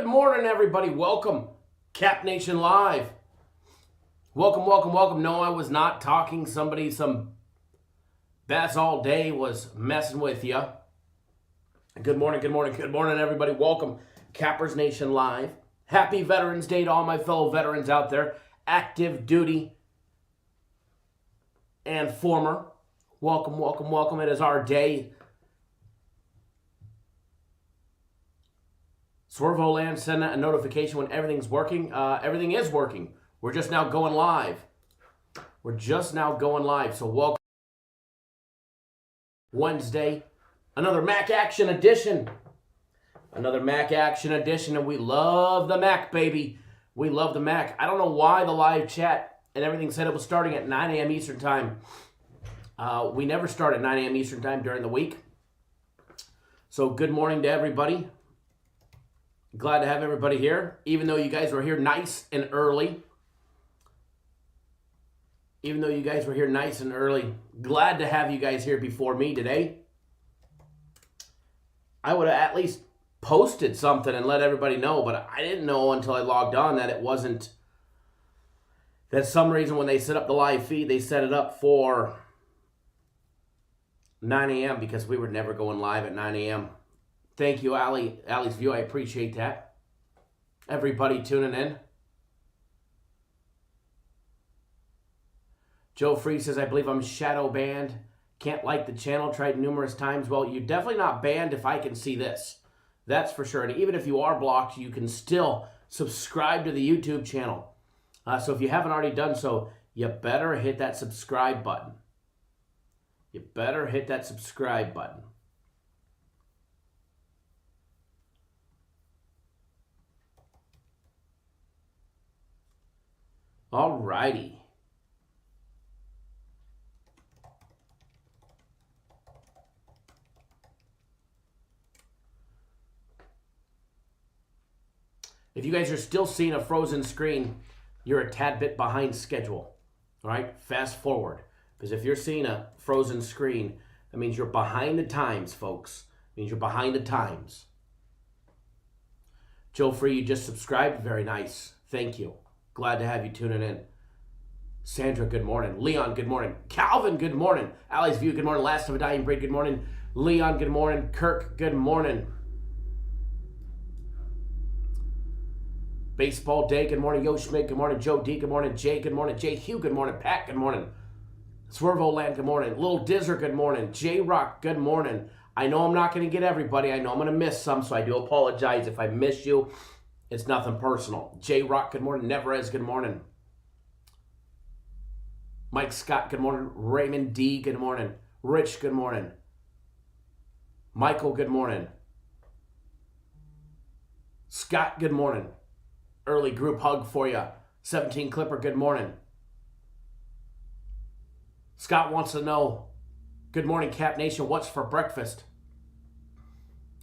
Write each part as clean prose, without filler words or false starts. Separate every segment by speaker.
Speaker 1: Good morning, everybody. Welcome, Cap Nation Live. Welcome, welcome, welcome. No, I was not talking. Some bats all day was messing with you. Good morning, good morning, good morning, everybody. Welcome, Cappers Nation Live. Happy Veterans Day to all my fellow veterans out there, active duty and former. Welcome, welcome, welcome. It is our day. Swervo Land, send a notification when everything's working. Everything is working. We're just now going live. So welcome. Wednesday, another Mac Action edition. And we love the Mac, baby. We love the Mac. I don't know why the live chat and everything said it was starting at 9 a.m. Eastern Time. We never start at 9 a.m. Eastern Time during the week. So good morning to everybody. Glad to have everybody here, even though you guys were here nice and early. Glad to have you guys here before me today. I would have at least posted something and let everybody know, but I didn't know until I logged on that it wasn't, that some reason when they set up the live feed, they set it up for 9 a.m. because we were never going live at 9 a.m. Thank you, Allie's View. I appreciate that. Everybody tuning in. Joe Free says, I believe I'm shadow banned. Can't like the channel. Tried numerous times. Well, you're definitely not banned if I can see this. That's for sure. And even if you are blocked, you can still subscribe to the YouTube channel. So if you haven't already done so, you better hit that subscribe button. All righty. If you guys are still seeing a frozen screen, you're a tad bit behind schedule. All right, fast forward. Because if you're seeing a frozen screen, that means you're behind the times, folks. Joe Free, you just subscribed. Very nice. Thank you. Glad to have you tuning in. Sandra, good morning. Leon, good morning. Calvin, good morning. Allie's View, good morning. Last of a Dying Breed, good morning. Leon, good morning. Kirk, good morning. Baseball Day, good morning. Yo Schmidt, good morning. Joe D, good morning. Jay, good morning. Jay Hugh, good morning. Pat, good morning. Swervo Land, good morning. Lil Dizzer, good morning. J Rock, good morning. I know I'm not going to get everybody. I know I'm going to miss some, so I do apologize if I miss you. It's nothing personal. J Rock, good morning. Neverez, good morning. Mike Scott, good morning. Raymond D, good morning. Rich, good morning. Michael, good morning. Scott, good morning. Early group hug for you. 17 Clipper, good morning. Scott wants to know, good morning, Cap Nation, what's for breakfast?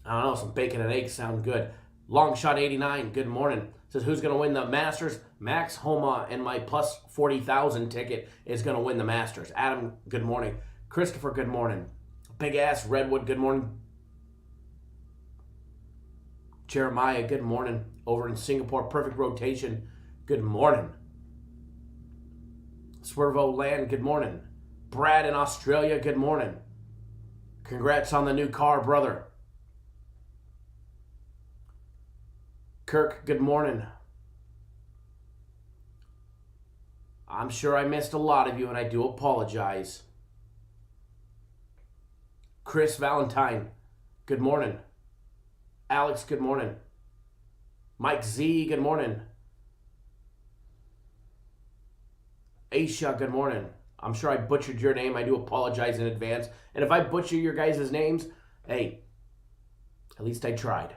Speaker 1: I don't know, some bacon and eggs sound good. Longshot 89, good morning. Says, who's going to win the Masters? Max Homa and my plus 40,000 ticket is going to win the Masters. Adam, good morning. Christopher, good morning. Big Ass Redwood, good morning. Jeremiah, good morning. Over in Singapore, perfect rotation, good morning. Swervo Land, good morning. Brad in Australia, good morning. Congrats on the new car, brother. Kirk, good morning. I'm sure I missed a lot of you, and I do apologize. Chris Valentine, good morning. Alex, good morning. Mike Z, good morning. Aisha, good morning. I'm sure I butchered your name. I do apologize in advance. And if I butcher your guys' names, hey, at least I tried.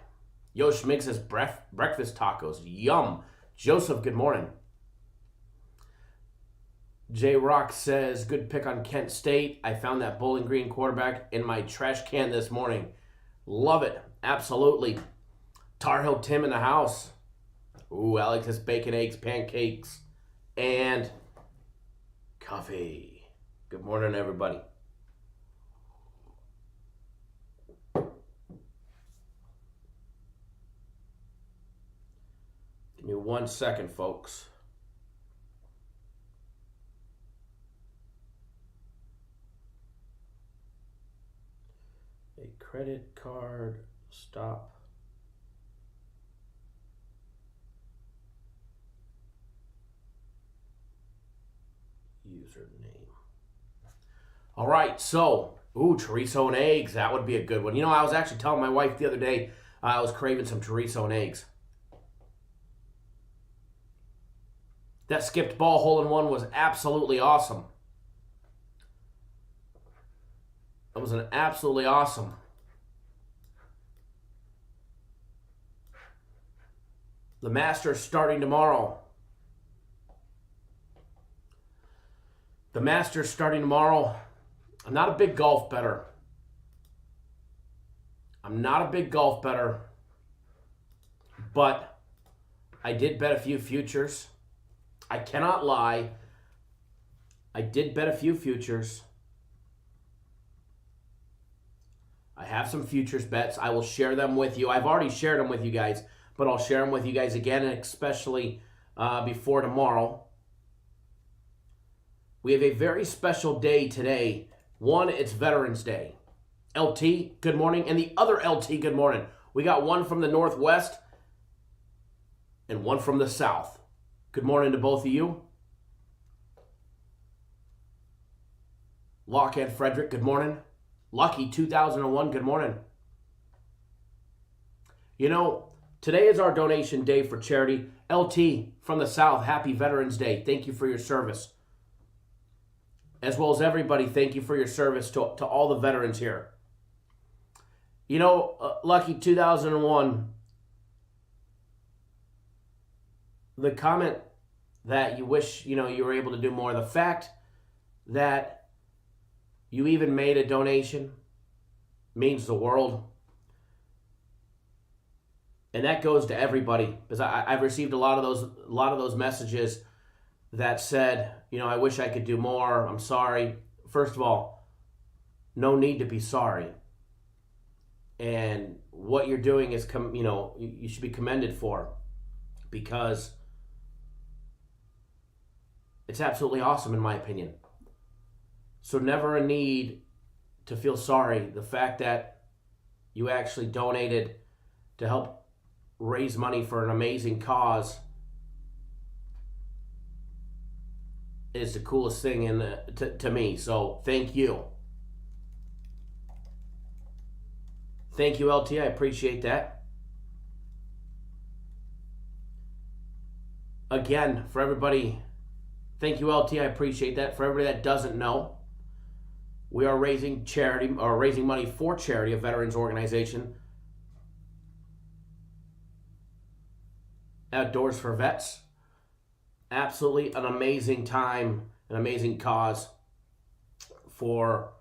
Speaker 1: Yosh Mix says breakfast tacos. Yum. Joseph, good morning. J Rock says, good pick on Kent State. I found that Bowling Green quarterback in my trash can this morning. Love it. Absolutely. Tar Heel Tim in the house. Ooh, Alex has bacon, eggs, pancakes, and coffee. Good morning, everybody. 1 second, folks. A credit card stop. Username. All right, so, chorizo and eggs. That would be a good one. You know, I was actually telling my wife the other day I was craving some chorizo and eggs. That skipped ball hole-in-one was absolutely awesome. That was an absolutely awesome. The Masters starting tomorrow. The Masters starting tomorrow. I'm not a big golf bettor. But I did bet a few futures. I cannot lie. I did bet a few futures. I have some futures bets. I will share them with you. I've already shared them with you guys, but I'll share them with you guys again, and especially before tomorrow. We have a very special day today. One, it's Veterans Day. LT, good morning. And the other LT, good morning. We got one from the Northwest and one from the South. Good morning to both of you. Lockhead Frederick, good morning. Lucky 2001, good morning. You know, today is our donation day for charity. LT from the South, happy Veterans Day. Thank you for your service. As well as everybody, thank you for your service to all the veterans here. You know, Lucky 2001, the comment that you wish, you were able to do more, the fact that you even made a donation means the world. And that goes to everybody, because I've received a lot of those messages that said, I wish I could do more. I'm sorry. First of all, no need to be sorry. And what you're doing is, you should be commended for, because it's absolutely awesome in my opinion. So never a need to feel sorry. The fact that you actually donated to help raise money for an amazing cause is the coolest thing to me. So thank you. Thank you, LT. I appreciate that. Again, for everybody, thank you, LT. I appreciate that. For everybody that doesn't know, we are raising money for charity, a veterans organization. Outdoors for Vets. Absolutely an amazing time, an amazing cause for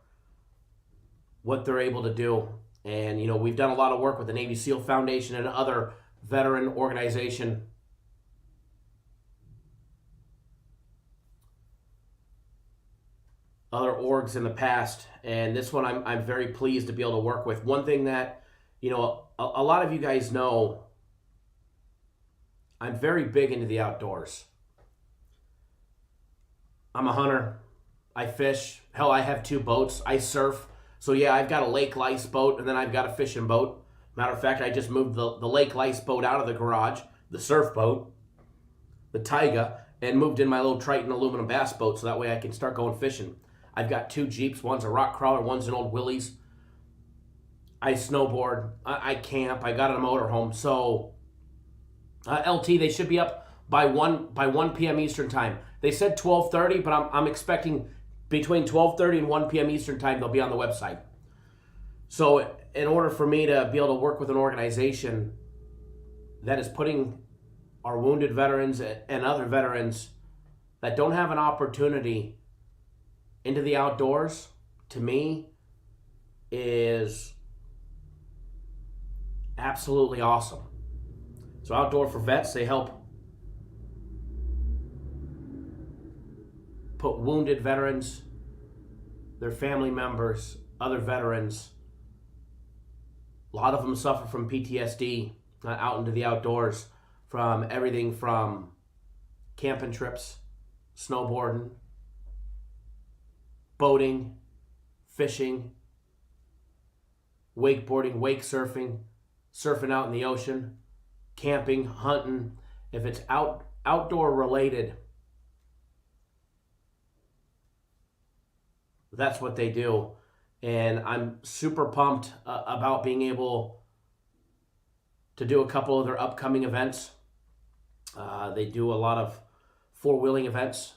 Speaker 1: what they're able to do. And, we've done a lot of work with the Navy SEAL Foundation and other veteran organization. Other orgs in the past. And this one I'm very pleased to be able to work with. One thing that, a lot of you guys know, I'm very big into the outdoors. I'm a hunter. I fish. Hell, I have 2 boats. I surf. So yeah, I've got a lake lice boat, and then I've got a fishing boat. Matter of fact, I just moved the lake lice boat out of the garage, the surf boat, the Taiga, and moved in my little Triton aluminum bass boat, so that way I can start going fishing. I've got 2 Jeeps. One's a rock crawler, one's an old Willys. I snowboard. I camp. I got a motorhome. So LT, they should be up by 1 p.m. Eastern time. They said 12:30, but I'm expecting between 12:30 and 1 p.m. Eastern time they'll be on the website. So in order for me to be able to work with an organization that is putting our wounded veterans and other veterans that don't have an opportunity into the outdoors, to me, is absolutely awesome. So Outdoor for Vets, they help put wounded veterans, their family members, other veterans, a lot of them suffer from PTSD, out into the outdoors from everything from camping trips, snowboarding, boating, fishing, wakeboarding, wake surfing, surfing out in the ocean, camping, hunting. If it's outdoor related, that's what they do. And I'm super pumped about being able to do a couple of their upcoming events. They do a lot of four-wheeling events,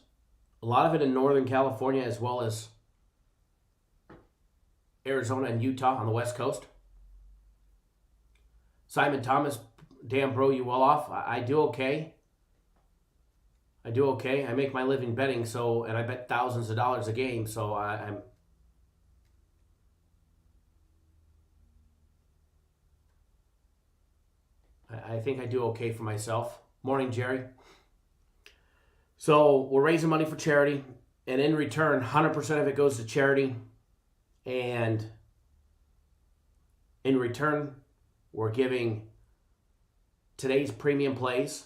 Speaker 1: a lot of it in Northern California as well as Arizona and Utah on the West Coast. Simon Thomas, damn bro, you well off. I do okay. I do okay. I make my living betting, and I bet thousands of dollars a game, so I think I do okay for myself. Morning, Jerry. So we're raising money for charity, and in return, 100% of it goes to charity. And in return, we're giving today's premium plays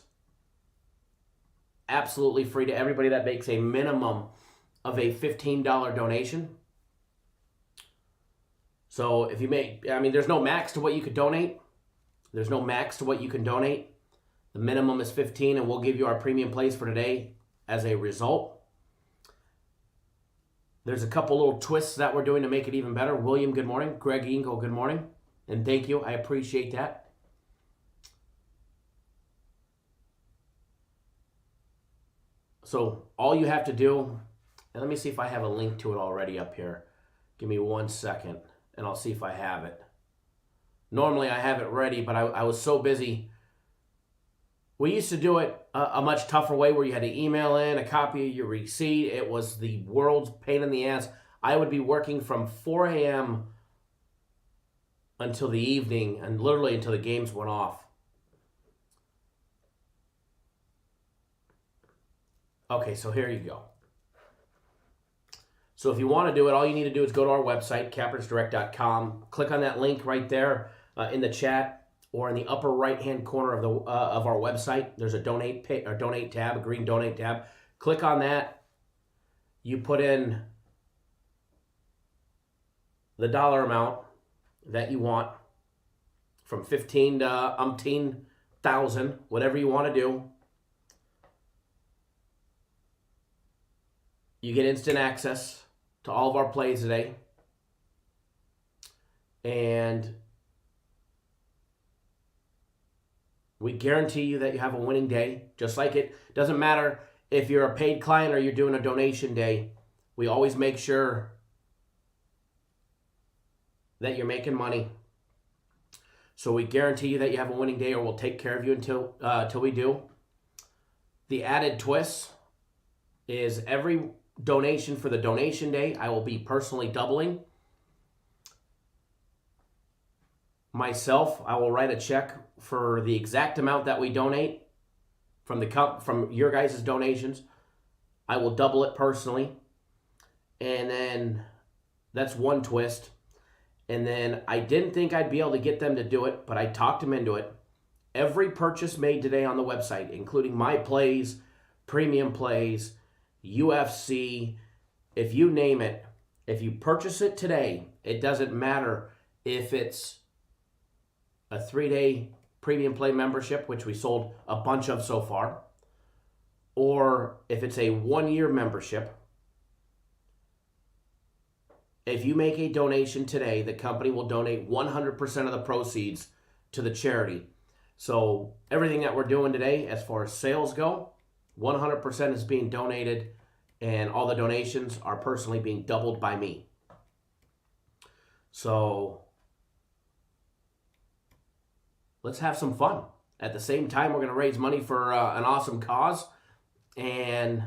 Speaker 1: absolutely free to everybody that makes a minimum of a $15 donation. So if you there's no max to what you could donate. There's no max to what you can donate. The minimum is 15, and we'll give you our premium plays for today as a result. There's a couple little twists that we're doing to make it even better. William, good morning. Greg Ingo, good morning. And thank you. I appreciate that. So all you have to do, and let me see if I have a link to it already up here. Give me 1 second, and I'll see if I have it. Normally I have it ready, but I was so busy. We used to do it a much tougher way where you had to email in a copy of your receipt. It was the world's pain in the ass. I would be working from 4 a.m. until the evening, and literally until the games went off. Okay, so here you go. So if you want to do it, all you need to do is go to our website, cappersdirect.com. Click on that link right there in the chat, or in the upper right-hand corner of our website. There's a donate tab, a green donate tab. Click on that. You put in the dollar amount that you want, from 15 to umpteen thousand, whatever you want to do. You get instant access to all of our plays today. And we guarantee you that you have a winning day. Just like it doesn't matter if you're a paid client or you're doing a donation day. We always make sure that you're making money. So we guarantee you that you have a winning day, or we'll take care of you until we do. The added twist is every donation for the donation day, I will be personally doubling. Myself, I will write a check for the exact amount that we donate from your guys' donations. I will double it personally. And then that's one twist. And then I didn't think I'd be able to get them to do it, but I talked them into it. Every purchase made today on the website, including my plays, premium plays, UFC, if you name it, if you purchase it today, it doesn't matter if it's a 3-day premium play membership, which we sold a bunch of so far, or if it's a 1-year membership. If you make a donation today, the company will donate 100% of the proceeds to the charity. So everything that we're doing today, as far as sales go, 100% is being donated, and all the donations are personally being doubled by me. So let's have some fun. At the same time, we're going to raise money for an awesome cause, and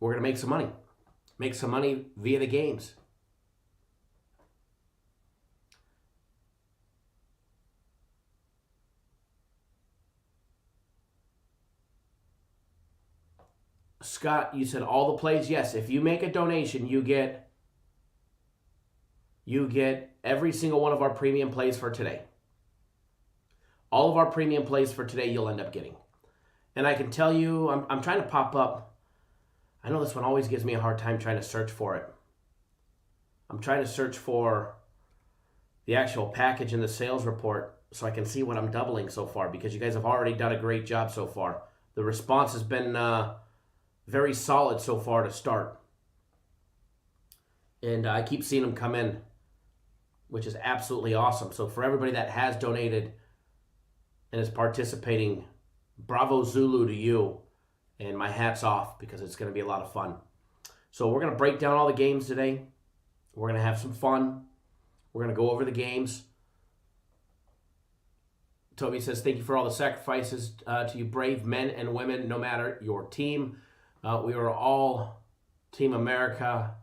Speaker 1: we're going to make some money. Make some money via the games. Scott, you said all the plays. Yes, if you make a donation, you get you get every single one of our premium plays for today. All of our premium plays for today you'll end up getting. And I can tell you, I'm trying to pop up. I know this one always gives me a hard time trying to search for it. I'm trying to search for the actual package in the sales report so I can see what I'm doubling so far, because you guys have already done a great job so far. The response has been very solid so far to start. And I keep seeing them come in, which is absolutely awesome. So for everybody that has donated and is participating, bravo Zulu to you. And my hat's off, because it's going to be a lot of fun. So we're going to break down all the games today. We're going to have some fun. We're going to go over the games. Toby says, thank you for all the sacrifices to you brave men and women, no matter your team. We are all Team America,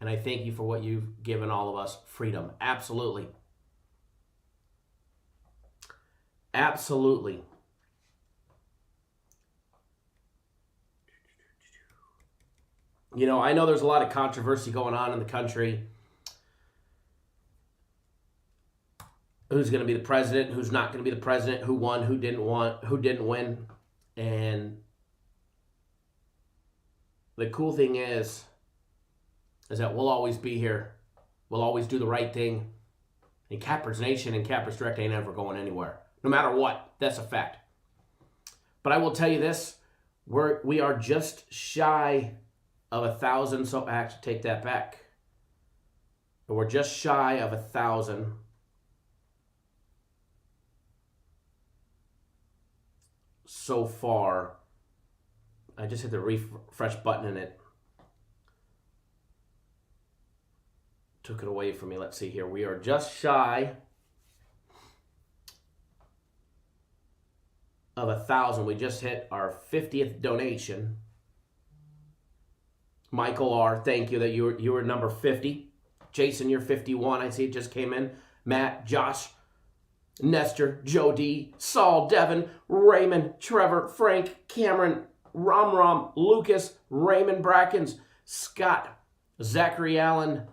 Speaker 1: and I thank you for what you've given all of us, freedom. Absolutely. Absolutely. You know, I know there's a lot of controversy going on in the country. Who's going to be the president? Who's not going to be the president? Who won? Who didn't win? And the cool thing is that we'll always be here. We'll always do the right thing. And Cappers Nation and Cappers Direct ain't ever going anywhere, no matter what. That's a fact. But I will tell you this: we are just shy of 1,000. So I have to take that back. We're just shy of 1,000. So far. I just hit the refresh button and it took it away from me. Let's see here. We are just shy of 1,000. We just hit our 50th donation. Michael R., thank you that you were number 50. Jason, you're 51. I see it just came in. Matt, Josh, Nestor, Joe D, Saul, Devin, Raymond, Trevor, Frank, Cameron, Rom, Lucas, Raymond Brackens, Scott, Zachary Allen,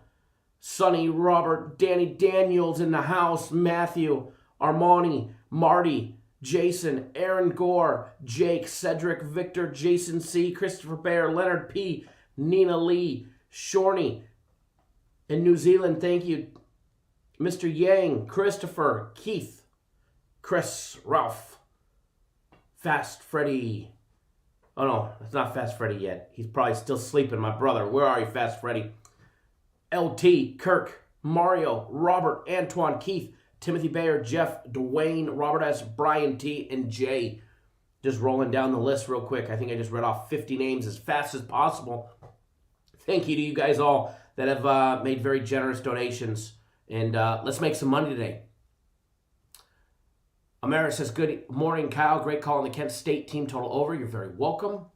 Speaker 1: Sonny, Robert, Danny Daniels in the house, Matthew, Armani, Marty, Jason, Aaron Gore, Jake, Cedric, Victor, Jason C, Christopher Bear, Leonard P, Nina Lee, Shorney in New Zealand, thank you. Mr. Yang, Christopher, Keith, Chris, Ralph, Fast Freddy. Oh no, it's not Fast Freddy yet. He's probably still sleeping, my brother. Where are you, Fast Freddy? LT, Kirk, Mario, Robert, Antoine, Keith, Timothy Bayer, Jeff, Dwayne, Robert S., Brian T., and Jay. Just rolling down the list real quick. I think I just read off 50 names as fast as possible. Thank you to you guys all that have made very generous donations. And let's make some money today. Amara says, good morning, Kyle. Great call on the Kent State team total over. You're very welcome.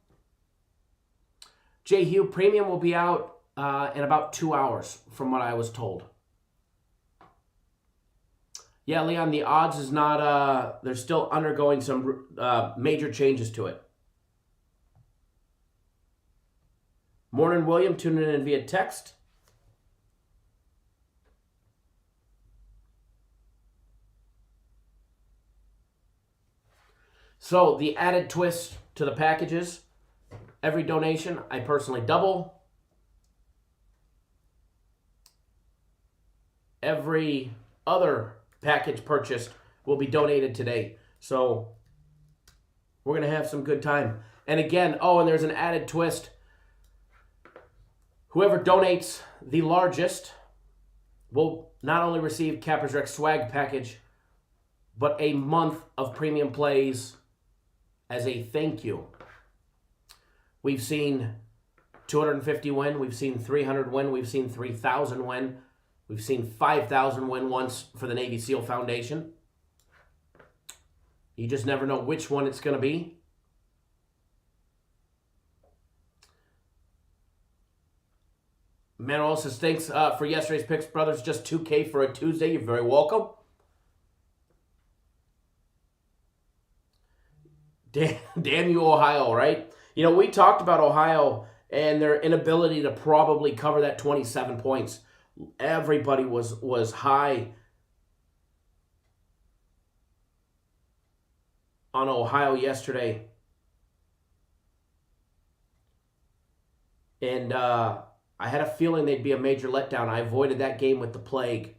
Speaker 1: Jay Hugh, premium will be out in about 2 hours from what I was told. Yeah, Leon, the odds is not, they're still undergoing some major changes to it. Morning, William, tuning in via text. So the added twist to the packages, every donation, I personally double. Every other package purchased will be donated today. So we're going to have some good time. And again, and there's an added twist. Whoever donates the largest will not only receive Cappers Rec swag package, but a month of premium plays as a thank you. We've seen 250 win. We've seen 300 win. We've seen 3,000 win. We've seen 5,000 win once for the Navy SEAL Foundation. You just never know which one it's going to be. Manuel says, thanks for yesterday's picks, brothers. Just 2K for a Tuesday. You're very welcome. Damn you, Ohio, right? You know, we talked about Ohio and their inability to probably cover that 27 points. Everybody was high on Ohio yesterday. And I had a feeling they'd be a major letdown. I avoided that game with the plague.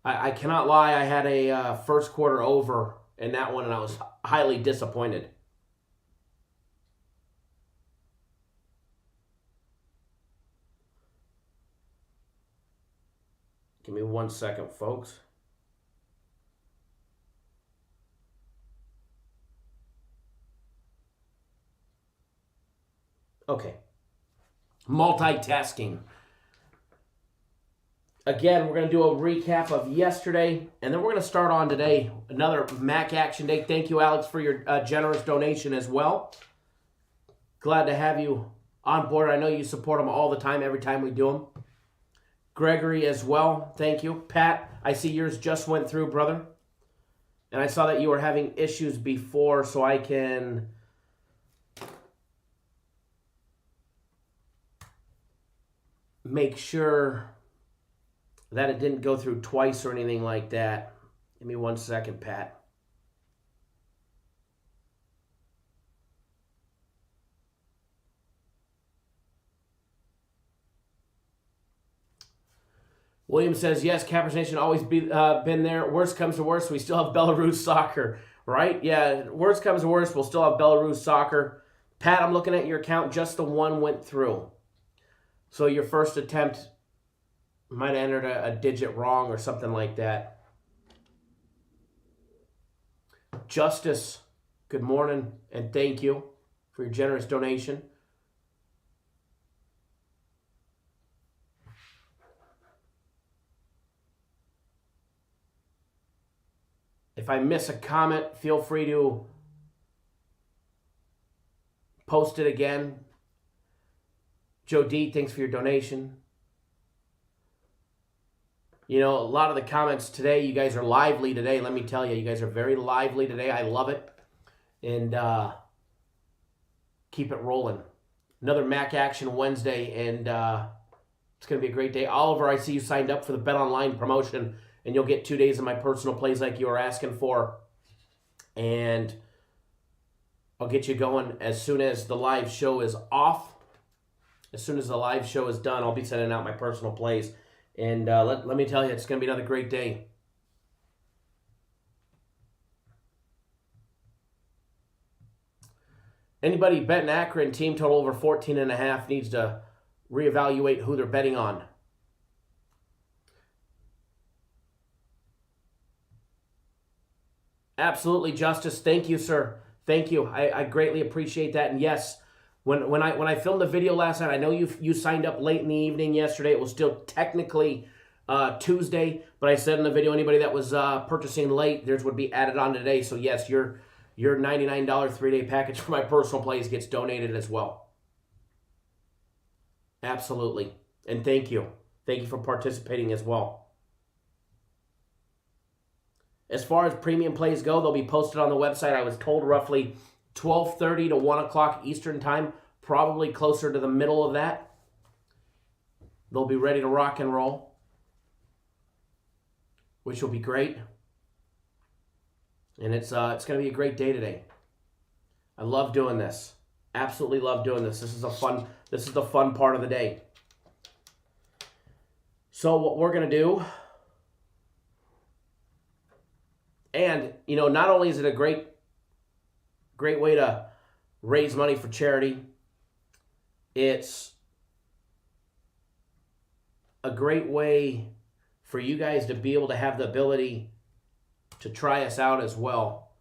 Speaker 1: I cannot lie, I had a first quarter over in that one, and I was highly disappointed. Give me 1 second, folks. Okay. Multitasking. Again, we're going to do a recap of yesterday, and then we're going to start on today. Another MAC Action Day. Thank you, Alex, for your generous donation as well. Glad to have you on board. I know you support them all the time, every time we do them. Gregory as well. Thank you. Pat, I see yours just went through, brother. And I saw that you were having issues before, so I can make sure that it didn't go through twice or anything like that. Give me 1 second, Pat. William says, yes, Cappers Nation always been there. Worst comes to worst, we still have Belarus soccer, right? Yeah, worst comes to worst, we'll still have Belarus soccer. Pat, I'm looking at your account. Just the one went through. So your first attempt might have entered a digit wrong or something like that. Justice, good morning, and thank you for your generous donation. If I miss a comment, feel free to post it again. Joe D, thanks for your donation. You know, a lot of the comments today, you guys are lively today. Let me tell you, you guys are very lively today. I love it. And keep it rolling. Another MAC Action Wednesday, and it's going to be a great day. Oliver, I see you signed up for the Bet Online promotion, and you'll get 2 days of my personal plays like you were asking for. And I'll get you going as soon as the live show is off. As soon as the live show is done, I'll be sending out my personal plays. And let me tell you, it's going to be another great day. Anybody betting Akron team total over 14.5 needs to reevaluate who they're betting on. Absolutely, Justice. Thank you, sir. Thank you. I greatly appreciate that. And yes, when I filmed the video last night, I know you signed up late in the evening yesterday. It was still technically Tuesday, but I said in the video, anybody that was purchasing late, theirs would be added on today. So yes, your $99 3-day package for my personal plays gets donated as well. Absolutely. And thank you. Thank you for participating as well. As far as premium plays go, they'll be posted on the website. I was told roughly 12:30 to 1 o'clock Eastern time, probably closer to the middle of that. They'll be ready to rock and roll, which will be great. And it's going to be a great day today. I love doing this. Absolutely love doing this. This is the fun part of the day. So what we're going to do, and you know, not only is it a great way to raise money for charity, it's a great way for you guys to be able to have the ability to try us out as well.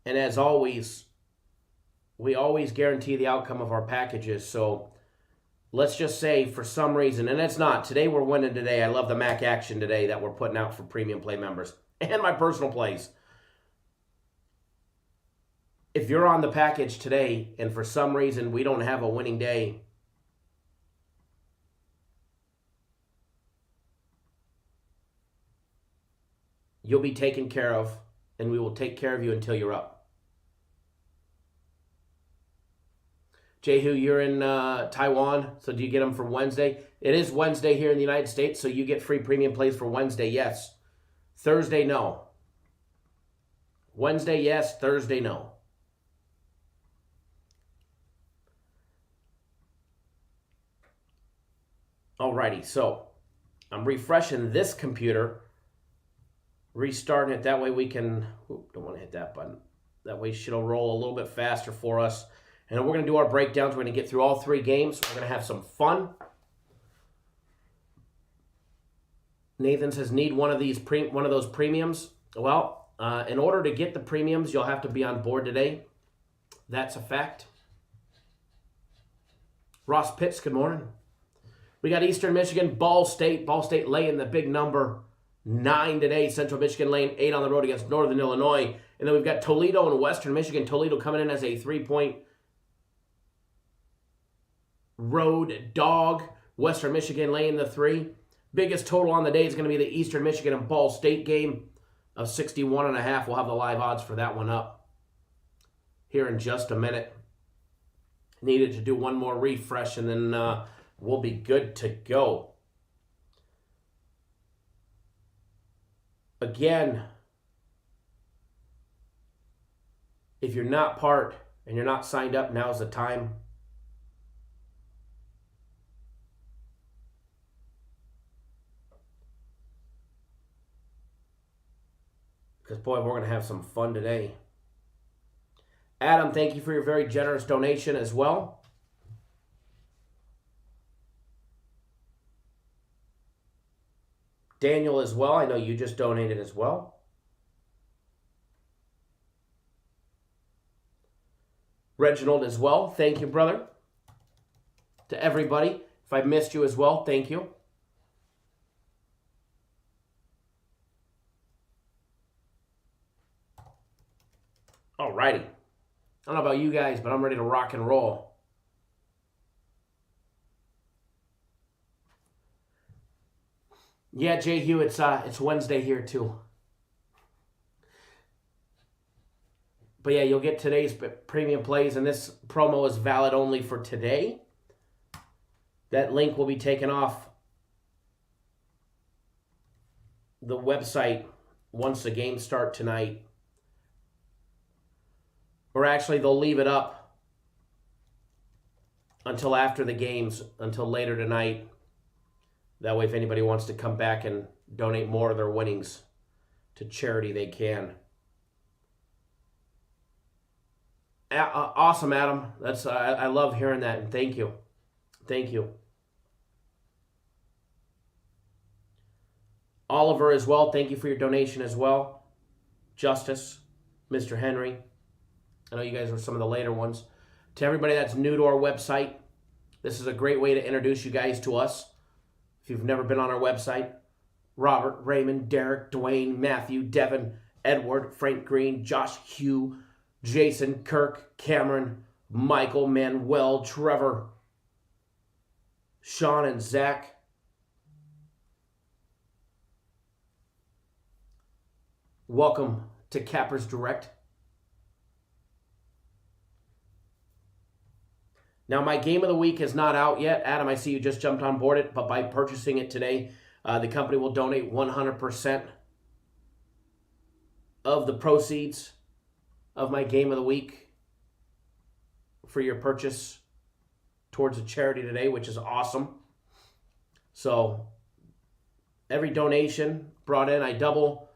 Speaker 1: And as always, we always guarantee the outcome of our packages. So let's just say for some reason, and it's not, today we're winning today. I love the MAC Action today that we're putting out for premium play members and my personal plays. If you're on the package today and for some reason we don't have a winning day, you'll be taken care of, and we will take care of you until you're up. Jehu, you're in Taiwan, so do you get them for Wednesday? It is Wednesday here in the United States, so you get free premium plays for Wednesday, yes. Thursday, no. Wednesday, yes. Thursday, no. Alrighty, so I'm refreshing this computer, restarting it. That way we can, don't want to hit that button. That way it'll roll a little bit faster for us. And we're going to do our breakdowns. We're going to get through all 3 games. We're going to have some fun. Nathan says, need one of those premiums. Well, in order to get the premiums, you'll have to be on board today. That's a fact. Ross Pitts, good morning. We got Eastern Michigan, Ball State. Ball State laying the big number 9 today. Central Michigan laying 8 on the road against Northern Illinois. And then we've got Toledo and Western Michigan. Toledo coming in as a 3-point road dog. Western Michigan laying the 3. Biggest total on the day is going to be the Eastern Michigan and Ball State game of 61.5. We'll have the live odds for that one up here in just a minute. Needed to do one more refresh and then we'll be good to go. Again, if you're not part and you're not signed up, now's the time. Because, boy, we're going to have some fun today. Adam, thank you for your very generous donation as well. Daniel as well. I know you just donated as well. Reginald as well. Thank you, brother. To everybody. If I missed you as well, thank you. Alrighty. I don't know about you guys, but I'm ready to rock and roll. Yeah, Jay Hugh, it's Wednesday here too. But yeah, you'll get today's premium plays, and this promo is valid only for today. That link will be taken off the website once the games start tonight. Or actually, they'll leave it up until after the games, until later tonight. That way, if anybody wants to come back and donate more of their winnings to charity, they can. Awesome, Adam. That's I love hearing that, and thank you. Thank you. Oliver as well, thank you for your donation as well. Justice, Mr. Henry. I know you guys were some of the later ones. To everybody that's new to our website, this is a great way to introduce you guys to us. If you've never been on our website, Robert, Raymond, Derek, Dwayne, Matthew, Devin, Edward, Frank Green, Josh Hugh, Jason, Kirk, Cameron, Michael, Manuel, Trevor, Sean, and Zach. Welcome to Cappers Direct. Now, my game of the week is not out yet. Adam, I see you just jumped on board it, but by purchasing it today, the company will donate 100% of the proceeds of my game of the week for your purchase towards a charity today, which is awesome. So, every donation brought in, I double.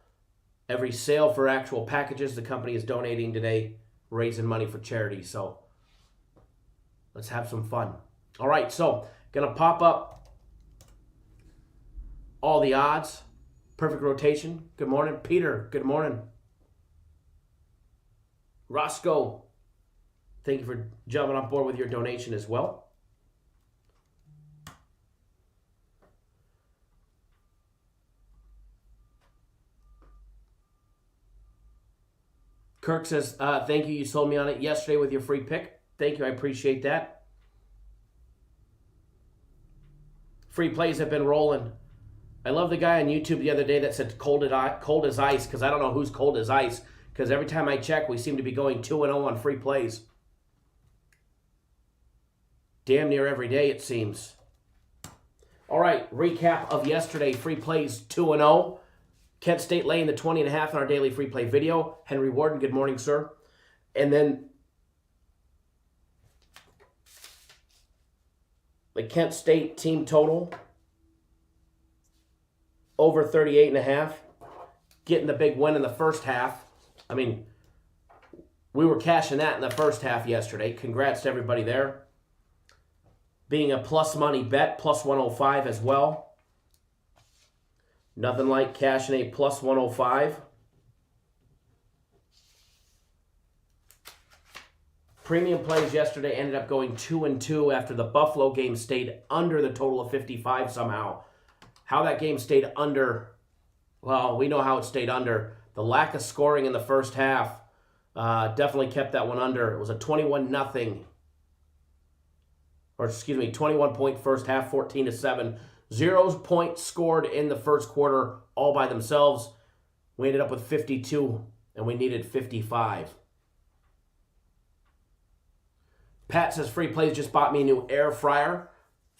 Speaker 1: Every sale for actual packages the company is donating today, raising money for charity. So, let's have some fun. All right, so going to pop up all the odds. Perfect rotation. Good morning. Peter, good morning. Roscoe, thank you for jumping on board with your donation as well. Kirk says, thank you. You sold me on it yesterday with your free pick. Thank you. I appreciate that. Free plays have been rolling. I love the guy on YouTube the other day that said cold as ice, because I don't know who's cold as ice, because every time I check, we seem to be going 2-0 on free plays. damn near every day, it seems. All right, recap of yesterday. Free plays 2-0. Kent State laying the 20.5 in our daily free play video. Henry Warden, good morning, sir. And then the Kent State team total over 38.5. Getting the big win in the first half. I mean, we were cashing that in the first half yesterday. Congrats to everybody there. Being a plus money bet, plus 105 as well. Nothing like cashing a plus 105. Premium plays yesterday ended up going 2-2 after the Buffalo game stayed under the total of 55 somehow. How that game stayed under, well, we know how it stayed under. The lack of scoring in the first half definitely kept that one under. It was a 21-0, or excuse me, 21-point first half, 14-7. 0 points scored in the first quarter all by themselves. We ended up with 52, and we needed 55. Pat says, free plays just bought me a new air fryer.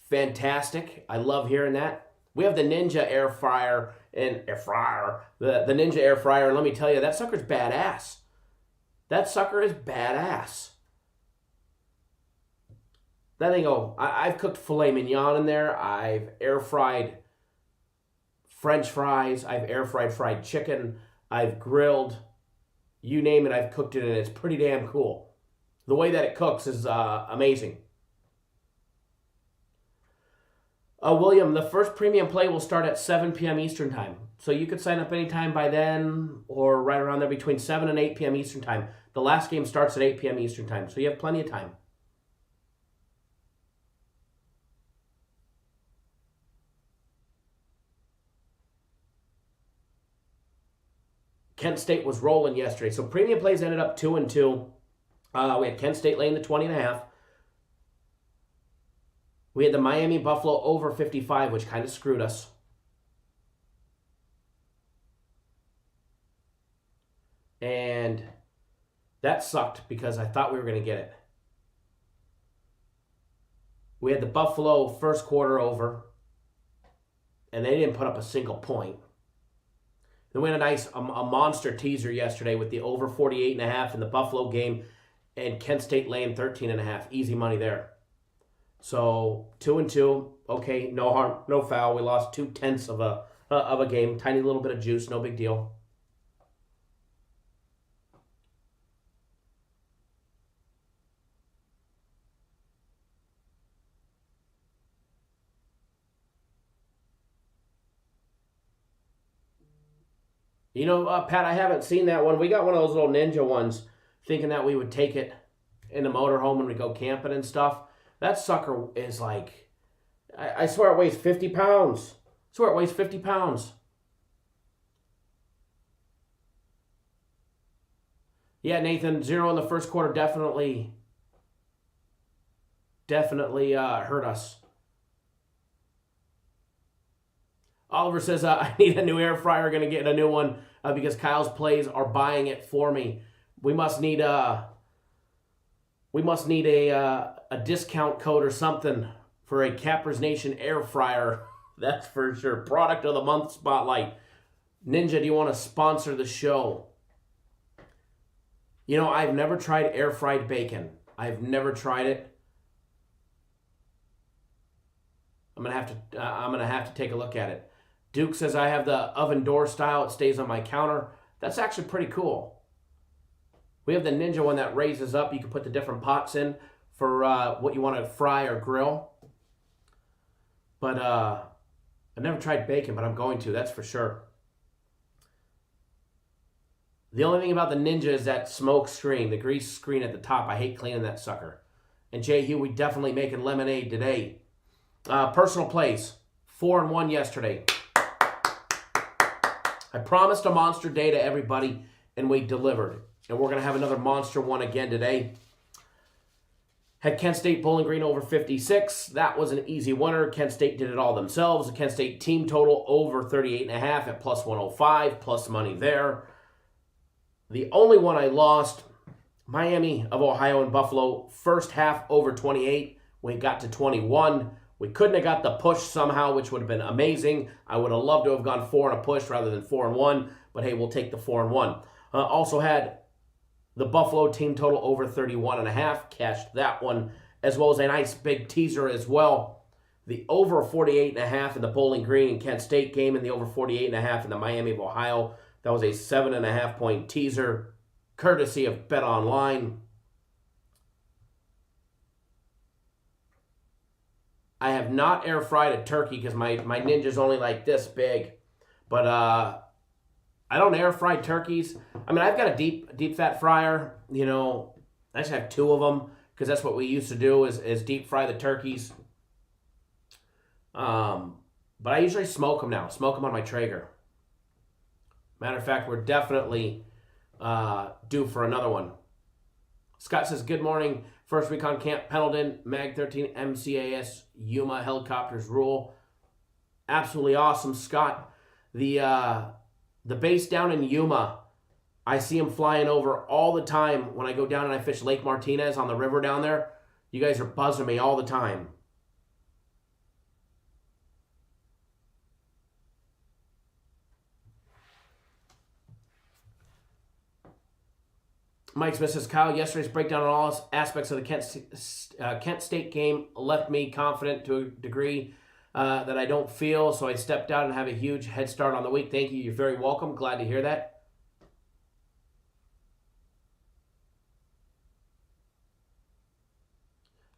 Speaker 1: Fantastic. I love hearing that. We have the Ninja air fryer, the Ninja air fryer, and let me tell you, that sucker's badass. That sucker is badass. That thing, I've cooked filet mignon in there. I've air fried French fries. I've air fried fried chicken. I've grilled. You name it, I've cooked it, and it's pretty damn cool. The way that it cooks is amazing. William, the first premium play will start at 7 p.m. Eastern time. So you could sign up anytime by then or right around there between 7 and 8 p.m. Eastern time. The last game starts at 8 p.m. Eastern time, so you have plenty of time. Kent State was rolling yesterday. So premium plays ended up 2-2. We had Kent State laying the 20.5. We had the Miami Buffalo over 55, which kind of screwed us. And that sucked because I thought we were going to get it. We had the Buffalo first quarter over, and they didn't put up a single point. Then we had a monster teaser yesterday with the over 48.5 in the Buffalo game, and Kent State laying 13.5. Easy money there. So 2-2. Okay, no harm, no foul. We lost 0.2 of a game. Tiny little bit of juice, no big deal. You know, Pat, I haven't seen that one. We got one of those little ninja ones, thinking that we would take it in the motorhome when we go camping and stuff. That sucker is like, I swear it weighs 50 pounds. I swear it weighs 50 pounds. Yeah, Nathan, 0 in the first quarter definitely hurt us. Oliver says, I need a new air fryer. Going to get a new one because Kyle's plays are buying it for me. We must need a discount code or something for a Cappers Nation air fryer. That's for sure. Product of the month spotlight. Ninja, do you want to sponsor the show? You know, I've never tried air fried bacon. I've never tried it. I'm gonna have to take a look at it. Duke says I have the oven door style. It stays on my counter. That's actually pretty cool. We have the Ninja one that raises up. You can put the different pots in for what you want to fry or grill. But I've never tried bacon, but I'm going to. That's for sure. The only thing about the Ninja is that smoke screen, the grease screen at the top. I hate cleaning that sucker. And Jay Hugh, we definitely making lemonade today. Personal plays, 4-1 yesterday. I promised a monster day to everybody, and we delivered. And we're going to have another monster one again today. Had Kent State Bowling Green over 56. That was an easy winner. Kent State did it all themselves. The Kent State team total over 38.5 at plus 105, plus money there. The only one I lost, Miami of Ohio and Buffalo, first half over 28. We got to 21. We couldn't have got the push somehow, which would have been amazing. I would have loved to have gone 4 and a push rather than 4 and 1, but hey, we'll take the 4 and 1. Also had the Buffalo team total over 31.5, cashed that one, as well as a nice big teaser as well. The over 48.5 in the Bowling Green and Kent State game, and the over 48.5 in the Miami of Ohio. That was a 7.5 point teaser, courtesy of Bet Online. I have not air fried a turkey because my Ninja's only like this big, but I don't air fry turkeys. I mean, I've got a deep fat fryer. You know, I just have 2 of them because that's what we used to do is deep fry the turkeys. But I usually smoke them now. Smoke them on my Traeger. Matter of fact, we're definitely due for another one. Scott says, good morning. First Recon Camp Pendleton, Mag 13, MCAS, Yuma helicopters rule. Absolutely awesome, Scott. The base down in Yuma, I see them flying over all the time when I go down and I fish Lake Martinez on the river down there. You guys are buzzing me all the time. Mike Smith says, Kyle, yesterday's breakdown on all aspects of the Kent State game left me confident to a degree that I don't feel, so I stepped out and have a huge head start on the week. Thank you. You're very welcome. Glad to hear that.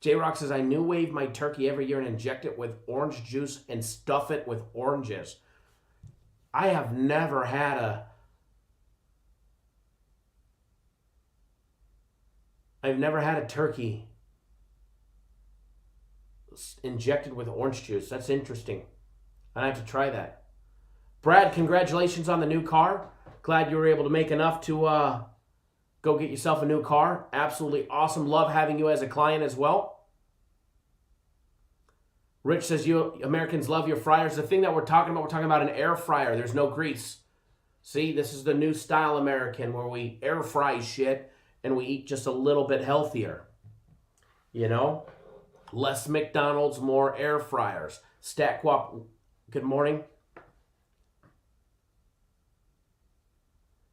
Speaker 1: J-Rock says, I new wave my turkey every year and inject it with orange juice and stuff it with oranges. I have never had a turkey injected with orange juice. That's interesting. I have to try that. Brad, congratulations on the new car. Glad you were able to make enough to go get yourself a new car. Absolutely awesome. Love having you as a client as well. Rich says, you Americans love your fryers. The thing that we're talking about an air fryer. There's no grease. See, this is the new style American where we air fry shit and we eat just a little bit healthier. You know? Less McDonald's, more air fryers. Stat Quap, good morning.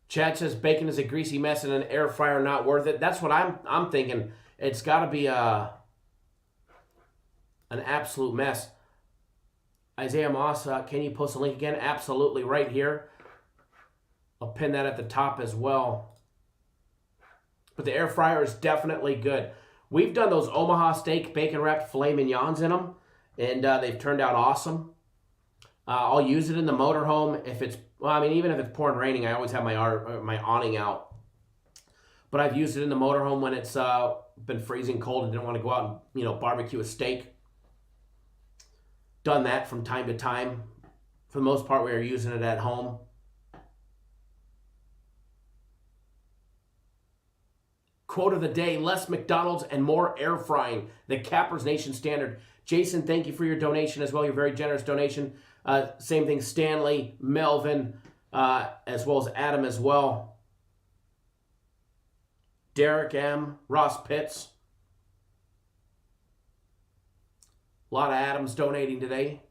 Speaker 1: Chad says bacon is a greasy mess and an air fryer not worth it. That's what I'm thinking. It's got to be an absolute mess. Isaiah Moss, can you post a link again? Absolutely, right here. I'll pin that at the top as well. But the air fryer is definitely good. We've done those Omaha steak bacon wrapped filet mignons in them, and they've turned out awesome. I'll use it in the motorhome if it's, well, I mean, even if it's pouring raining, I always have my awning out. But I've used it in the motorhome when it's been freezing cold and didn't want to go out and, barbecue a steak. Done that from time to time. For the most part, we are using it at home. Quote of the day, less McDonald's and more air frying. The Cappers Nation standard. Jason, thank you for your donation as well. Your very generous donation. Same thing, Stanley, Melvin, as well as Adam as well. Derek M., Ross Pitts. A lot of Adams donating today.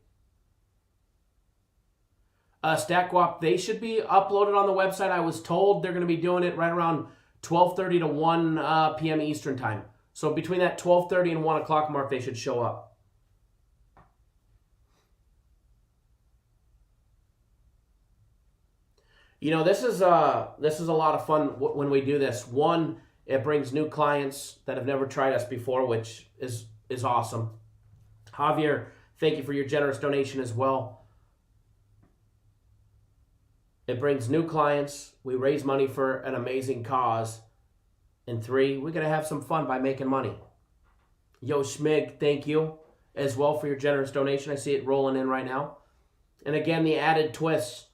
Speaker 1: StatQuap, they should be uploaded on the website. I was told they're going to be doing it right around 12:30 to 1 p.m. Eastern time. So between that 12:30 and 1 o'clock mark, they should show up. This is a lot of fun when we do this. One, it brings new clients that have never tried us before, which is awesome. Javier, thank you for your generous donation as well. It brings new clients. We raise money for an amazing cause. And 3, we're going to have some fun by making money. Yo, Schmig, thank you as well for your generous donation. I see it rolling in right now. And again, the added twists.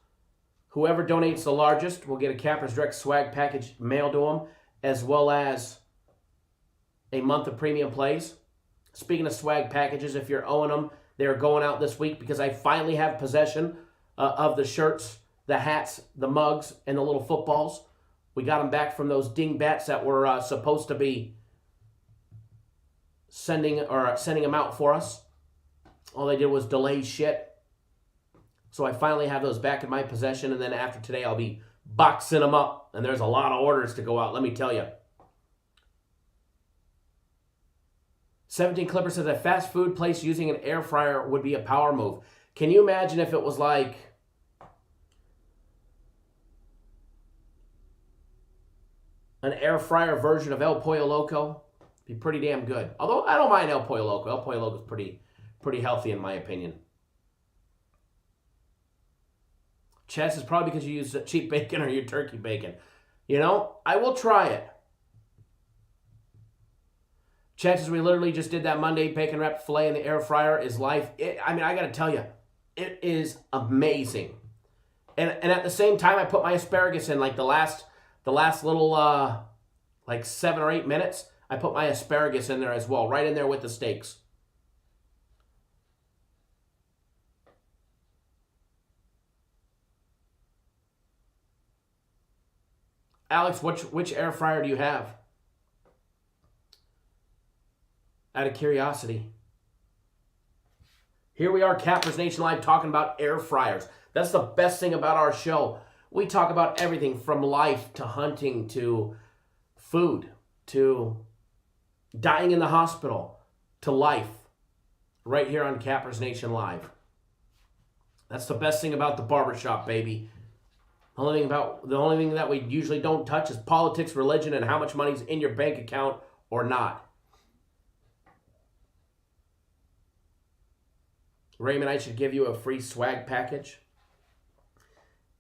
Speaker 1: Whoever donates the largest will get a Cappers Direct swag package mailed to them, as well as a month of premium plays. Speaking of swag packages, if you're owing them, they're going out this week because I finally have possession of the shirts, the hats, the mugs, and the little footballs. We got them back from those dingbats that were supposed to be sending them out for us. All they did was delay shit. So I finally have those back in my possession, and then after today, I'll be boxing them up. And there's a lot of orders to go out, let me tell you. 17 Clipper says a fast food place using an air fryer would be a power move. Can you imagine if it was like an air fryer version of El Pollo Loco? Be pretty damn good. Although I don't mind El Pollo Loco. El Pollo Loco is pretty healthy in my opinion. Chess is probably because you use cheap bacon or your turkey bacon. You know, I will try it. Chances we literally just did that Monday bacon wrapped filet in the air fryer is life. I mean, I got to tell you, it is amazing. And at the same time, I put my asparagus in like the last little like 7 or 8 minutes. I put my asparagus in there as well, right in there with the steaks. Alex, which air fryer do you have? Out of curiosity. Here we are, Cappers Nation Live, talking about air fryers. That's the best thing about our show. We talk about everything from life to hunting to food to dying in the hospital to life right here on Cappers Nation Live. That's the best thing about the barbershop, baby. The only thing that we usually don't touch is politics, religion, and how much money's in your bank account or not. Raymond, I should give you a free swag package.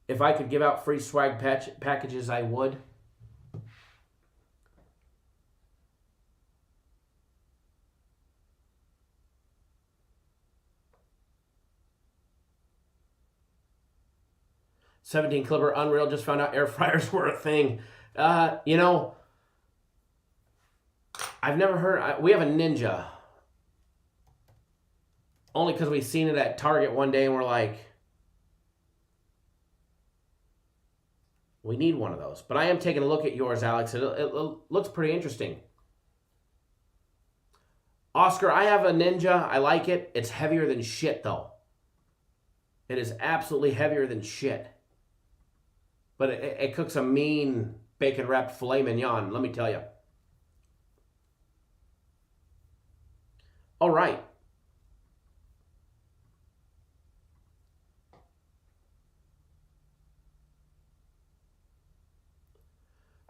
Speaker 1: If I could give out free swag packages, I would. $17 Clipper, unreal. Just found out air fryers were a thing. You know, I've never heard. We have a Ninja. Only because we've seen it at Target one day and we're like, we need one of those. But I am taking a look at yours, Alex. It looks pretty interesting. Oscar, I have a Ninja. I like it. It's heavier than shit, though. It is absolutely heavier than shit. But it cooks a mean bacon-wrapped filet mignon, let me tell you. All right.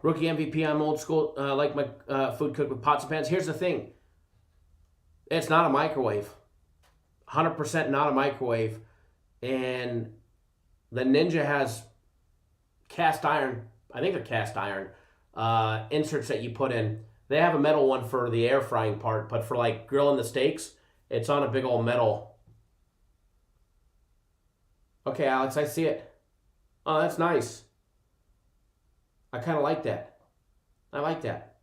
Speaker 1: Rookie MVP, I'm old school, like my food cooked with pots and pans. Here's the thing. It's not a microwave. 100% not a microwave. And the Ninja has cast iron, I think they're cast iron, inserts that you put in. They have a metal one for the air frying part, but for like grilling the steaks, it's on a big old metal. Okay, Alex, I see it. Oh, that's nice. I kind of like that. I like that.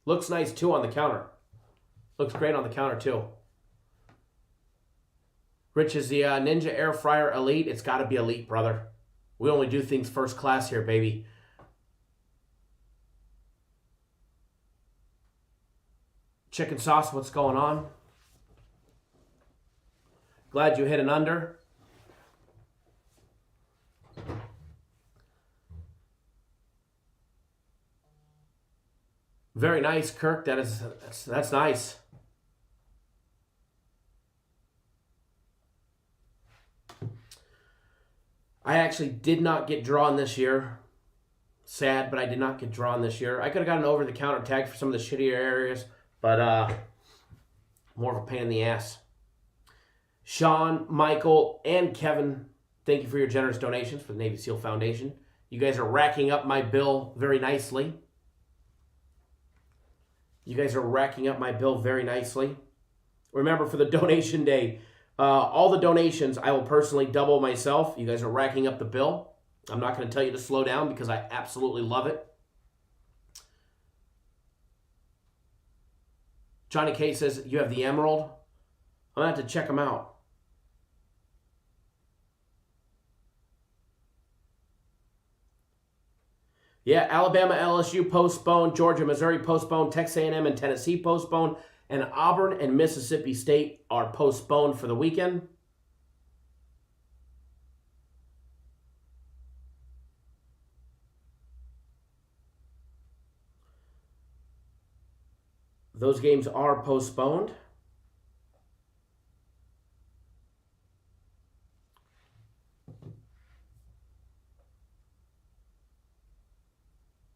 Speaker 1: Looks nice too on the counter. Looks great on the counter too. Rich, is the Ninja Air Fryer elite? It's got to be elite, brother. We only do things first class here, baby. Chicken sauce, what's going on? Glad you hit an under. Very nice, Kirk. That's nice. I actually did not get drawn this year. Sad, but I did not get drawn this year. I could have gotten over-the-counter tag for some of the shittier areas, but more of a pain in the ass. Sean, Michael, and Kevin, thank you for your generous donations for the Navy SEAL Foundation. You guys are racking up my bill very nicely. Remember, for the donation day, all the donations, I will personally double myself. You guys are racking up the bill. I'm not going to tell you to slow down because I absolutely love it. Johnny K says, you have the Emerald? I'm going to have to check them out. Yeah, Alabama, LSU postponed, Georgia, Missouri postponed, Texas A&M and Tennessee postponed, and Auburn and Mississippi State are postponed for the weekend. Those games are postponed.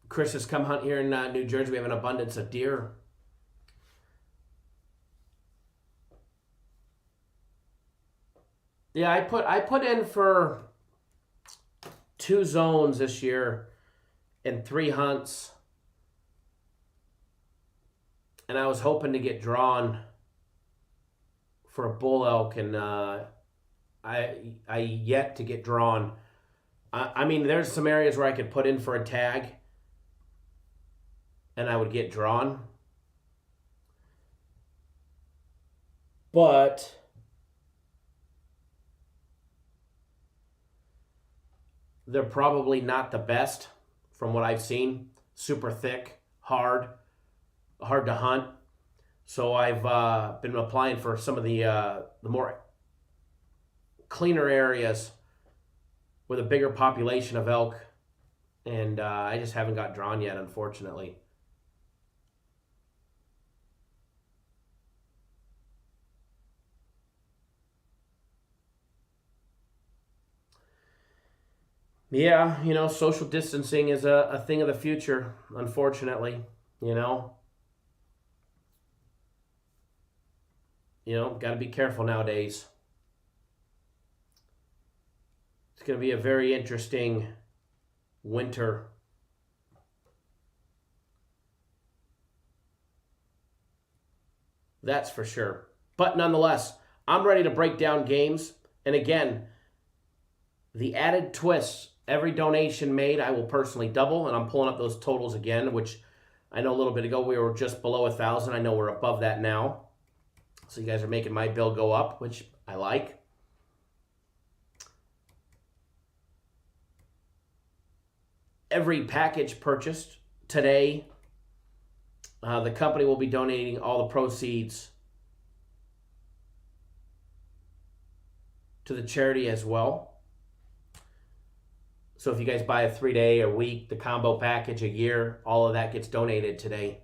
Speaker 1: Chris has come hunt here in New Jersey. We have an abundance of deer. Yeah, I put in for 2 zones this year and 3 hunts. And I was hoping to get drawn for a bull elk, and I yet to get drawn. I mean, there's some areas where I could put in for a tag, and I would get drawn. But they're probably not the best from what I've seen. Super thick, hard to hunt. So I've been applying for some of the more cleaner areas with a bigger population of elk, and I just haven't got drawn yet, unfortunately. Yeah, social distancing is a thing of the future, unfortunately, got to be careful nowadays. It's going to be a very interesting winter. That's for sure. But nonetheless, I'm ready to break down games. And again, the added twists, every donation made, I will personally double. And I'm pulling up those totals again, which I know a little bit ago we were just below 1,000. I know we're above that now. So you guys are making my bill go up, which I like. Every package purchased today, the company will be donating all the proceeds to the charity as well. So if you guys buy a 3-day, a week, the combo package, a year, all of that gets donated today.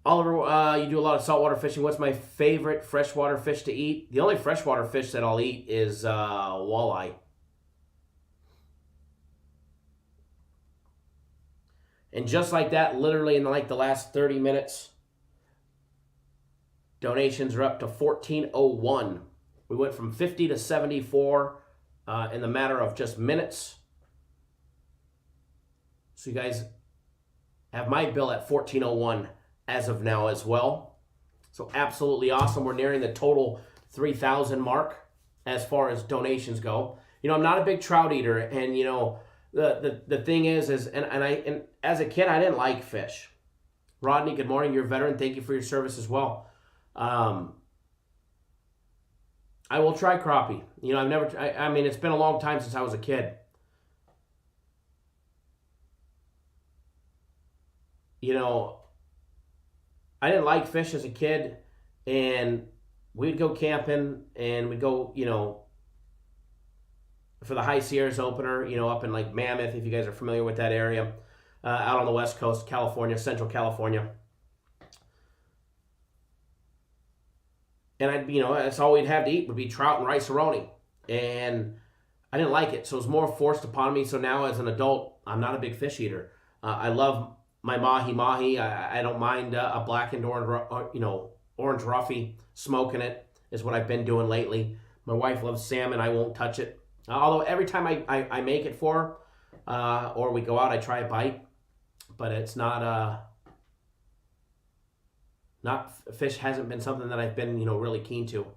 Speaker 1: Oliver, you do a lot of saltwater fishing. What's my favorite freshwater fish to eat? The only freshwater fish that I'll eat is walleye. And just like that, literally in the last 30 minutes, donations are up to 1401. We went from 50 to 74 in the matter of just minutes. So you guys have my bill at 1401 as of now as well. So absolutely awesome. We're nearing the total 3,000 mark as far as donations go. I'm not a big trout eater, and the thing is and as a kid I didn't like fish. Rodney, good morning. You're a veteran. Thank you for your service as well. I will try crappie. I mean, it's been a long time since I was a kid. I didn't like fish as a kid, and we'd go camping, and we'd go, for the High Sierras opener, up in Mammoth, if you guys are familiar with that area, out on the West Coast, California, Central California. And that's all we'd have to eat would be trout and rice-a-roni. And I didn't like it, so it was more forced upon me. So now as an adult, I'm not a big fish eater. I love my mahi-mahi. I don't mind a blackened orange roughy. Smoking it is what I've been doing lately. My wife loves salmon. I won't touch it. Although every time I make it for her, or we go out, I try a bite. But it's not fish hasn't been something that I've been, really keen to.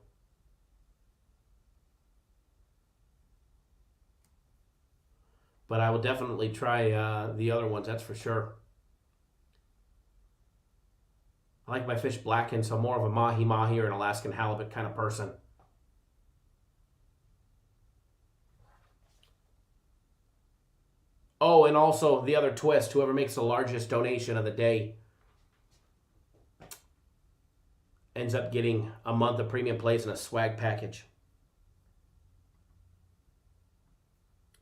Speaker 1: But I will definitely try the other ones, that's for sure. I like my fish blackened, so more of a mahi-mahi or an Alaskan halibut kind of person. Oh, and also the other twist, whoever makes the largest donation of the day ends up getting a month of premium plays and a swag package.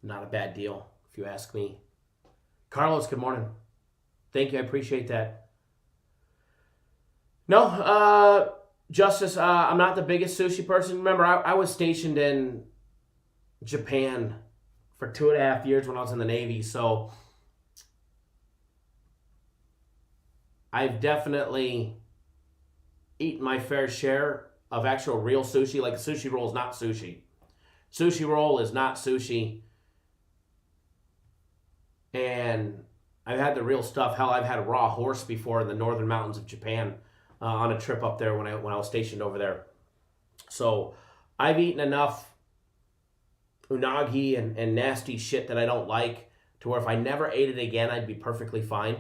Speaker 1: Not a bad deal, if you ask me. Carlos, good morning. Thank you. I appreciate that. No, Justice, I'm not the biggest sushi person. Remember, I was stationed in Japan for 2.5 years when I was in the Navy, so I've definitely eaten my fair share of actual real sushi. Like a sushi roll is not sushi. Sushi roll is not sushi. And I've had the real stuff. Hell, I've had a raw horse before in the northern mountains of Japan on a trip up there when I was stationed over there. So I've eaten enough unagi and nasty shit that I don't like to where if I never ate it again, I'd be perfectly fine.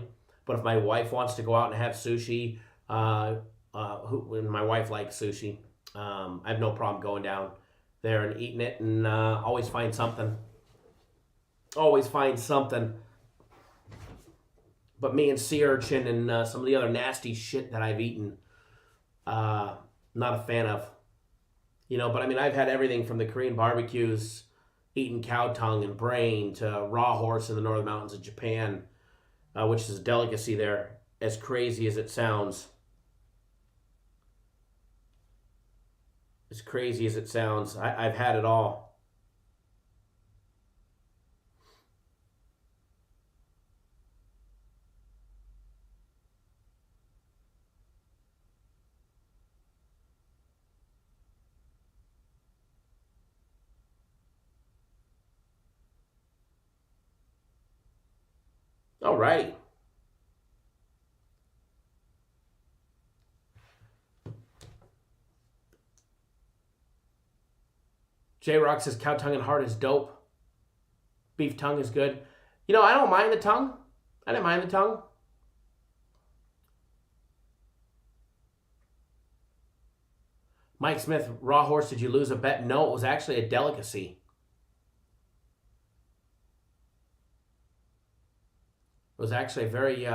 Speaker 1: But if my wife wants to go out and have sushi, when my wife likes sushi, I have no problem going down there and eating it and always find something. Always find something. But me and sea urchin and some of the other nasty shit that I've eaten, not a fan of. You know, but I mean, I've had everything from the Korean barbecues, eating cow tongue and brain, to raw horse in the northern mountains of Japan, which is a delicacy there, as crazy as it sounds. As crazy as it sounds, I've had it all. All right. J-Rock says cow tongue and heart is dope. Beef tongue is good. You know, I don't mind the tongue. I didn't mind the tongue. Mike Smith, raw horse, did you lose a bet? No, it was actually a delicacy. It was actually a very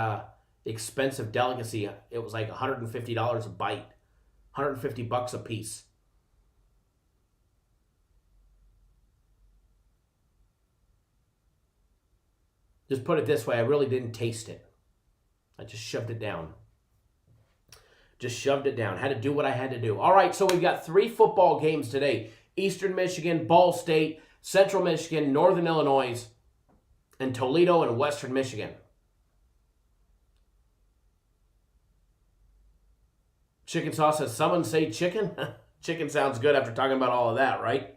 Speaker 1: expensive delicacy. It was like $150 a bite. $150 a piece. Just put it this way, I really didn't taste it. I just shoved it down. Just shoved it down. Had to do what I had to do. All right, so we've got 3 football games today. Eastern Michigan, Ball State, Central Michigan, Northern Illinois, and Toledo and Western Michigan. Chicken sauce says, someone say chicken? Chicken sounds good after talking about all of that, right?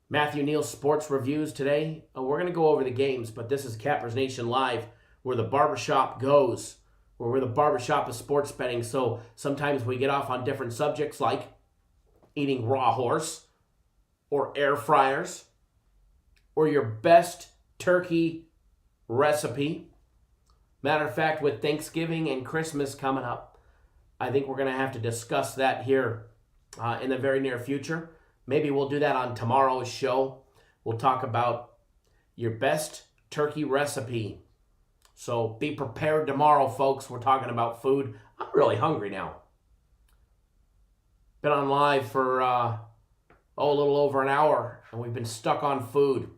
Speaker 1: Matthew Neal Sports Reviews today. We're going to go over the games, but this is Cappers Nation Live, where the barbershop goes, where we're the barbershop of sports betting. So sometimes we get off on different subjects like eating raw horse or air fryers or your best turkey recipe. Matter of fact, with Thanksgiving and Christmas coming up, I think we're going to have to discuss that here in the very near future. Maybe we'll do that on tomorrow's show. We'll talk about your best turkey recipe. So be prepared tomorrow, folks. We're talking about food. I'm really hungry now. Been on live for a little over an hour, and we've been stuck on food.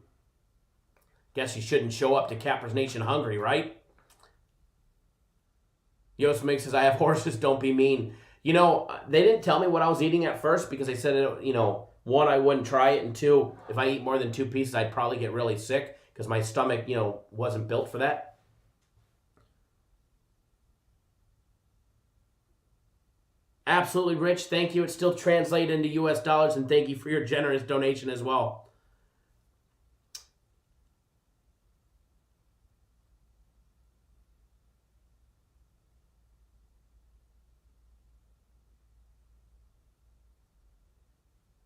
Speaker 1: Guess you shouldn't show up to Cappers Nation hungry, right? Yosemite says, I have horses, don't be mean. You know, they didn't tell me what I was eating at first because they said, you know, 1, I wouldn't try it, and 2, if I eat more than 2 pieces, I'd probably get really sick because my stomach, you know, wasn't built for that. Absolutely, Rich. Thank you. It's still translated into U.S. dollars, and thank you for your generous donation as well.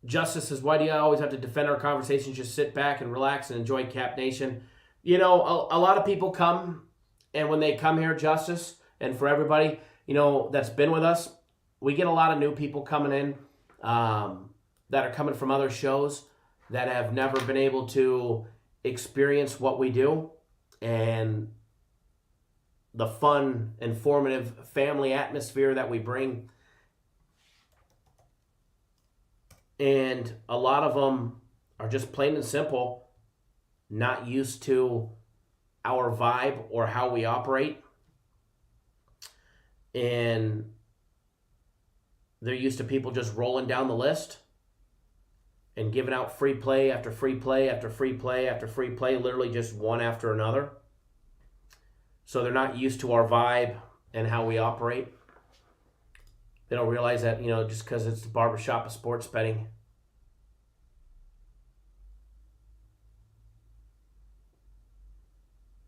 Speaker 1: Justice says, why do you always have to defend our conversations? Just sit back and relax and enjoy Cap Nation. You know, a lot of people come, and when they come here, Justice, and for everybody, you know, that's been with us, we get a lot of new people coming in that are coming from other shows that have never been able to experience what we do and the fun, informative family atmosphere that we bring. And a lot of them are just plain and simple not used to our vibe or how we operate. And they're used to people just rolling down the list and giving out free play after free play after free play after free play, literally just one after another. So they're not used to our vibe and how we operate. They don't realize that, just because it's the barbershop of sports betting,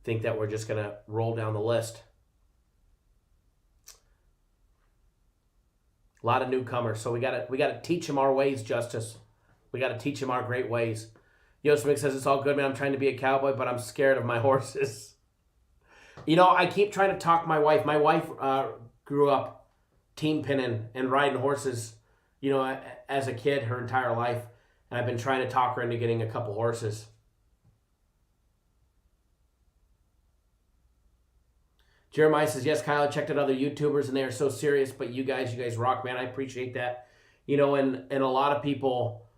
Speaker 1: think that we're just going to roll down the list. A lot of newcomers, so we got to teach them our ways, Justice. We got to teach them our great ways. Yosemite says, it's all good, man. I'm trying to be a cowboy, but I'm scared of my horses. I keep trying to talk my wife. My wife grew up team pinning and riding horses, as a kid her entire life. And I've been trying to talk her into getting a couple horses. Jeremiah says, yes, Kyle, I checked out other YouTubers and they are so serious, but you guys rock, man. I appreciate that. And a lot of people,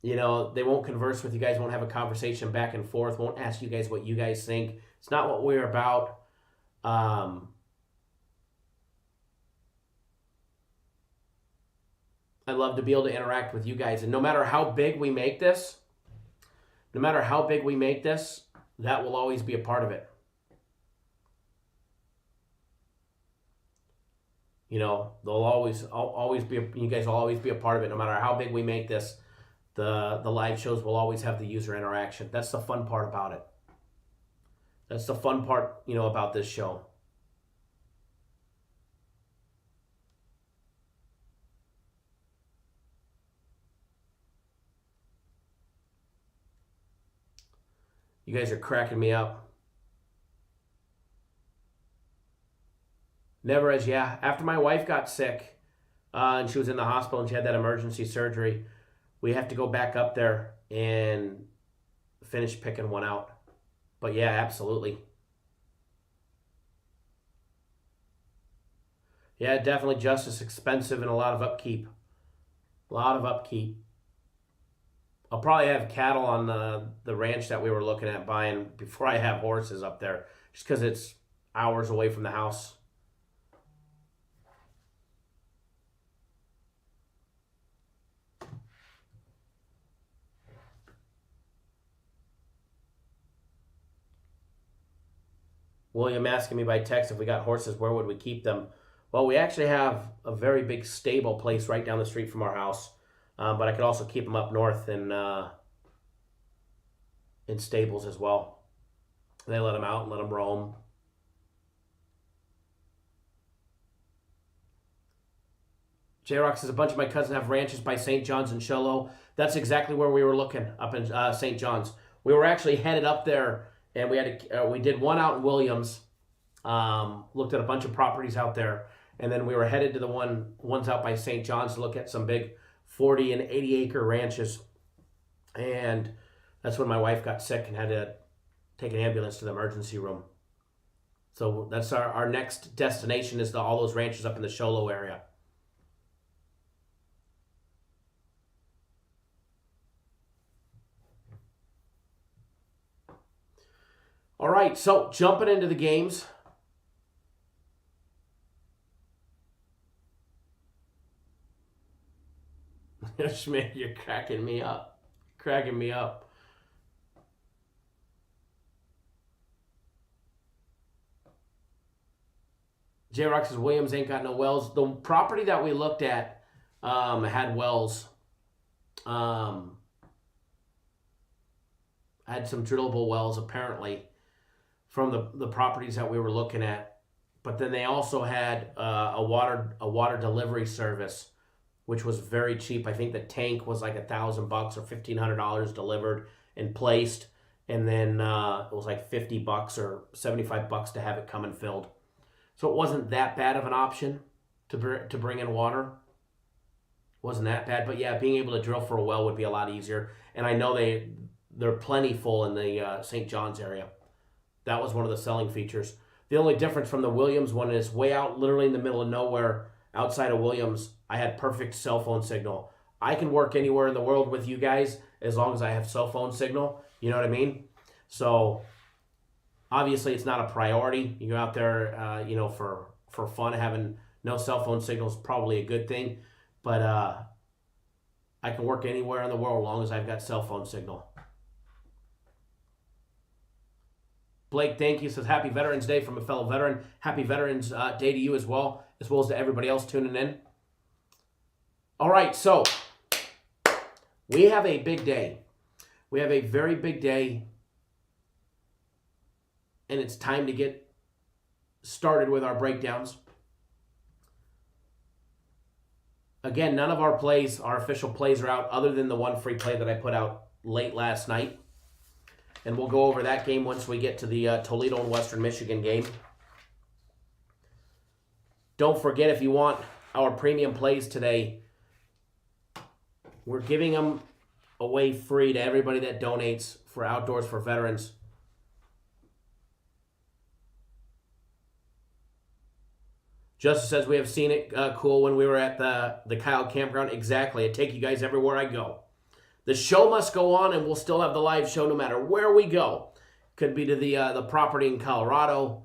Speaker 1: they won't converse with you guys, won't have a conversation back and forth, won't ask you guys what you guys think. It's not what we're about. I love to be able to interact with you guys. And no matter how big we make this, that will always be a part of it. They'll always be, you guys will always be a part of it. No matter how big we make this, the live shows will always have the user interaction. That's the fun part about it. That's the fun part, about this show. You guys are cracking me up. Never as, yeah. After my wife got sick and she was in the hospital and she had that emergency surgery, we have to go back up there and finish picking one out. But yeah, absolutely. Yeah, definitely just as expensive and a lot of upkeep. I'll probably have cattle on the ranch that we were looking at buying before I have horses up there, just because it's hours away from the house. William asking me by text, if we got horses, where would we keep them? Well, we actually have a very big stable place right down the street from our house. But I could also keep them up north in stables as well. They let them out and let them roam. J-Rock says, a bunch of my cousins have ranches by St. John's and Sholo. That's exactly where we were looking, up in St. John's. We were actually headed up there, and we did one out in Williams, looked at a bunch of properties out there, and then we were headed to the ones out by St. John's to look at some big 40 and 80 acre ranches. And that's when my wife got sick and had to take an ambulance to the emergency room. So that's our next destination, is all those ranches up in the Sholo area. All right, so jumping into the games. Schmidt, you're cracking me up. J-Rock says, Williams ain't got no wells. The property that we looked at had wells. Had some drillable wells, apparently, from the properties that we were looking at. But then they also had a water delivery service, which was very cheap. I think the tank was like $1,000 or $1,500 delivered and placed, and then it was like $50 or $75 to have it come and filled. So it wasn't that bad of an option to bring in water. Wasn't that bad, but yeah, being able to drill for a well would be a lot easier. And I know they're plentiful in the St. John's area. That was one of the selling features. The only difference from the Williams one is way out literally in the middle of nowhere outside of Williams, I had perfect cell phone signal. I can work anywhere in the world with you guys as long as I have cell phone signal. You know what I mean? So obviously it's not a priority. You go out there, for fun. Having no cell phone signal is probably a good thing. But I can work anywhere in the world as long as I've got cell phone signal. Blake, thank you. Says Happy Veterans Day from a fellow veteran. Happy Veterans Day to you as well as to everybody else tuning in. All right, so we have a big day. We have a very big day, and it's time to get started with our breakdowns. Again, none of our plays, our official plays, are out other than the one free play that I put out late last night. And we'll go over that game once we get to the Toledo and Western Michigan game. Don't forget, if you want our premium plays today, we're giving them away free to everybody that donates for Outdoors for Veterans. Justice says we have seen it cool when we were at the Kyle campground. Exactly. I take you guys everywhere I go. The show must go on, and we'll still have the live show no matter where we go. Could be to the property in Colorado.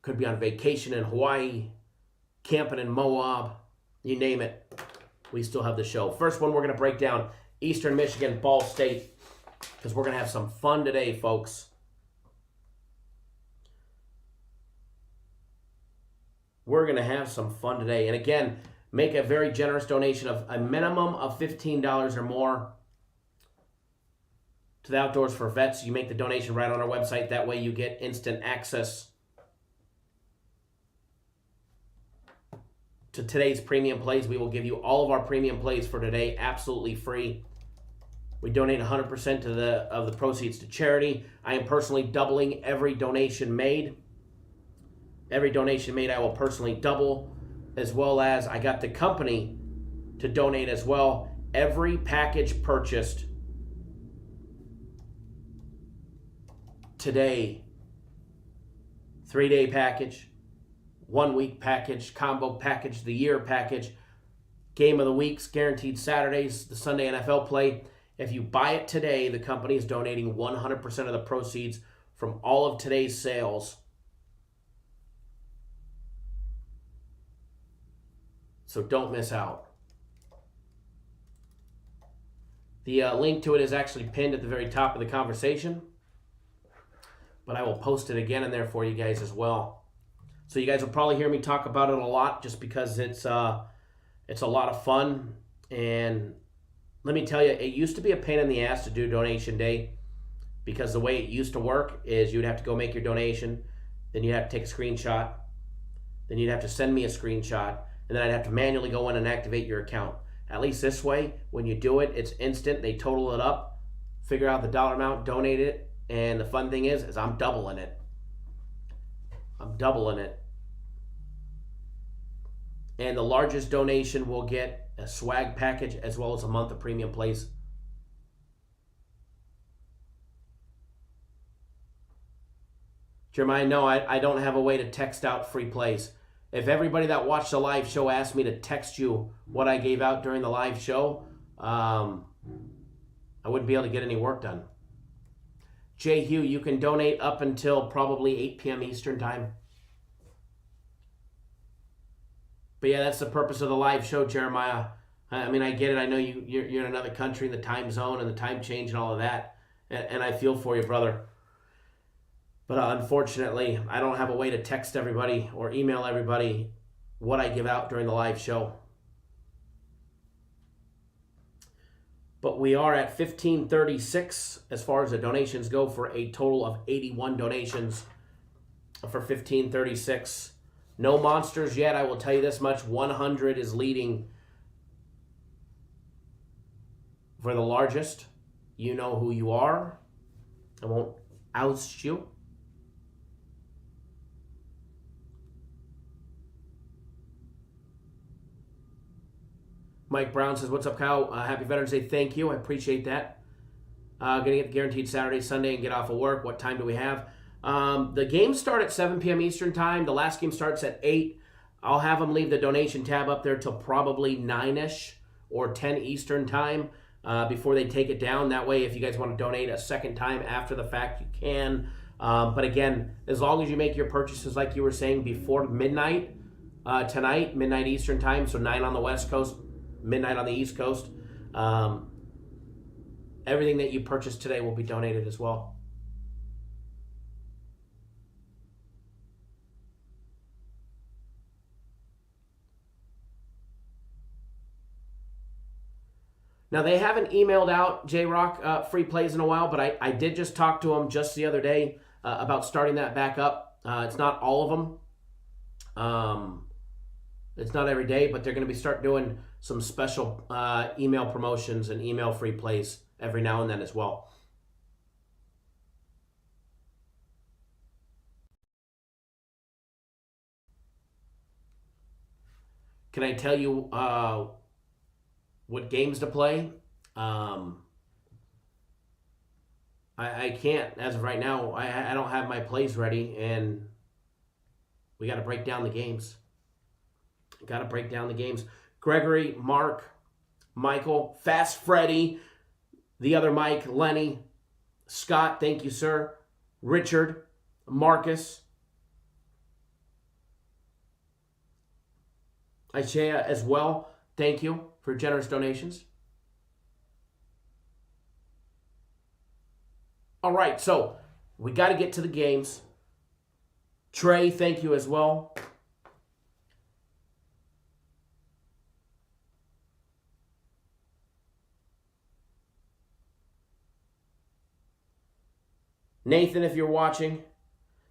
Speaker 1: Could be on vacation in Hawaii. Camping in Moab. You name it. We still have the show. First one we're going to break down, Eastern Michigan, Ball State, because we're going to have some fun today, folks. We're going to have some fun today. And again, make a very generous donation of a minimum of $15 or more to the Outdoors for Vets. You make the donation right on our website. That way you get instant access to today's premium plays. We will give you all of our premium plays for today absolutely free. We donate 100% of the proceeds to charity. I am personally doubling every donation made. Every donation made I will personally double, as well as I got the company to donate as well. Every package purchased today, 3-day package, 1-week package, combo package, the year package, game of the weeks, guaranteed Saturdays, the Sunday NFL play. If you buy it today, the company is donating 100% of the proceeds from all of today's sales. So don't miss out. The link to it is actually pinned at the very top of the conversation, but I will post it again in there for you guys as well. So you guys will probably hear me talk about it a lot, just because it's a lot of fun. And let me tell you, it used to be a pain in the ass to do donation day, because the way it used to work is you'd have to go make your donation, then you'd have to take a screenshot, then you'd have to send me a screenshot, and then I'd have to manually go in and activate your account. At least this way, when you do it, it's instant. They total it up, figure out the dollar amount, donate it, and the fun thing is I'm doubling it. I'm doubling it. And the largest donation will get a swag package as well as a month of premium plays. Jeremiah, no, I don't have a way to text out free plays. If everybody that watched the live show asked me to text you what I gave out during the live show, I wouldn't be able to get any work done. Jay Hugh, you can donate up until probably 8 p.m. Eastern time. But yeah, that's the purpose of the live show, Jeremiah. I mean, I get it. I know you're in another country, in the time zone and the time change and all of that. And I feel for you, brother. But unfortunately, I don't have a way to text everybody or email everybody what I give out during the live show. But we are at 1536 as far as the donations go, for a total of 81 donations for 1536. No monsters yet, I will tell you this much. 100 is leading for the largest. You know who you are. I won't oust you. Mike Brown says, what's up, Kyle? Happy Veterans Day. Thank you. I appreciate that. Going to get guaranteed Saturday, Sunday, and get off of work. What time do we have? The games start at 7 p.m. Eastern time. The last game starts at 8. I'll have them leave the donation tab up there till probably 9-ish or 10 Eastern time before they take it down. That way, if you guys want to donate a second time after the fact, you can. But again, as long as you make your purchases, like you were saying, before midnight tonight, midnight Eastern time, so 9 on the West Coast, midnight on the East Coast, everything that you purchase today will be donated as well. Now, they haven't emailed out J-Rock free plays in a while, but I did just talk to them just the other day about starting that back up. It's not all of them. It's not every day, but they're going to start doing some special email promotions and email free plays every now and then as well. Can I tell you what games to play? I can't as of right now. I don't have my plays ready, and we got to break down the games. Gregory, Mark, Michael, Fast Freddy, the other Mike, Lenny, Scott, thank you, sir. Richard, Marcus, Isaiah as well. Thank you for generous donations. All right, so we got to get to the games. Trey, thank you as well. Nathan, if you're watching,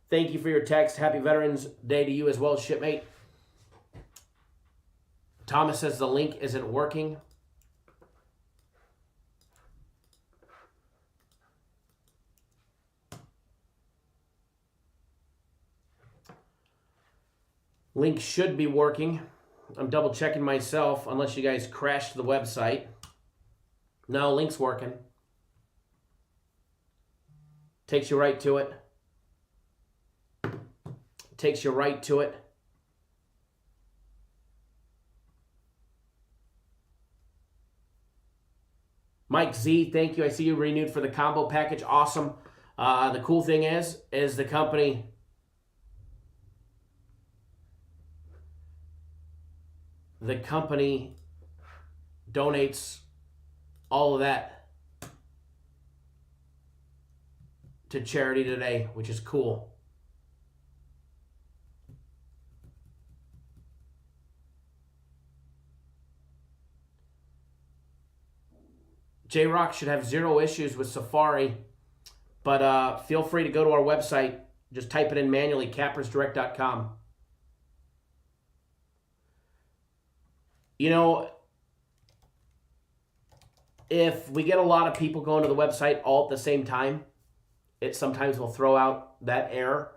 Speaker 1: thank you for your text. Happy Veterans Day to you as well, shipmate. Thomas says the link isn't working. Link should be working. I'm double checking myself unless you guys crashed the website. No, link's working. Takes you right to it. Takes you right to it. Mike Z, thank you. I see you renewed for the combo package. Awesome. The cool thing is the company donates all of that to charity today, which is cool. J-Rock should have zero issues with Safari, but feel free to go to our website. Just type it in manually, cappersdirect.com. You know, if we get a lot of people going to the website all at the same time, it sometimes will throw out that error.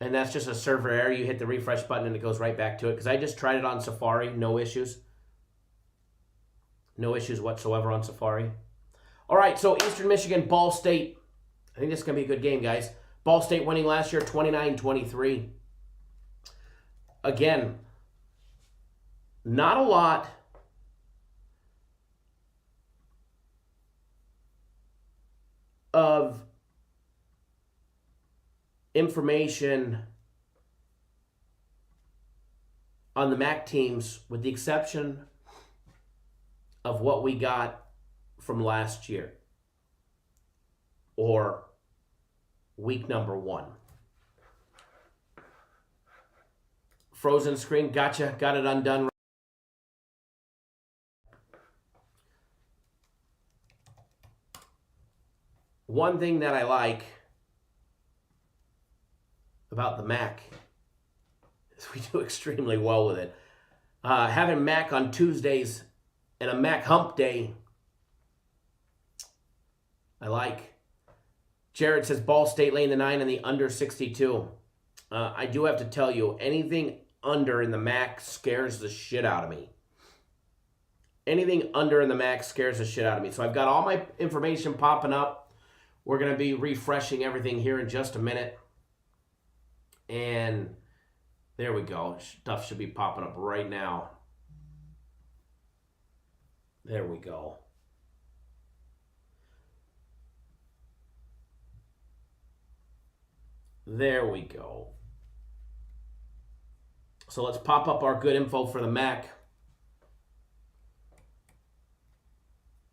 Speaker 1: And that's just a server error. You hit the refresh button and it goes right back to it. Because I just tried it on Safari, no issues. No issues whatsoever on Safari. All right, so Eastern Michigan, Ball State. I think this is going to be a good game, guys. Ball State winning last year 29-23. Again, not a lot of information on the MAC teams with the exception of what we got from last year or week number 1. Frozen screen, gotcha, got it undone. One thing that I like about the MAC is we do extremely well with it. Having MAC on Tuesdays and a MAC hump day, I like. Jared says Ball State laying the 9 and the under 62. I do have to tell you, anything under in the MAC scares the shit out of me. Anything under in the MAC scares the shit out of me. So I've got all my information popping up. We're going to be refreshing everything here in just a minute. And there we go. Stuff should be popping up right now. There we go. There we go. So let's pop up our good info for the MAC.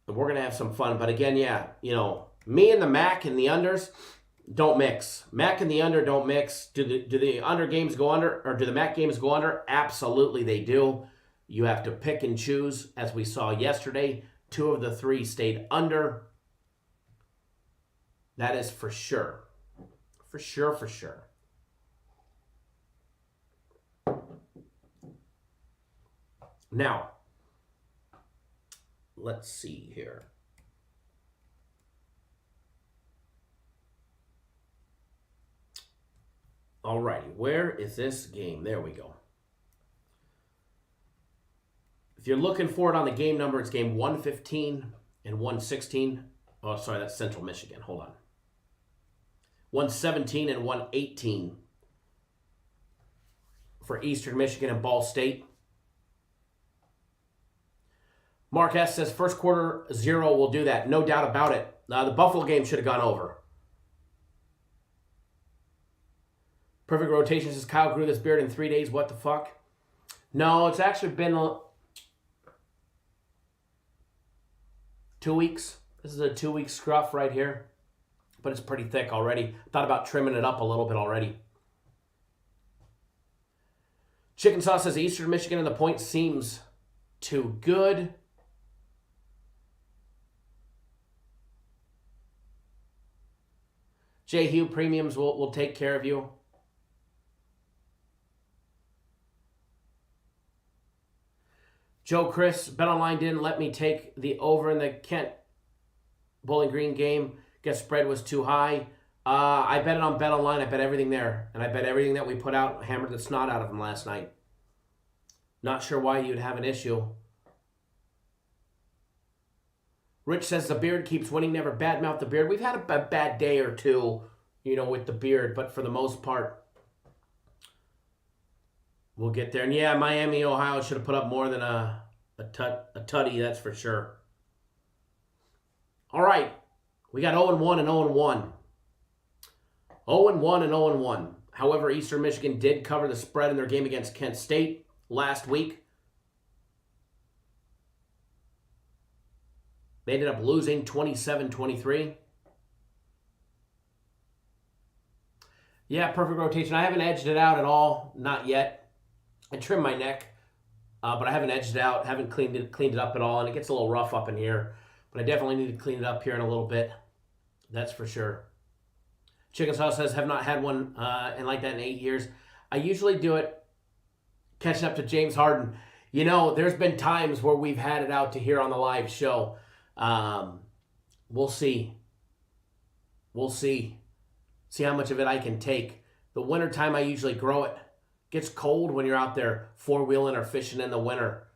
Speaker 1: And we're going to have some fun. But again, yeah, you know, me and the MAC and the unders don't mix. MAC and the under don't mix. Do the under games go under, or do the MAC games go under? Absolutely they do. You have to pick and choose. As we saw yesterday, 2 of the 3 stayed under. That is for sure. For sure, for sure. Now, let's see here. Alrighty, where is this game? There we go. If you're looking for it on the game number, it's game 115 and 116. Oh, sorry, that's Central Michigan. Hold on. 117 and 118 for Eastern Michigan and Ball State. Mark S. says first quarter 0 will do that. No doubt about it. The Buffalo game should have gone over. Perfect rotation says Kyle grew this beard in 3 days. What the fuck? No, it's actually been 2 weeks. This is a 2-week scruff right here. But it's pretty thick already. Thought about trimming it up a little bit already. Chicken Sauce says Eastern Michigan and the point seems too good. J. Hugh Premiums will take care of you. Joe Chris, BetOnline didn't let me take the over in the Kent Bowling Green game. Guess spread was too high. I bet it on BetOnline. I bet everything there. And I bet everything that we put out, hammered the snot out of them last night. Not sure why you'd have an issue. Rich says the beard keeps winning. Never badmouth the beard. We've had a bad day or two, you know, with the beard. But for the most part, we'll get there. And yeah, Miami, Ohio should have put up more than a tutty, that's for sure. All right. We got 0-1 and 0-1. 0-1 and 0-1. However, Eastern Michigan did cover the spread in their game against Kent State last week. They ended up losing 27-23. Yeah, perfect rotation. I haven't edged it out at all. Not yet. I trimmed my neck, but I haven't edged it out. Haven't cleaned it up at all, and it gets a little rough up in here. But I definitely need to clean it up here in a little bit. That's for sure. Chicken Sauce says, have not had one and like that in 8 years. I usually do it catching up to James Harden. You know, there's been times where we've had it out to here on the live show. We'll see. We'll see. See how much of it I can take. The wintertime, I usually grow it. Gets cold when you're out there four-wheeling or fishing in the winter.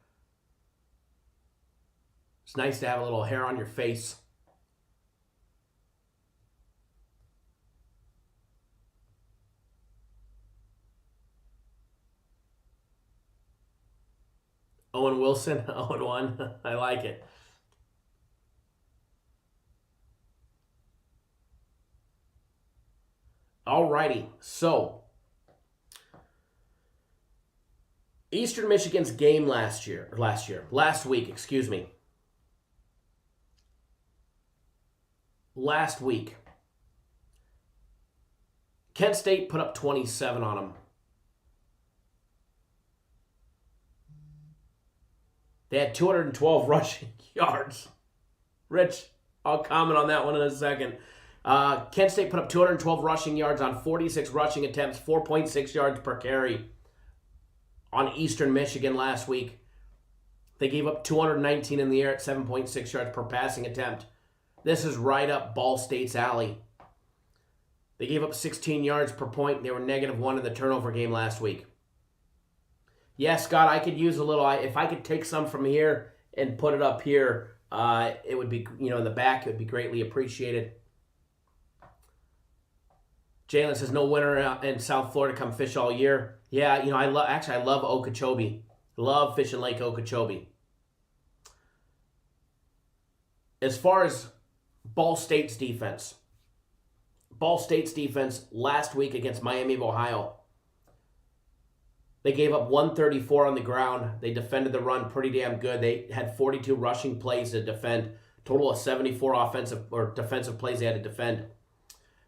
Speaker 1: It's nice to have a little hair on your face. Owen Wilson, 0-1. I like it. Alrighty, so Eastern Michigan's game last week, excuse me. Last week, Kent State put up 27 on them. They had 212 rushing yards. Rich, I'll comment on that one in a second. Kent State put up 212 rushing yards on 46 rushing attempts, 4.6 yards per carry on Eastern Michigan last week. They gave up 219 in the air at 7.6 yards per passing attempt. This is right up Ball State's alley. They gave up 16 yards per point. They were -1 in the turnover game last week. Yeah, Scott, I could use a little. If I could take some from here and put it up here, it would be, in the back, it would be greatly appreciated. Jalen says, no winter in South Florida come fish all year. Yeah, I love Okeechobee. Love fishing Lake Okeechobee. As far as Ball State's defense last week against Miami of Ohio, they gave up 134 on the ground. They defended the run pretty damn good. They had 42 rushing plays to defend. Total of 74 offensive or defensive plays they had to defend.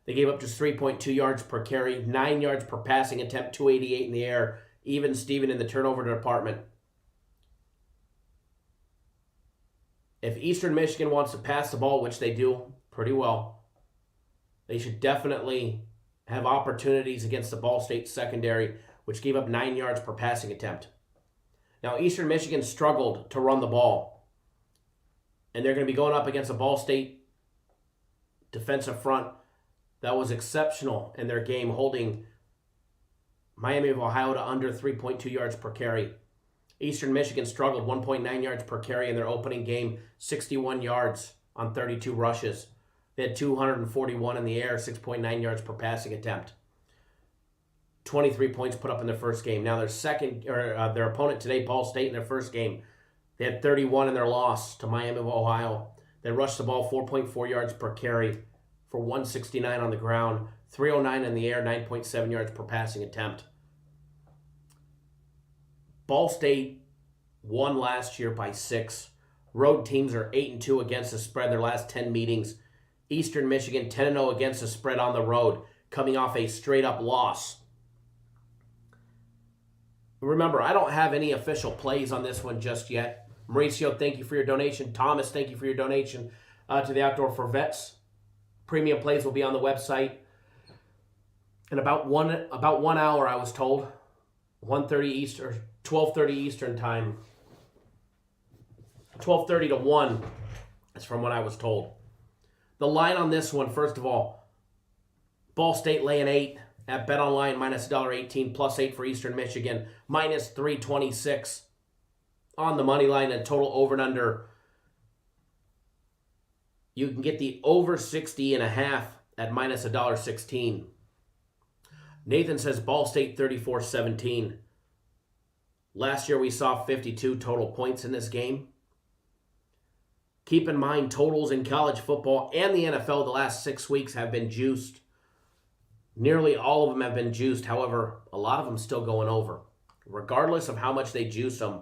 Speaker 1: They gave up just 3.2 yards per carry, 9 yards per passing attempt, 288 in the air, even Steven in the turnover department. If Eastern Michigan wants to pass the ball, which they do pretty well, they should definitely have opportunities against the Ball State secondary, which gave up 9 yards per passing attempt. Now, Eastern Michigan struggled to run the ball, and they're going to be going up against a Ball State defensive front that was exceptional in their game, holding Miami of Ohio to under 3.2 yards per carry. Eastern Michigan struggled 1.9 yards per carry in their opening game, 61 yards on 32 rushes. They had 241 in the air, 6.9 yards per passing attempt. 23 points put up in their first game. Now their opponent today, Ball State, in their first game, they had 31 in their loss to Miami of Ohio. They rushed the ball 4.4 yards per carry for 169 on the ground, 309 in the air, 9.7 yards per passing attempt. Ball State won last year by 6. Road teams are 8-2 against the spread their last 10 meetings. Eastern Michigan 10-0 against the spread on the road, coming off a straight-up loss. Remember, I don't have any official plays on this one just yet. Mauricio, thank you for your donation. Thomas, thank you for your donation to the Outdoor for Vets. Premium plays will be on the website in about one hour, I was told. 1:30 Eastern, 12:30 Eastern time. 12:30 to 1 is from what I was told. The line on this one, first of all, Ball State laying 8 at BetOnline minus $1.18, plus 8 for Eastern Michigan, minus 326 on the money line, and total over and under. You can get the over 60.5 at minus $1.16. Nathan says Ball State 34-17. Last year we saw 52 total points in this game. Keep in mind, totals in college football and the NFL the last 6 weeks have been juiced. Nearly all of them have been juiced. However, a lot of them still going over. Regardless of how much they juice them,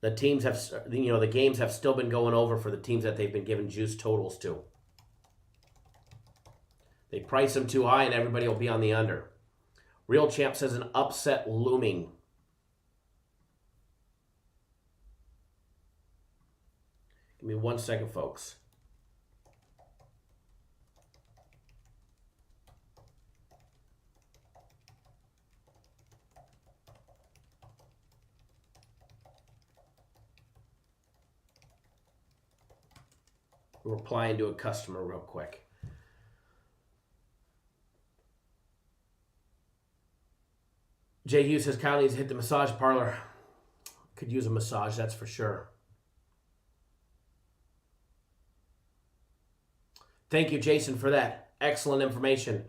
Speaker 1: the teams have, the games have still been going over for the teams that they've been given juice totals to. They price them too high and everybody will be on the under. Real Champ says an upset looming. Give me 1 second, folks. Replying to a customer real quick. Jay Hughes says Kyle needs to hit the massage parlor. Could use a massage, that's for sure. Thank you, Jason, for that excellent information.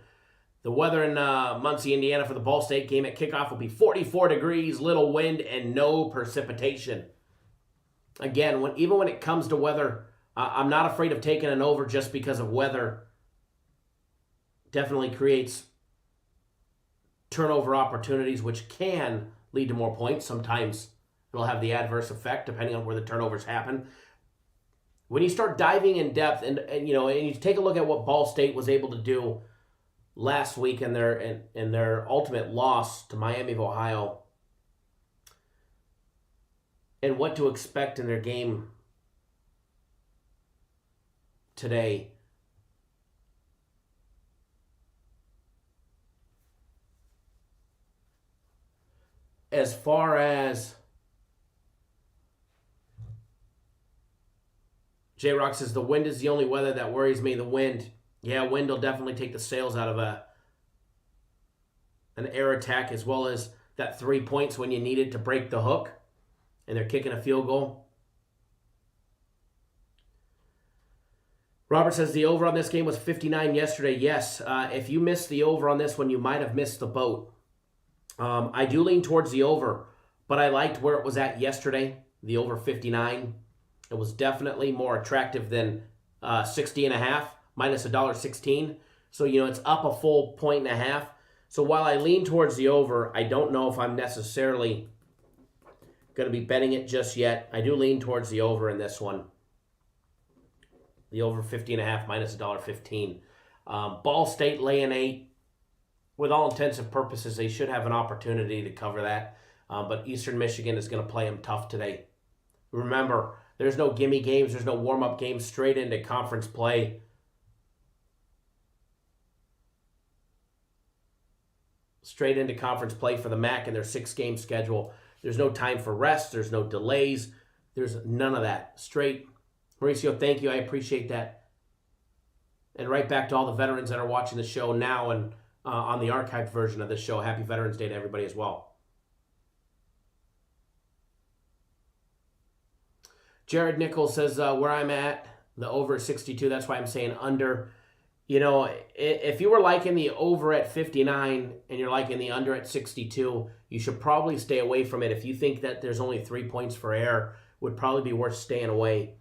Speaker 1: The weather in Muncie, Indiana for the Ball State game at kickoff will be 44 degrees, little wind, and no precipitation. Again, even when it comes to weather, I'm not afraid of taking an over just because of weather. Definitely creates turnover opportunities, which can lead to more points. Sometimes it'll have the adverse effect depending on where the turnovers happen. When you start diving in depth and you take a look at what Ball State was able to do last week in their ultimate loss to Miami of Ohio, and what to expect in their game today. As far as J-Rock says, the wind is the only weather that worries me. The wind. Yeah, wind will definitely take the sails out of an air attack, as well as that 3 points when you need it to break the hook, and they're kicking a field goal. Robert says the over on this game was 59 yesterday. Yes, if you missed the over on this one, you might have missed the boat. I do lean towards the over, but I liked where it was at yesterday, the over 59. It was definitely more attractive than 60.5, minus $1.16. So, it's up a full 1.5. So while I lean towards the over, I don't know if I'm necessarily going to be betting it just yet. I do lean towards the over in this one. The over 50.5 minus $1.15. Ball State laying 8. With all intents and purposes, they should have an opportunity to cover that. But Eastern Michigan is going to play them tough today. Remember, there's no gimme games. There's no warm-up games. Straight into conference play. Straight into conference play for the MAC and their 6-game schedule. There's no time for rest. There's no delays. There's none of that. Straight. Mauricio, thank you. I appreciate that. And right back to all the veterans that are watching the show now and on the archived version of this show. Happy Veterans Day to everybody as well. Jared Nichols says, where I'm at, the over 62. That's why I'm saying under. If you were liking the over at 59 and you're liking the under at 62, you should probably stay away from it. If you think that there's only 3 points for error, would probably be worth staying away.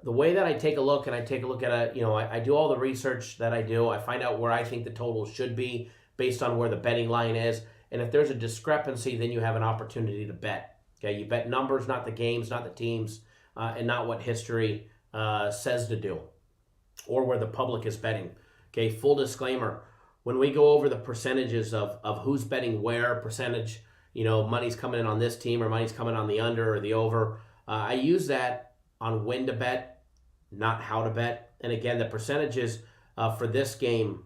Speaker 1: The way that I take a look, and I take a look at it, I do all the research that I do. I find out where I think the total should be based on where the betting line is. And if there's a discrepancy, then you have an opportunity to bet. Okay, you bet numbers, not the games, not the teams, and not what history says to do or where the public is betting. Okay, full disclaimer. When we go over the percentages of who's betting where, percentage, money's coming in on this team or money's coming on the under or the over, I use that on when to bet, not how to bet. And again, the percentages for this game,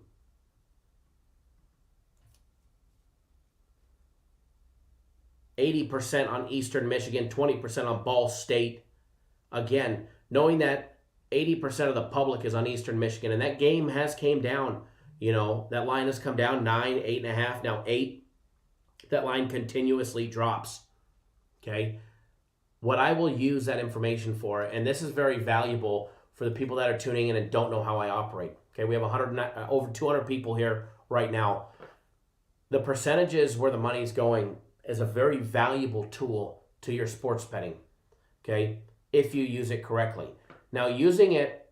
Speaker 1: %80 on Eastern Michigan, 20% on Ball State. Again, knowing that 80% of the public is on Eastern Michigan, and that game has came down. That line has come down 9, 8.5, now 8. That line continuously drops. Okay? What I will use that information for, and this is very valuable for the people that are tuning in and don't know how I operate. Okay, we have over 200 people here right now. The percentages where the money's going is a very valuable tool to your sports betting. Okay, if you use it correctly. Now, using it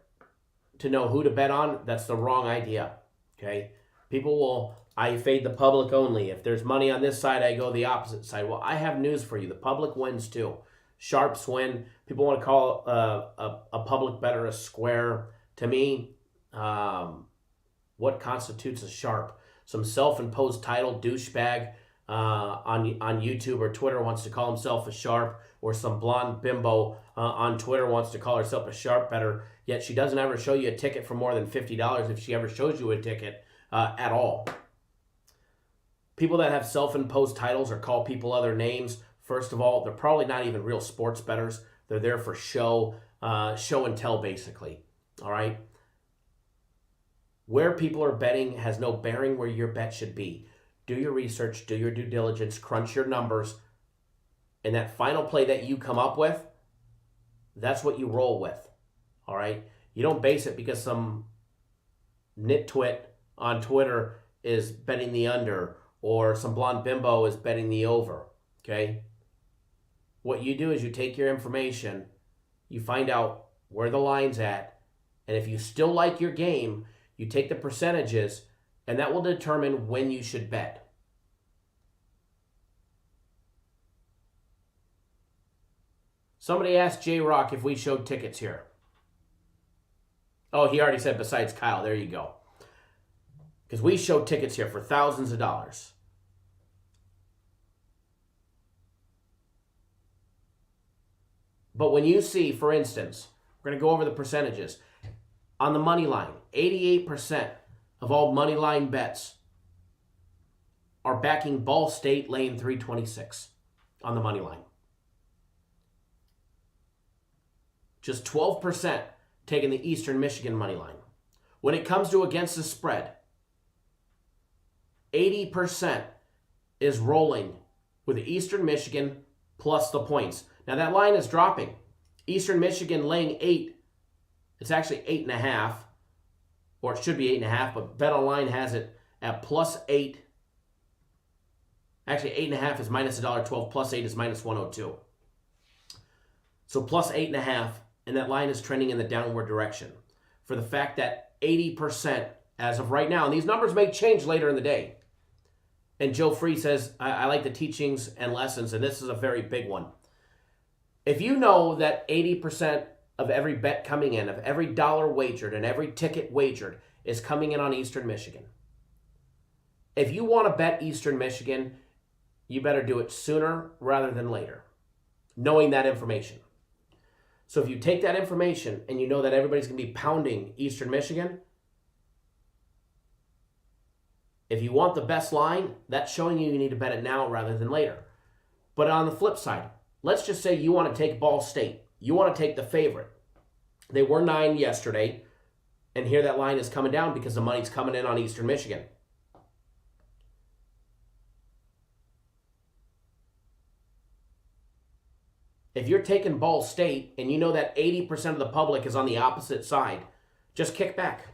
Speaker 1: to know who to bet on, that's the wrong idea. Okay, people will, I fade the public only. If there's money on this side, I go the opposite side. Well, I have news for you. The public wins too. Sharps win. People want to call a public bettor a square. To me, what constitutes a sharp? Some self-imposed title douchebag on YouTube or Twitter wants to call himself a sharp, or some blonde bimbo on Twitter wants to call herself a sharp bettor, yet she doesn't ever show you a ticket for more than $50 if she ever shows you a ticket at all. People that have self-imposed titles or call people other names, first of all, they're probably not even real sports bettors. They're there for show and tell, basically. All right? Where people are betting has no bearing where your bet should be. Do your research, do your due diligence, crunch your numbers, and that final play that you come up with, that's what you roll with. All right? You don't base it because some nitwit on Twitter is betting the under or some blonde bimbo is betting the over. Okay? What you do is you take your information, you find out where the line's at, and if you still like your game, you take the percentages, and that will determine when you should bet. Somebody asked J-Rock if we showed tickets here. Oh, he already said besides Kyle. There you go. Because we show tickets here for thousands of dollars. But when you see, for instance, we're going to go over the percentages. On the money line, 88% of all money line bets are backing Ball State laying 326 on the money line. Just 12% taking the Eastern Michigan money line. When it comes to against the spread, 80% is rolling with Eastern Michigan plus the points. Now that line is dropping. Eastern Michigan laying 8. It's actually 8.5. or it should be 8.5, but BetOnline has it at +8. Actually, 8.5 is minus $1.12, +8 is minus 102. So +8.5, and that line is trending in the downward direction. For the fact that 80% as of right now, and these numbers may change later in the day. And Joe Free says, I like the teachings and lessons, and this is a very big one. If you know that 80% of every bet coming in, of every dollar wagered and every ticket wagered is coming in on Eastern Michigan. If you want to bet Eastern Michigan, you better do it sooner rather than later, knowing that information. So if you take that information and you know that everybody's going to be pounding Eastern Michigan, if you want the best line, that's showing you need to bet it now rather than later. But on the flip side, let's just say you want to take Ball State. You want to take the favorite. They were 9 yesterday, and here that line is coming down because the money's coming in on Eastern Michigan. If you're taking Ball State and you know that 80% of the public is on the opposite side, just kick back.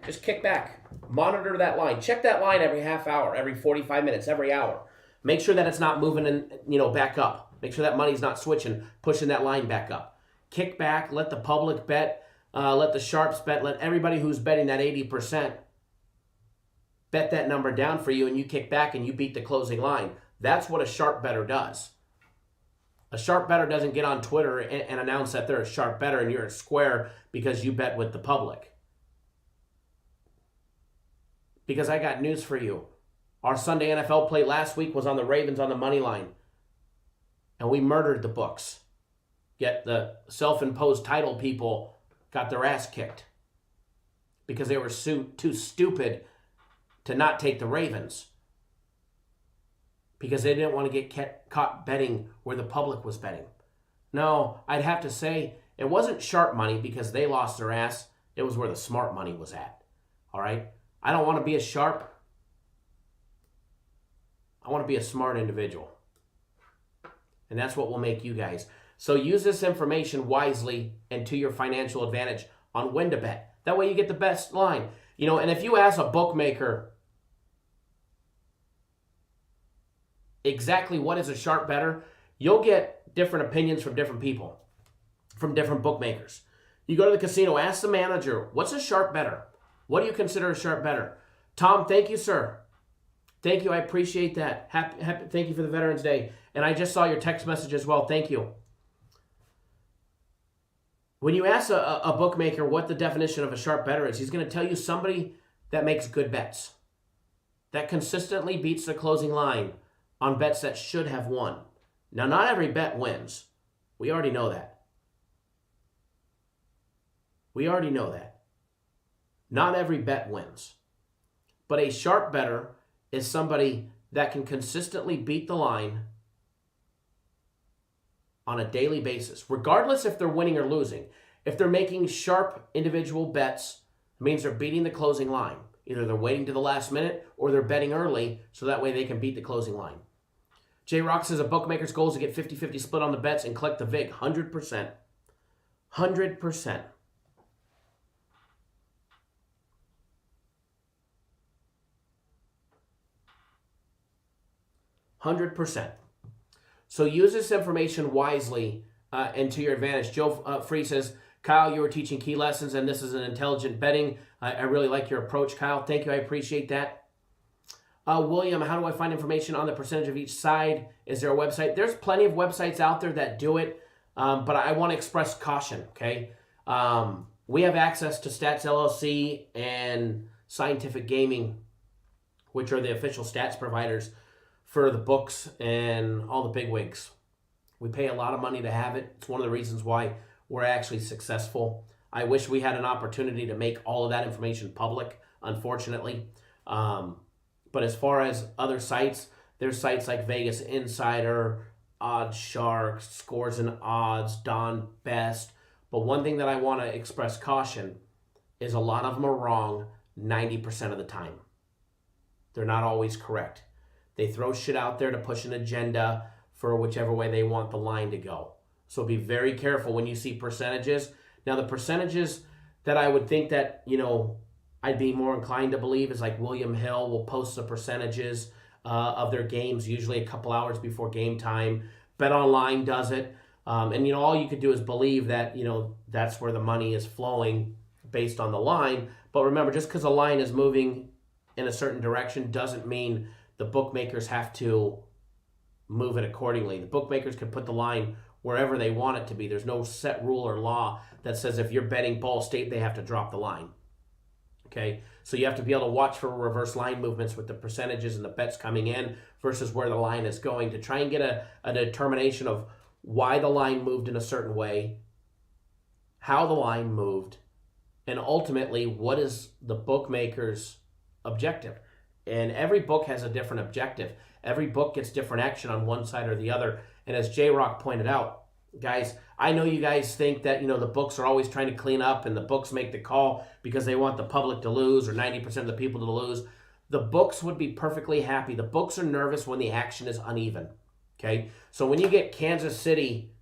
Speaker 1: Just kick back. Monitor that line. Check that line every half hour, every 45 minutes, every hour. Make sure that it's not moving and back up. Make sure that money's not switching, pushing that line back up. Kick back. Let the public bet. Let the sharps bet. Let everybody who's betting that 80% bet that number down for you, and you kick back and you beat the closing line. That's what a sharp bettor does. A sharp bettor doesn't get on Twitter and announce that they're a sharp bettor and you're a square because you bet with the public. Because I got news for you. Our Sunday NFL play last week was on the Ravens on the money line. And we murdered the books. Yet the self-imposed title people got their ass kicked. Because they were too stupid to not take the Ravens. Because they didn't want to get caught betting where the public was betting. No, I'd have to say it wasn't sharp money because they lost their ass. It was where the smart money was at. All right? I don't want to be a sharp. I want to be a smart individual. And that's what will make you guys. So use this information wisely and to your financial advantage on when to bet. That way you get the best line. And if you ask a bookmaker exactly what is a sharp bettor, you'll get different opinions from different people, from different bookmakers. You go to the casino, ask the manager, what's a sharp bettor? What do you consider a sharp bettor? Tom, thank you, sir. Thank you. I appreciate that. Thank you for the Veterans Day. And I just saw your text message as well. Thank you. When you ask a bookmaker what the definition of a sharp bettor is, he's going to tell you somebody that makes good bets, that consistently beats the closing line on bets that should have won. Now, not every bet wins. We already know that. Not every bet wins. But a sharp bettor is somebody that can consistently beat the line on a daily basis, regardless if they're winning or losing. If they're making sharp individual bets, it means they're beating the closing line. Either they're waiting to the last minute or they're betting early so that way they can beat the closing line. J-Rock says a bookmaker's goal is to get 50-50 split on the bets and collect the VIG. 100%. 100%. 100%. So use this information wisely and to your advantage. Joe Free says, Kyle, you were teaching key lessons and this is an intelligent betting. I really like your approach, Kyle. Thank you. I appreciate that. William, how do I find information on the percentage of each side? Is there a website? There's plenty of websites out there that do it, but I want to express caution, okay? We have access to Stats LLC and Scientific Gaming, which are the official stats providers for the books and all the bigwigs. We pay a lot of money to have it. It's one of the reasons why we're actually successful. I wish we had an opportunity to make all of that information public, unfortunately. But as far as other sites, there's sites like Vegas Insider, Odd Shark, Scores and Odds, Don Best. But one thing that I want to express caution is a lot of them are wrong 90% of the time. They're not always correct. They throw shit out there to push an agenda for whichever way they want the line to go. So be very careful when you see percentages. Now, the percentages that I would think that, I'd be more inclined to believe is like William Hill will post the percentages of their games, usually a couple hours before game time. BetOnline does it. And, all you could do is believe that, that's where the money is flowing based on the line. But remember, just because a line is moving in a certain direction doesn't mean the bookmakers have to move it accordingly. The bookmakers can put the line wherever they want it to be. There's no set rule or law that says if you're betting Ball State, they have to drop the line. Okay, so you have to be able to watch for reverse line movements with the percentages and the bets coming in versus where the line is going to try and get a determination of why the line moved in a certain way, how the line moved, and ultimately what is the bookmaker's objective. And every book has a different objective. Every book gets different action on one side or the other. And as J-Rock pointed out, guys, I know you guys think that, the books are always trying to clean up and the books make the call because they want the public to lose or 90% of the people to lose. The books would be perfectly happy. The books are nervous when the action is uneven. Okay? So when you get Kansas City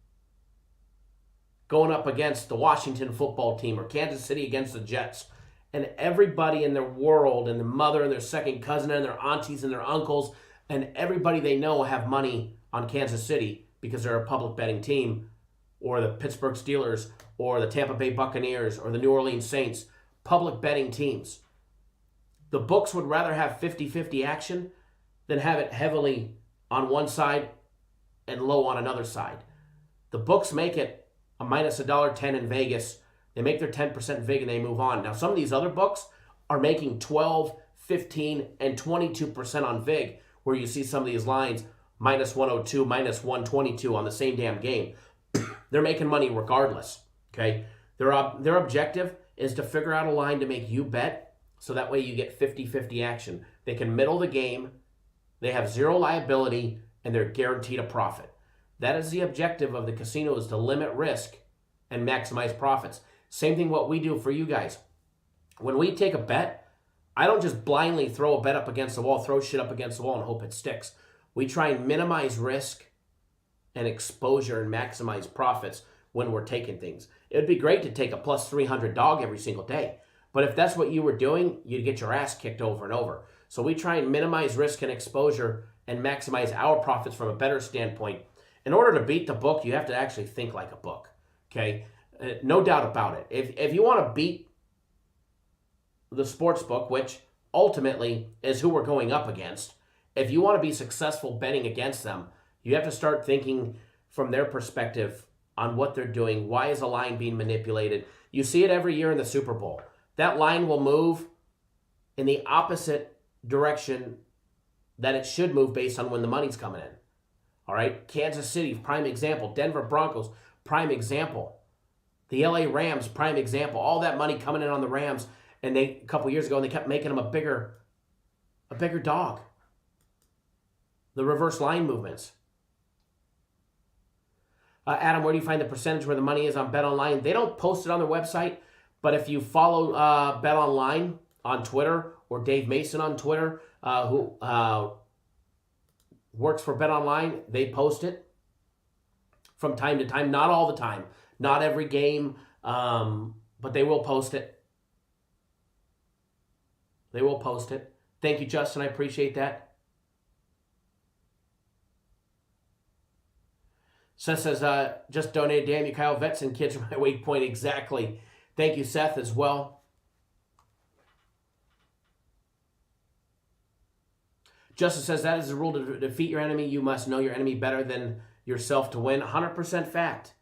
Speaker 1: going up against the Washington football team or Kansas City against the Jets, and everybody in their world and their mother and their second cousin and their aunties and their uncles and everybody they know have money on Kansas City because they're a public betting team, or the Pittsburgh Steelers, or the Tampa Bay Buccaneers, or the New Orleans Saints, public betting teams. The books would rather have 50-50 action than have it heavily on one side and low on another side. The books make it a minus $1.10 in Vegas. They make their 10% vig and they move on. Now, some of these other books are making 12, 15, and 22% on vig, where you see some of these lines minus 102, minus 122 on the same damn game. They're making money regardless, okay? Their objective is to figure out a line to make you bet so that way you get 50-50 action. They can middle the game, they have zero liability, and they're guaranteed a profit. That is the objective of the casino, is to limit risk and maximize profits. Same thing what we do for you guys. When we take a bet, I don't just blindly throw a bet up against the wall, throw shit up against the wall and hope it sticks. We try and minimize risk and exposure and maximize profits when we're taking things. It would be great to take a plus 300 dog every single day. But if that's what you were doing, you'd get your ass kicked over and over. So we try and minimize risk and exposure and maximize our profits from a better standpoint. In order to beat the book, you have to actually think like a book. Okay? No doubt about it. If you want to beat the sports book, which ultimately is who we're going up against, if you want to be successful betting against them, you have to start thinking from their perspective on what they're doing. Why is a line being manipulated? You see it every year in the Super Bowl. That line will move in the opposite direction that it should move based on when the money's coming in. All right? Kansas City, prime example. Denver Broncos, prime example. The LA Rams, prime example. All that money coming in on the Rams, and a couple years ago, they kept making them a bigger dog. The reverse line movements. Adam, where do you find the percentage where the money is on BetOnline? They don't post it on their website, but if you follow BetOnline on Twitter or Dave Mason on Twitter, who works for BetOnline, they post it from time to time. Not all the time, not every game, but they will post it. They will post it. Thank you, Justin. I appreciate that. Seth says, just donated damn you, Kyle Vetson, kids are my weak point. Exactly. Thank you, Seth, as well. Justin says, that is the rule to defeat your enemy. You must know your enemy better than yourself to win. 100% fact.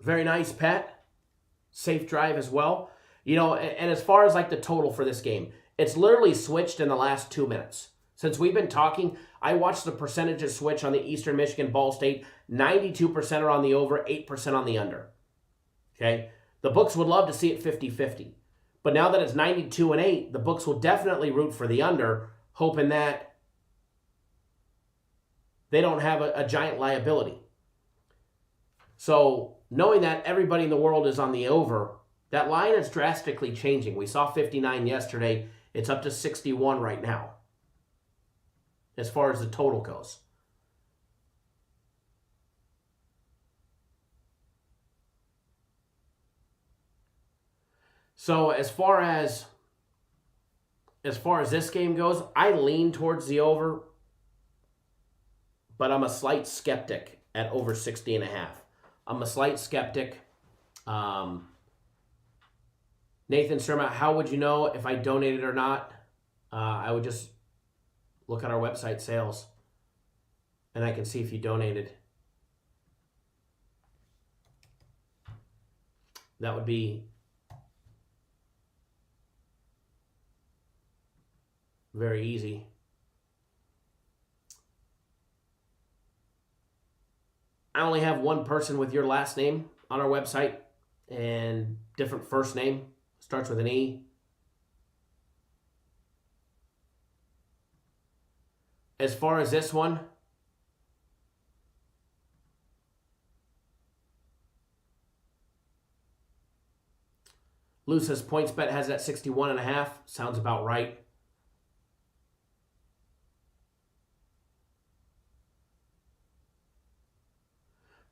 Speaker 1: Very nice, Pat. Safe drive as well. And as far as like the total for this game, it's literally switched in the last 2 minutes. Since we've been talking, I watched the percentages switch on the Eastern Michigan Ball State. 92% are on the over, 8% on the under. Okay? The books would love to see it 50-50. But now that it's 92-8, the books will definitely root for the under, hoping that they don't have a giant liability. So knowing that everybody in the world is on the over, that line is drastically changing. We saw 59 yesterday. It's up to 61 right now, as far as the total goes. So as far as this game goes, I lean towards the over, but I'm a slight skeptic at over 60.5. I'm a slight skeptic. Nathan Sturma, how would you know if I donated or not? I would just look at our website sales, and I can see if you donated. That would be very easy. I only have one person with your last name on our website and different first name. Starts with an E. As far as this one, Lou says PointsBet has that 61.5. Sounds about right.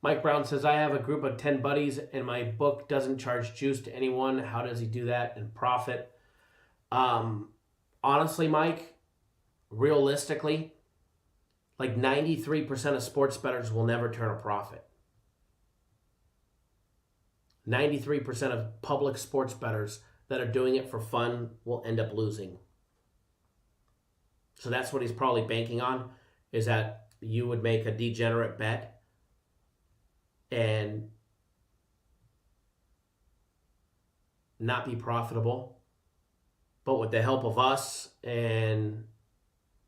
Speaker 1: Mike Brown says, I have a group of 10 buddies and my book doesn't charge juice to anyone. How does he do that and profit? Honestly, Mike, realistically, like 93% of sports bettors will never turn a profit. 93% of public sports bettors that are doing it for fun will end up losing. So that's what he's probably banking on, is that you would make a degenerate bet and not be profitable. But with the help of us and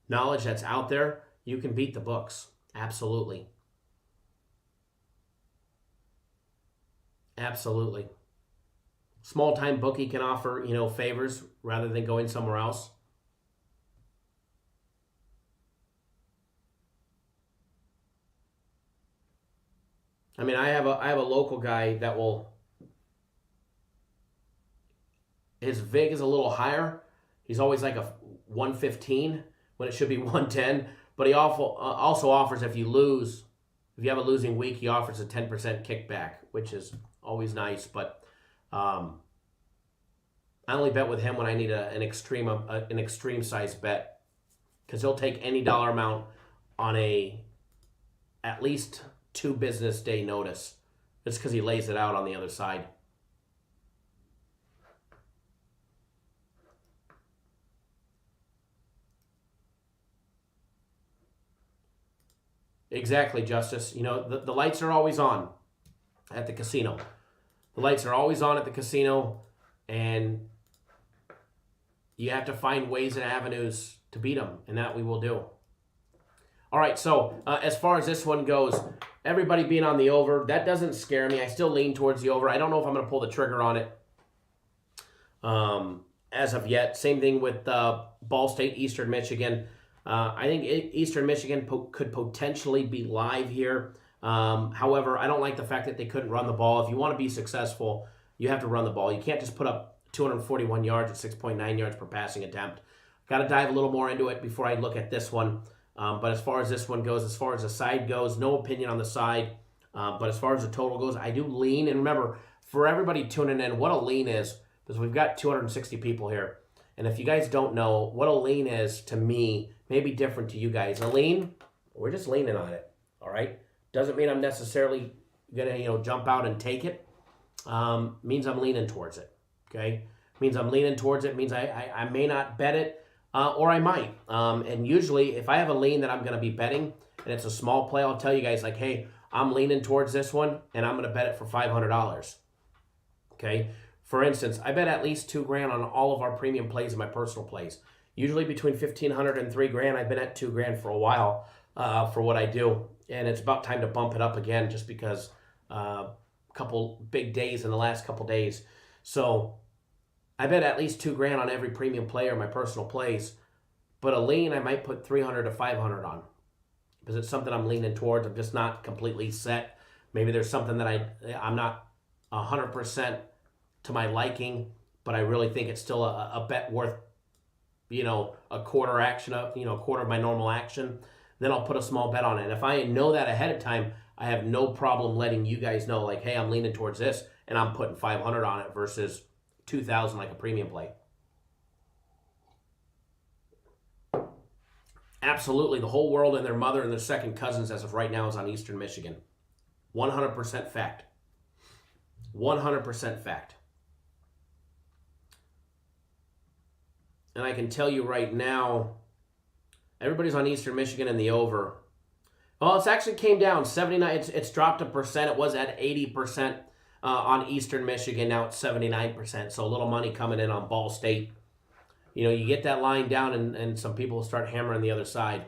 Speaker 1: knowledge that's out there, you can beat the books. Absolutely. Absolutely. Small-time bookie can offer, favors rather than going somewhere else. I mean, I have a local guy that will. His VIG is a little higher. He's always like a 115 when it should be 110. But he also offers if you have a losing week, he offers a 10% kickback, which is always nice. But I only bet with him when I need an extreme size bet, because he'll take any dollar amount on at least 2 business day notice. It's because he lays it out on the other side. Exactly, Justice. The lights are always on at the casino. The lights are always on at the casino, and you have to find ways and avenues to beat them, and that we will do. All right, so as far as this one goes, everybody being on the over, that doesn't scare me. I still lean towards the over. I don't know if I'm going to pull the trigger on it as of yet. Same thing with Ball State, Eastern Michigan. I think Eastern Michigan could potentially be live here. However, I don't like the fact that they couldn't run the ball. If you want to be successful, you have to run the ball. You can't just put up 241 yards at 6.9 yards per passing attempt. Got to dive a little more into it before I look at this one. But as far as this one goes, as far as the side goes, no opinion on the side. But as far as the total goes, I do lean. And remember, for everybody tuning in, what a lean is, because we've got 260 people here. And if you guys don't know, what a lean is to me may be different to you guys. A lean, we're just leaning on it, all right? Doesn't mean I'm necessarily going to, jump out and take it. Means I'm leaning towards it, okay? Means I'm leaning towards it. Means I may not bet it. Or I might. And usually, if I have a lean that I'm going to be betting, and it's a small play, I'll tell you guys, like, hey, I'm leaning towards this one, and I'm going to bet it for $500. Okay? For instance, I bet at least $2,000 on all of our premium plays and my personal plays. Usually between $1,500 and $3,000. I've been at $2,000 for a while for what I do. And it's about time to bump it up again, just because a couple big days in the last couple days. So I bet at least $2,000 on every premium player in my personal plays. But a lean, I might put $300 to $500 on, because it's something I'm leaning towards. I'm just not completely set. Maybe there's something that I'm not 100% to my liking, but I really think it's still a bet worth, a quarter action of, a quarter of my normal action. Then I'll put a small bet on it. And if I know that ahead of time, I have no problem letting you guys know, like, hey, I'm leaning towards this, and I'm putting $500 on it versus 2,000 like a premium play. Absolutely, the whole world and their mother and their second cousins as of right now is on Eastern Michigan. 100% fact. 100% fact. And I can tell you right now, everybody's on Eastern Michigan and the over. Well, it's actually came down 79. It's dropped a percent. It was at 80% on Eastern Michigan. Now it's 79%. So a little money coming in on Ball State. You know, you get that line down and some people start hammering the other side.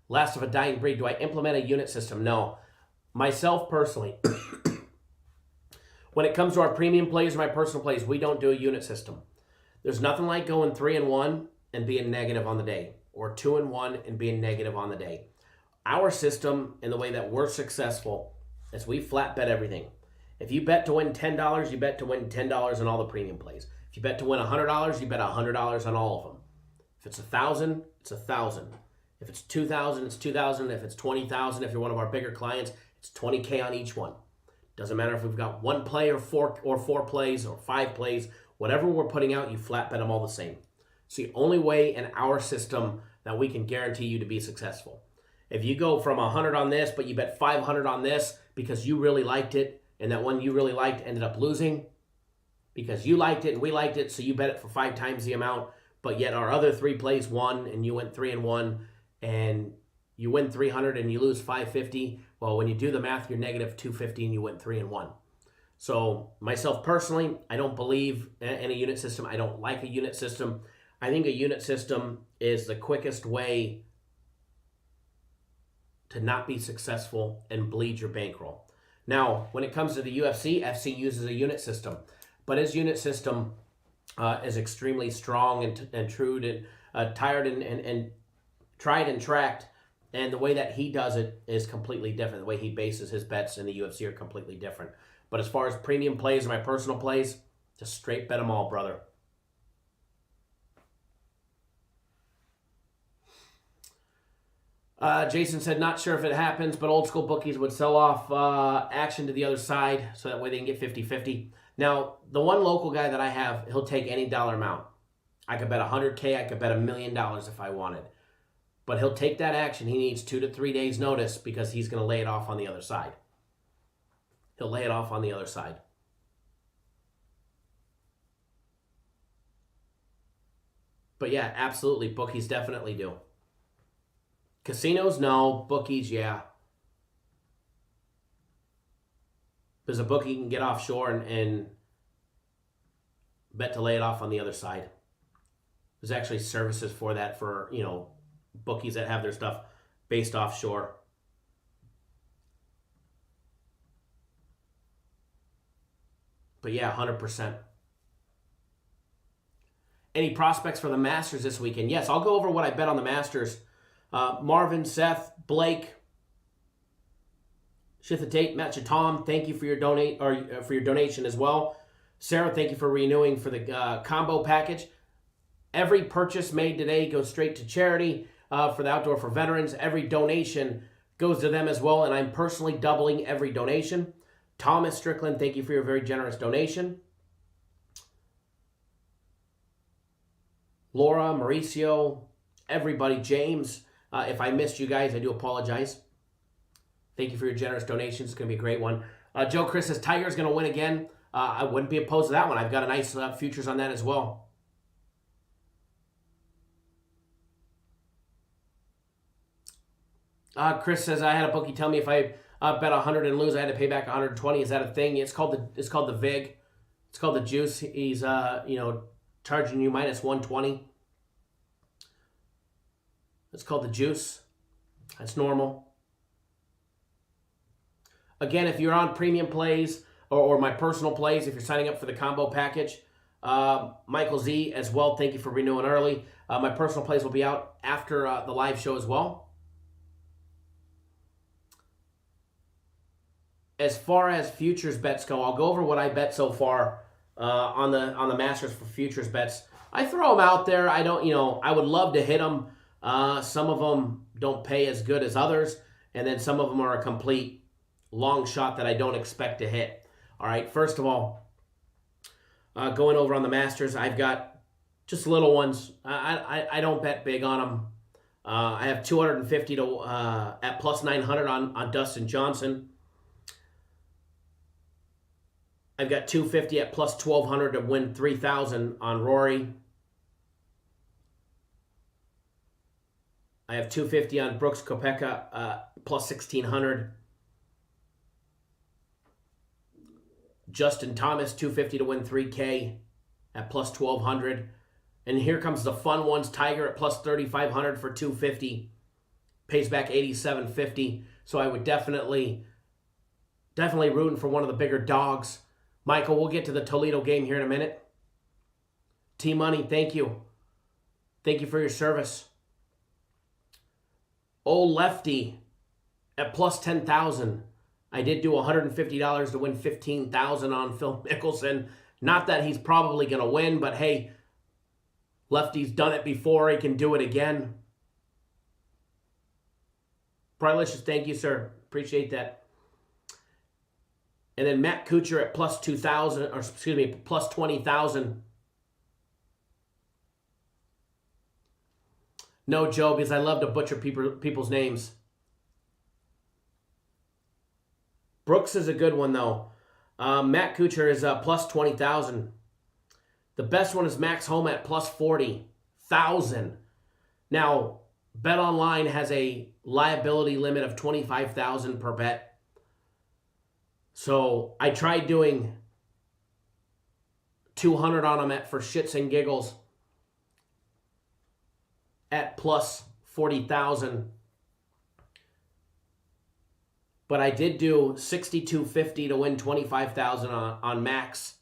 Speaker 1: Last of a dying breed. Do I implement a unit system? No. Myself personally, when it comes to our premium plays or my personal plays, we don't do a unit system. There's nothing like going 3-1 and being negative on the day, or 2-1 and being negative on the day. Our system and the way that we're successful is we flat bet everything. If you bet to win $10, you bet to win $10 on all the premium plays. If you bet to win $100, you bet $100 on all of them. If it's 1,000, it's 1,000. If it's 2,000, it's 2,000. If it's 20,000, if you're one of our bigger clients, it's 20K on each one. Doesn't matter if we've got one play or four plays or 5 plays. Whatever we're putting out, you flat bet them all the same. It's the only way in our system that we can guarantee you to be successful. If you go from 100 on this, but you bet 500 on this because you really liked it, and that one you really liked ended up losing because you liked it and we liked it, so you bet it for 5 times the amount, but yet our other 3 plays won and you went 3-1 and you win 300 and you lose 550. Well, when you do the math, you're negative 250 and you went 3-1. So myself personally, I don't believe in a unit system. I don't like a unit system. I think a unit system is the quickest way to not be successful and bleed your bankroll. Now, when it comes to the UFC, FC uses a unit system, but his unit system is extremely strong and true and tired and tried and tracked, and the way that he does it is completely different. The way he bases his bets in the UFC are completely different. But as far as premium plays or my personal plays, just straight bet them all, brother. Jason said, not sure if it happens, but old school bookies would sell off action to the other side so that way they can get 50-50. Now, the one local guy that I have, he'll take any dollar amount. I could bet 100K, I could bet $1 million if I wanted. But he'll take that action. He needs 2 to 3 days notice because he's going to lay it off on the other side. He'll lay it off on the other side. But yeah, absolutely, bookies definitely do. Casinos, no. Bookies, yeah. Because a bookie can get offshore and bet to lay it off on the other side. There's actually services for that for, you know, bookies that have their stuff based offshore. But yeah, 100%. Any prospects for the Masters this weekend? Yes, I'll go over what I bet on the Masters. Marvin, Seth, Blake, Shithatate, Matcha Tom, thank you for your donation as well. Sarah, thank you for renewing for the combo package. Every purchase made today goes straight to charity for the Outdoor for Veterans. Every donation goes to them as well, and I'm personally doubling every donation. Thomas Strickland, thank you for your very generous donation. Laura, Mauricio, everybody, James. If I missed you guys, I do apologize. Thank you for your generous donations. It's going to be a great one. Joe Chris says Tiger's going to win again. I wouldn't be opposed to that one. I've got a nice futures on that as well. Chris says I had a bookie tell me if I bet 100 and lose, I had to pay back 120. Is that a thing? It's called the VIG. It's called the juice. He's charging you minus 120. It's called the juice. That's normal. Again, if you're on premium plays or my personal plays, if you're signing up for the combo package, Michael Z as well, thank you for renewing early. My personal plays will be out after the live show as well. As far as futures bets go, I'll go over what I bet so far on the Masters for futures bets. I throw them out there. I don't, I would love to hit them. Some of them don't pay as good as others, and then some of them are a complete long shot that I don't expect to hit. All right, first of all, going over on the Masters, I've got just little ones. I don't bet big on them. I have 250 to at plus 900 on Dustin Johnson. I've got 250 at plus 1,200 to win 3,000 on Rory. I have 250 on Brooks Koepka, plus 1,600. Justin Thomas, 250 to win 3K at plus 1,200. And here comes the fun ones. Tiger at plus 3,500 for 250. Pays back 87.50. So I would definitely rooting for one of the bigger dogs. Michael, we'll get to the Toledo game here in a minute. T-Money, thank you. Thank you for your service. Old Lefty at plus 10,000. I did do $150 to win 15,000 on Phil Mickelson. Not that he's probably going to win, but hey, Lefty's done it before. He can do it again. Prylicious, thank you, sir. Appreciate that. And then Matt Kuchar at plus 2,000, or excuse me, plus 20,000. No, Joe, because I love to butcher people's names. Brooks is a good one, though. Matt Kuchar is plus 20,000. The best one is Max Homa at plus 40,000. Now, BetOnline has a liability limit of 25,000 per bet. So I tried doing 200 on them for shits and giggles at plus 40,000. But I did do 6,250 to win 25,000 on Max.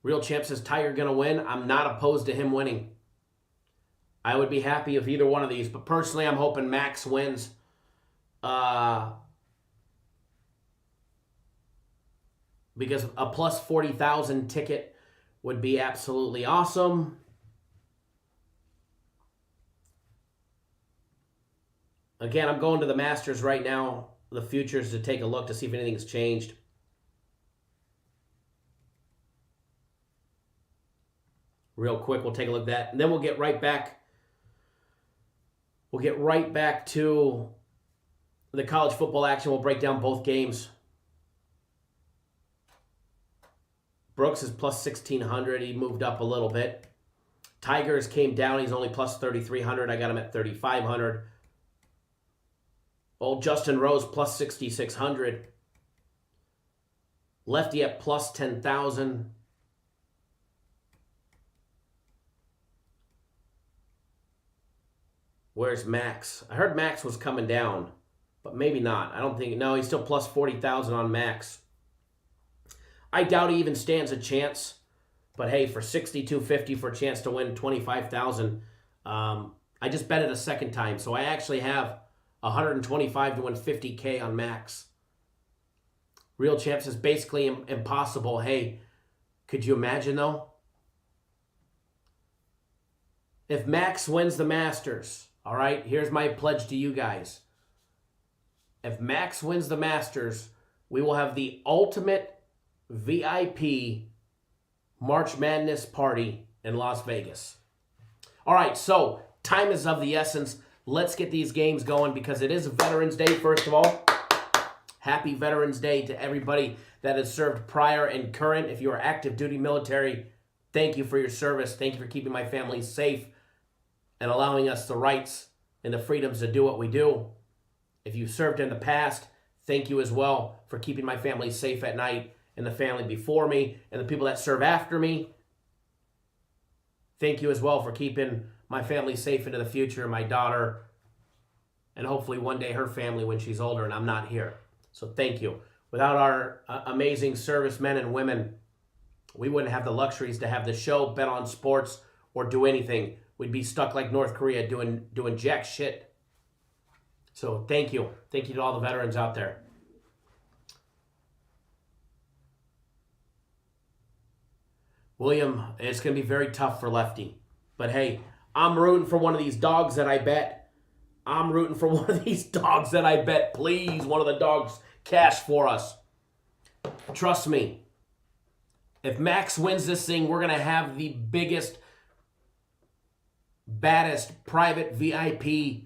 Speaker 1: Real Champ says Tiger gonna win. I'm not opposed to him winning. I would be happy if either one of these, but personally I'm hoping Max wins. Because a plus 40,000 ticket would be absolutely awesome. Again, I'm going to the Masters right now, the futures, to take a look to see if anything's changed. Real quick, we'll take a look at that. And then we'll get right back. We'll get right back to the college football action. We'll break down both games. Brooks is plus 1,600. He moved up a little bit. Tigers came down. He's only plus 3,300. I got him at 3,500. Old Justin Rose plus 6,600. Lefty at plus 10,000. Where's Max? I heard Max was coming down, but maybe not. I don't think. No, he's still plus 40,000 on Max. I doubt he even stands a chance. But hey, for 6,250 for a chance to win 25,000, I just bet it a second time. So I actually have 125 to win 50K on Max. Real Champ says basically impossible. Hey, could you imagine though? If Max wins the Masters, all right, here's my pledge to you guys. If Max wins the Masters, we will have the ultimate VIP March Madness party in Las Vegas. All right, so time is of the essence. Let's get these games going because it is Veterans Day, first of all. Happy Veterans Day to everybody that has served prior and current. If you are active duty military, thank you for your service. Thank you for keeping my family safe and allowing us the rights and the freedoms to do what we do. If you served in the past, thank you as well for keeping my family safe at night and the family before me and the people that serve after me. Thank you as well for keeping my family safe into the future, my daughter, and hopefully one day her family when she's older and I'm not here. So thank you. Without our amazing servicemen and women, we wouldn't have the luxuries to have the show, bet on sports, or do anything. We'd be stuck like North Korea doing jack shit. So thank you. Thank you to all the veterans out there. William, it's going to be very tough for Lefty. But hey, I'm rooting for one of these dogs that I bet. I'm rooting for one of these dogs that I bet. Please, one of the dogs cash for us. Trust me. If Max wins this thing, we're going to have the biggest, baddest private VIP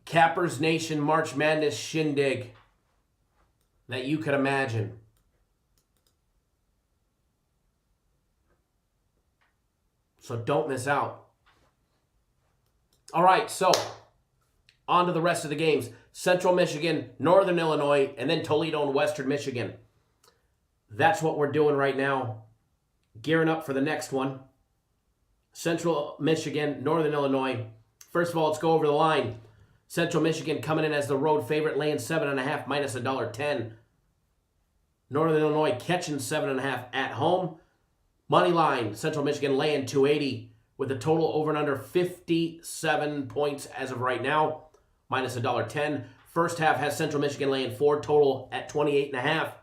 Speaker 1: Cappers Nation March Madness shindig that you could imagine. So don't miss out. All right, so on to the rest of the games. Central Michigan, Northern Illinois, and then Toledo and Western Michigan. That's what we're doing right now. Gearing up for the next one. Central Michigan, Northern Illinois. First of all, let's go over the line. Central Michigan coming in as the road favorite, laying 7.5 minus $1.10. Northern Illinois catching 7.5 at home. Money line, Central Michigan laying 280 with a total over and under 57 points as of right now, minus $1.10. First half has Central Michigan laying 4, total at 28.5.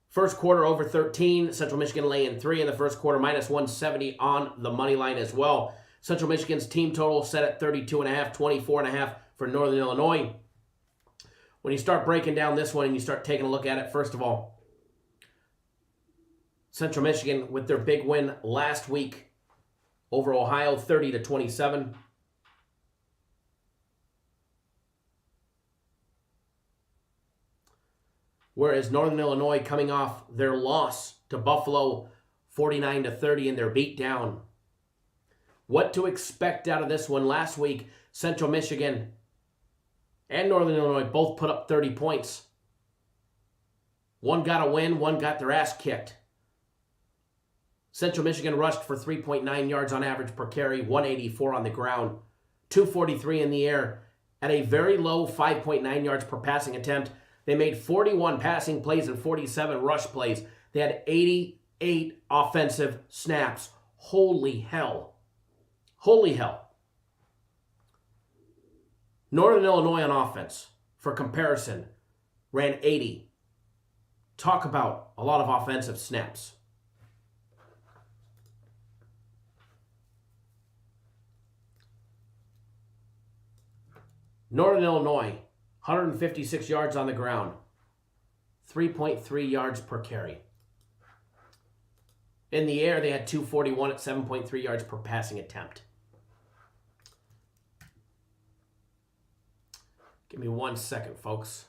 Speaker 1: First quarter over 13, Central Michigan laying 3 in the first quarter, minus 170 on the money line as well. Central Michigan's team total set at 32.5, 24.5 for Northern Illinois. When you start breaking down this one and you start taking a look at it, first of all, Central Michigan with their big win last week over Ohio, 30-27. Whereas Northern Illinois coming off their loss to Buffalo, 49-30 in their beatdown. What to expect out of this one? Last week, Central Michigan and Northern Illinois both put up 30 points. One got a win, one got their ass kicked. Central Michigan rushed for 3.9 yards on average per carry, 184 on the ground, 243 in the air, at a very low 5.9 yards per passing attempt. They made 41 passing plays and 47 rush plays. They had 88 offensive snaps. Holy hell. Holy hell. Northern Illinois on offense, for comparison, ran 80. Talk about a lot of offensive snaps. Northern Illinois, 156 yards on the ground, 3.3 yards per carry. In the air, they had 241 at 7.3 yards per passing attempt. Give me 1 second, folks.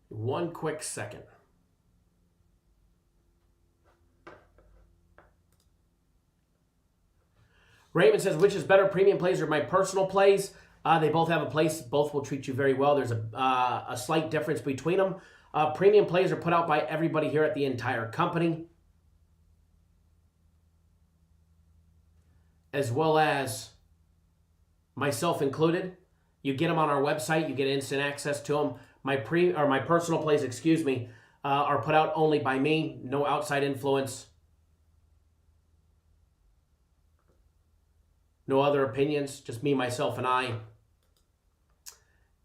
Speaker 1: One quick second. Raymond says, which is better, premium plays or my personal plays? They both have a place. Both will treat you very well. There's a slight difference between them. Premium plays are put out by everybody here at the entire company, as well as myself included. You get them on our website. You get instant access to them. My personal plays, are put out only by me. No outside influence. No other opinions. Just me, myself, and I.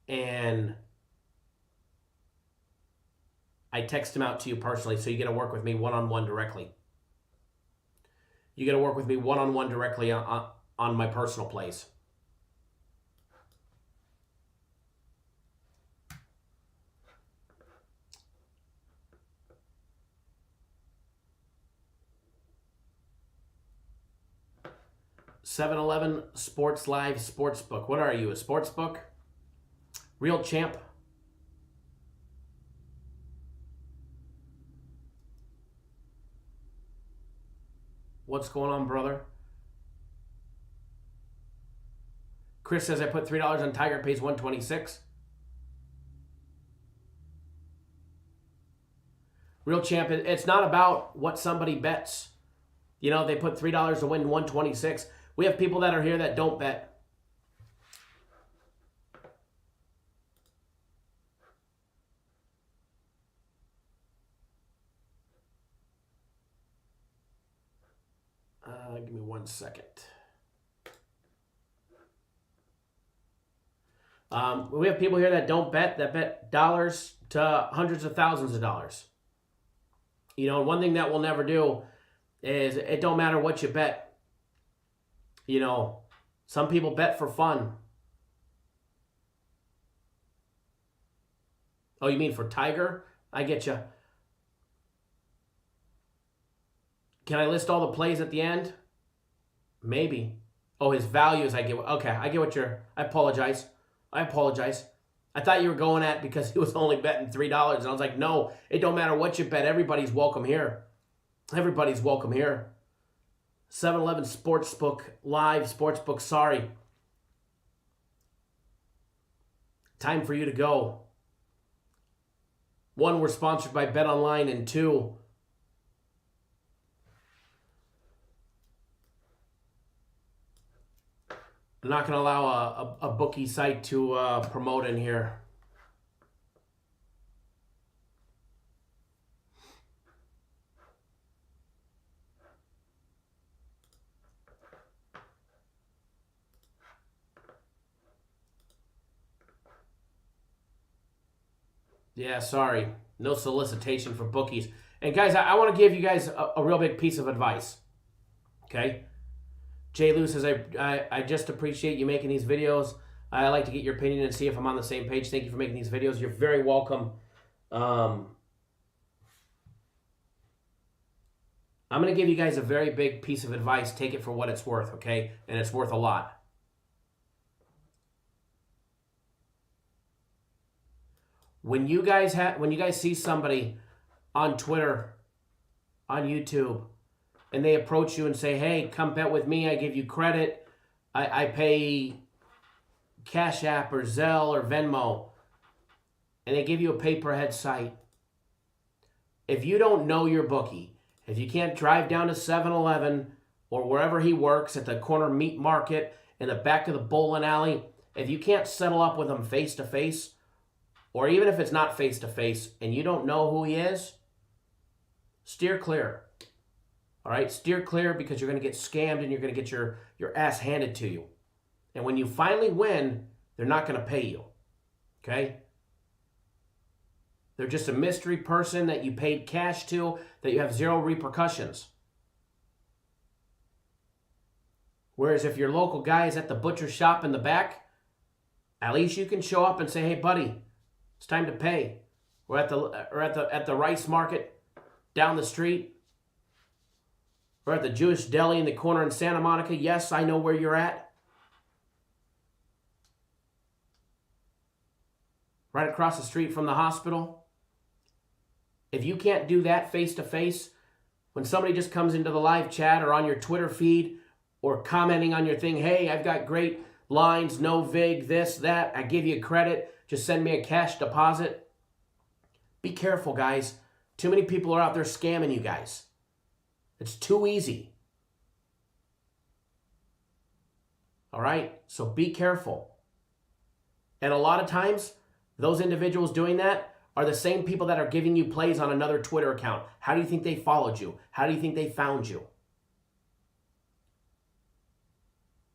Speaker 1: And I text them out to you personally, so you get to work with me one-on-one directly. You get to work with me one-on-one directly on my personal plays. $7-Eleven Sports Live Sportsbook. What are you, a sportsbook? Real champ? What's going on, brother? Chris says, I put $3 on Tiger, pays $126. Real champ, it's not about what somebody bets. You know, they put $3 to win $126. We have people that are here that don't bet. Give me 1 second. We have people here that don't bet, that bet dollars to hundreds of thousands of dollars. You know, one thing that we'll never do is it don't matter what you bet. You know, some people bet for fun. Oh, you mean for Tiger? I get you. Can I list all the plays at the end? Maybe. Oh, his values, I get. Okay, I get what you're. I apologize. I thought you were going at because he was only betting $3. And I was like, no, it don't matter what you bet. Everybody's welcome here. Everybody's welcome here. 7-Eleven Sportsbook, live Sportsbook, sorry. Time for you to go. 1, we're sponsored by BetOnline, and 2, I'm not going to allow a bookie site to promote in here. Yeah, sorry. No solicitation for bookies. And guys, I want to give you guys a real big piece of advice. Okay? Jay Lou says, I just appreciate you making these videos. I like to get your opinion and see if I'm on the same page. Thank you for making these videos. You're very welcome. I'm going to give you guys a very big piece of advice. Take it for what it's worth, okay? And it's worth a lot. When you guys see somebody on Twitter, on YouTube, and they approach you and say, hey, come bet with me, I give you credit, I pay Cash App or Zelle or Venmo, and they give you a pay-per-head site. If you don't know your bookie, if you can't drive down to 7-Eleven or wherever he works at the corner meat market in the back of the bowling alley, if you can't settle up with him face-to-face, or even if it's not face-to-face and you don't know who he is, steer clear. All right? Steer clear because you're going to get scammed and you're going to get your ass handed to you. And when you finally win, they're not going to pay you. Okay? They're just a mystery person that you paid cash to that you have zero repercussions. Whereas if your local guy is at the butcher shop in the back, at least you can show up and say, hey, buddy, it's time to pay. We're at the rice market down the street. We're at the Jewish deli in the corner in Santa Monica. Yes, I know where you're at. Right across the street from the hospital. If you can't do that face-to-face, when somebody just comes into the live chat or on your Twitter feed or commenting on your thing, hey, I've got great lines, no vig, this, that, I give you credit, just send me a cash deposit. Be careful, guys. Too many people are out there scamming you guys. It's too easy. All right? So be careful. And a lot of times, those individuals doing that are the same people that are giving you plays on another Twitter account. How do you think they followed you? How do you think they found you?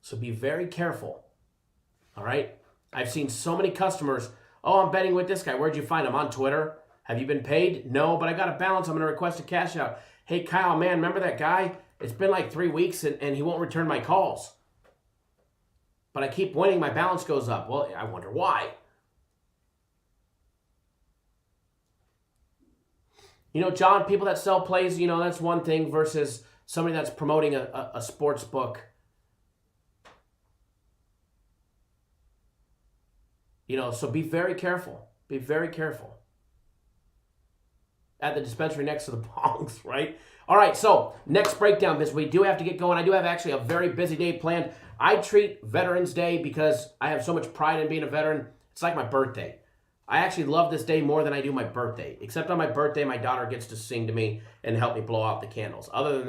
Speaker 1: So be very careful. All right? I've seen so many customers, oh, I'm betting with this guy. Where'd you find him? On Twitter? Have you been paid? No, but I got a balance. I'm going to request a cash out. Hey, Kyle, man, remember that guy? It's been like 3 weeks and he won't return my calls. But I keep winning. My balance goes up. Well, I wonder why. You know, John, people that sell plays, you know, that's one thing versus somebody that's promoting a sports book. You know, so be very careful. Be very careful. At the dispensary next to the bongs, right? All right, so next breakdown, because we do have to get going. I do have actually a very busy day planned. I treat Veterans Day because I have so much pride in being a veteran. It's like my birthday. I actually love this day more than I do my birthday. Except on my birthday, my daughter gets to sing to me and help me blow out the candles. Other than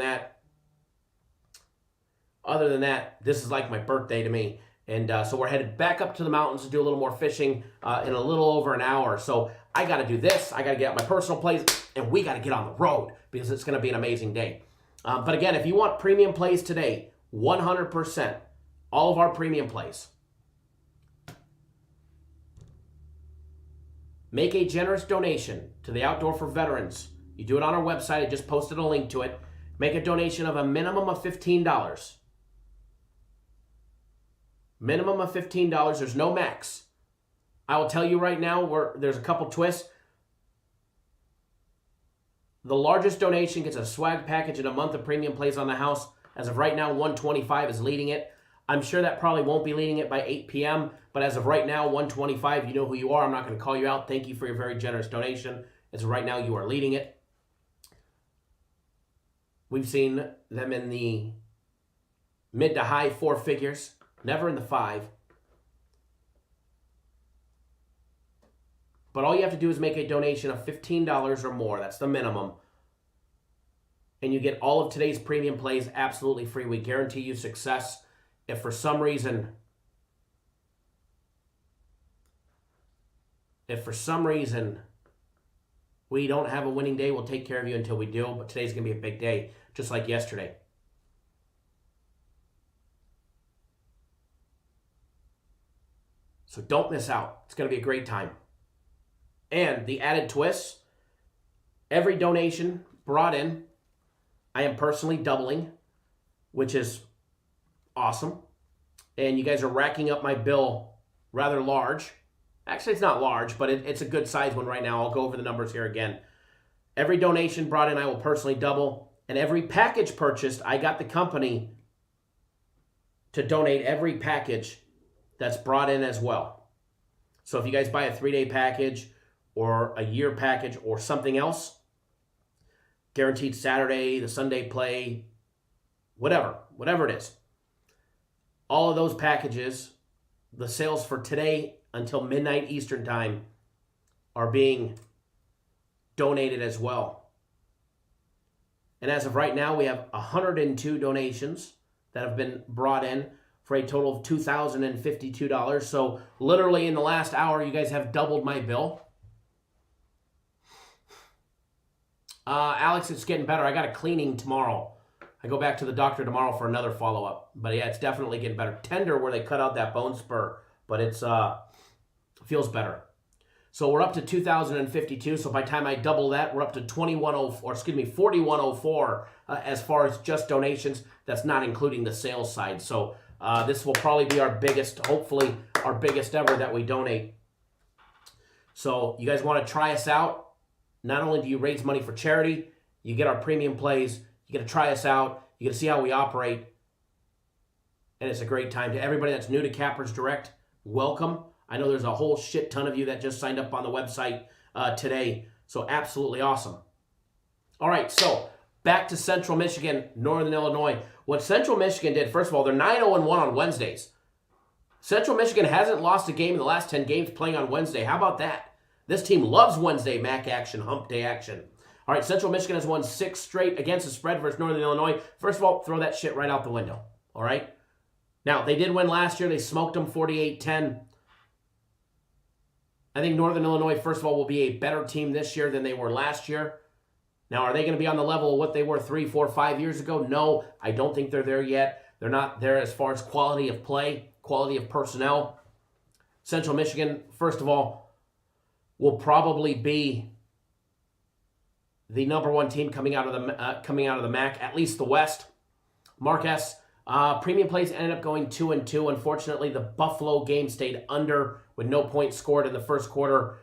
Speaker 1: that, this is like my birthday to me. And so we're headed back up to the mountains to do a little more fishing in a little over an hour. So I got to do this. I got to get out my personal plays, and we got to get on the road because it's going to be an amazing day. But again, if you want premium plays today, 100%, all of our premium plays. Make a generous donation to the Outdoor for Veterans. You do it on our website. I just posted a link to it. Make a donation of a minimum of $15. Minimum of $15. There's no max. I will tell you right now, there's a couple twists. The largest donation gets a swag package and a month of premium plays on the house. As of right now, 125 is leading it. I'm sure that probably won't be leading it by 8 p.m., but as of right now, 125, you know who you are. I'm not going to call you out. Thank you for your very generous donation. As of right now, you are leading it. We've seen them in the mid to high four figures, never in the five. But all you have to do is make a donation of $15 or more. That's the minimum. And you get all of today's premium plays absolutely free. We guarantee you success. If for some reason we don't have a winning day, we'll take care of you until we do. But today's going to be a big day, just like yesterday. So don't miss out. It's going to be a great time. And the added twist, every donation brought in, I am personally doubling, which is awesome. And you guys are racking up my bill rather large. Actually, it's not large, but it's a good size one right now. I'll go over the numbers here again. Every donation brought in, I will personally double. And every package purchased, I got the company to donate every package that's brought in as well. So if you guys buy a 3-day package or a year package or something else, guaranteed Saturday, the Sunday play, whatever it is, all of those packages, the sales for today until midnight Eastern time are being donated as well. And as of right now, we have 102 donations that have been brought in for a total of $2,052. So literally in the last hour, you guys have doubled my bill. Alex, it's getting better. I got a cleaning tomorrow. I go back to the doctor tomorrow for another follow-up. But yeah, it's definitely getting better. Tender where they cut out that bone spur, but it's feels better. So we're up to 2,052. So by the time I double that, we're up to 4,104 as far as just donations. That's not including the sales side. So this will probably be our biggest, hopefully our biggest ever that we donate. So you guys want to try us out? Not only do you raise money for charity, you get our premium plays, you get to try us out, you get to see how we operate, and it's a great time. To everybody that's new to Cappers Direct, welcome. I know there's a whole shit ton of you that just signed up on the website today, so absolutely awesome. All right, so back to Central Michigan, Northern Illinois. What Central Michigan did, first of all, they're 9-0-1 on Wednesdays. Central Michigan hasn't lost a game in the last 10 games playing on Wednesday. How about that? This team loves Wednesday MAC action, hump day action. All right, Central Michigan has won 6 straight against the spread versus Northern Illinois. First of all, throw that shit right out the window, all right? Now, they did win last year. They smoked them 48-10. I think Northern Illinois, first of all, will be a better team this year than they were last year. Now, are they going to be on the level of what they were 3, 4, 5 years ago? No, I don't think they're there yet. They're not there as far as quality of play, quality of personnel. Central Michigan, first of all, will probably be the #1 team coming out of the MAC, at least the West. Marquez, premium plays ended up going 2-2. Unfortunately, the Buffalo game stayed under with no points scored in the first quarter.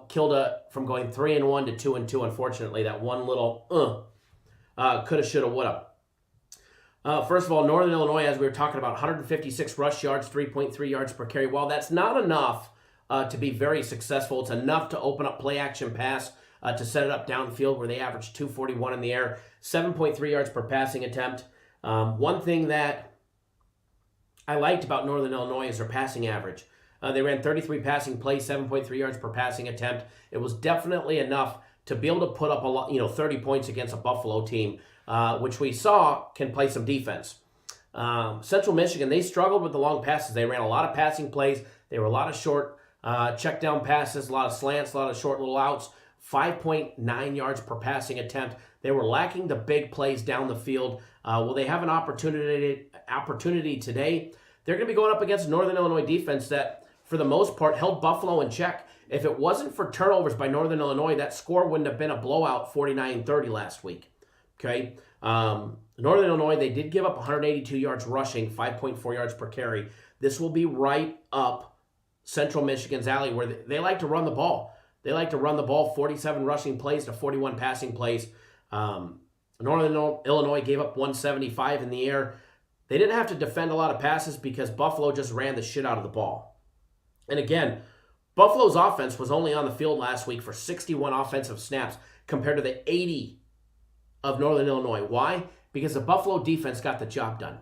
Speaker 1: Killed from going 3-1 to 2-2. Unfortunately, that one little coulda, shoulda, woulda. First of all, Northern Illinois, as we were talking about, 156 rush yards, 3.3 yards per carry. While that's not enough to be very successful, it's enough to open up play action pass to set it up downfield where they average 241 in the air, 7.3 yards per passing attempt. One thing that I liked about Northern Illinois is their passing average. They ran 33 passing plays, 7.3 yards per passing attempt. It was definitely enough to be able to put up 30 points against a Buffalo team, which we saw can play some defense. Central Michigan, they struggled with the long passes. They ran a lot of passing plays. They were a lot of short check down passes, a lot of slants, a lot of short little outs. 5.9 yards per passing attempt. They were lacking the big plays down the field. Will they have an opportunity today? They're going to be going up against Northern Illinois defense that, for the most part, held Buffalo in check. If it wasn't for turnovers by Northern Illinois, that score wouldn't have been a blowout 49-30 last week. Okay? Northern Illinois, they did give up 182 yards rushing, 5.4 yards per carry. This will be right up Central Michigan's alley where they like to run the ball. They like to run the ball, 47 rushing plays to 41 passing plays. Northern Illinois gave up 175 in the air. They didn't have to defend a lot of passes because Buffalo just ran the shit out of the ball. And again, Buffalo's offense was only on the field last week for 61 offensive snaps compared to the 80 of Northern Illinois. Why? Because the Buffalo defense got the job done.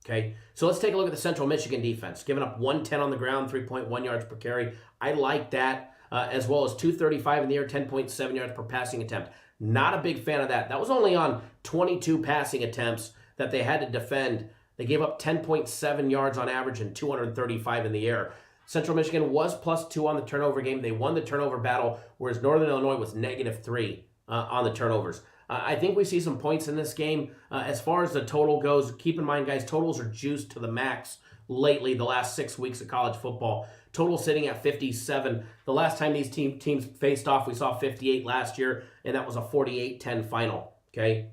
Speaker 1: Okay, so let's take a look at the Central Michigan defense. Giving up 110 on the ground, 3.1 yards per carry. I like that, as well as 235 in the air, 10.7 yards per passing attempt. Not a big fan of that. That was only on 22 passing attempts that they had to defend. They gave up 10.7 yards on average and 235 in the air. Central Michigan was +2 on the turnover game. They won the turnover battle, whereas Northern Illinois was -3 on the turnovers. I think we see some points in this game. As far as the total goes, keep in mind, guys, totals are juiced to the max lately, the last 6 weeks of college football. Total sitting at 57. The last time these teams faced off, we saw 58 last year, and that was a 48-10 final, okay?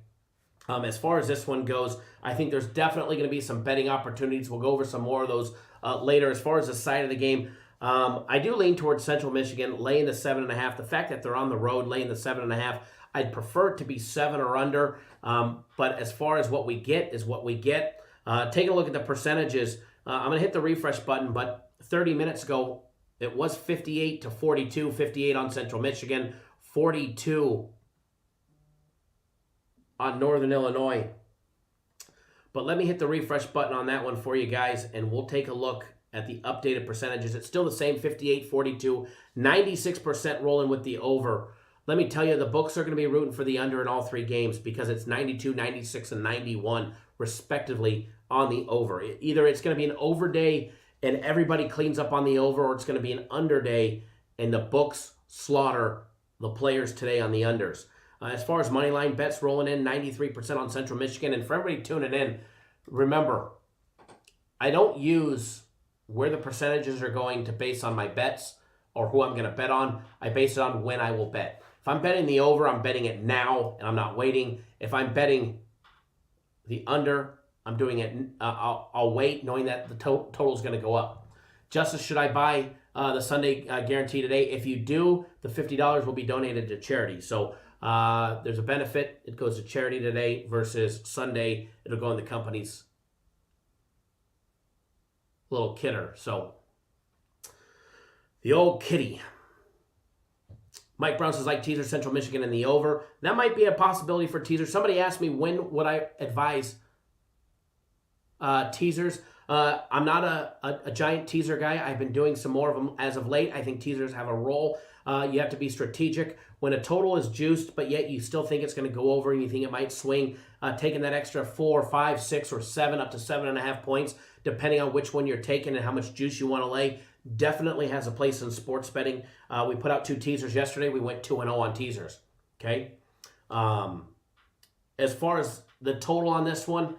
Speaker 1: As far as this one goes, I think there's definitely going to be some betting opportunities. We'll go over some more of those later. As far as the side of the game, I do lean towards Central Michigan, laying the 7.5. The fact that they're on the road, laying the 7.5, I'd prefer it to be 7 or under. But as far as what we get is what we get. Taking a look at the percentages, I'm going to hit the refresh button, but 30 minutes ago, it was 58-42, 58 on Central Michigan, 42 on Northern Illinois. But let me hit the refresh button on that one for you guys, and we'll take a look at the updated percentages. It's still the same, 58-42, 96% rolling with the over. Let me tell you, the books are going to be rooting for the under in all 3 games because it's 92, 96, and 91, respectively, on the over. Either it's going to be an over day and everybody cleans up on the over, or it's going to be an under day and the books slaughter the players today on the unders. As far as moneyline bets rolling in, 93% on Central Michigan. And for everybody tuning in, remember, I don't use where the percentages are going to base on my bets or who I'm going to bet on. I base it on when I will bet. If I'm betting the over, I'm betting it now, and I'm not waiting. If I'm betting the under, I'm doing it. I'll wait, knowing that the total is going to go up. Justice, should I buy the Sunday guarantee today? If you do, the $50 will be donated to charity. So there's a benefit. It goes to charity today versus Sunday. It'll go in the company's little kidder. So the old kitty. Mike Brown says, like teaser, Central Michigan in the over. That might be a possibility for teaser. Somebody asked me when would I advise teasers. I'm not a giant teaser guy. I've been doing some more of them as of late. I think teasers have a role. You have to be strategic. When a total is juiced, but yet you still think it's going to go over and you think it might swing, taking that extra 4, 5, 6, or 7 up to 7.5 points, depending on which one you're taking and how much juice you want to lay, definitely has a place in sports betting. We put out 2 teasers yesterday. We went 2-0 on teasers. Okay. As far as the total on this one,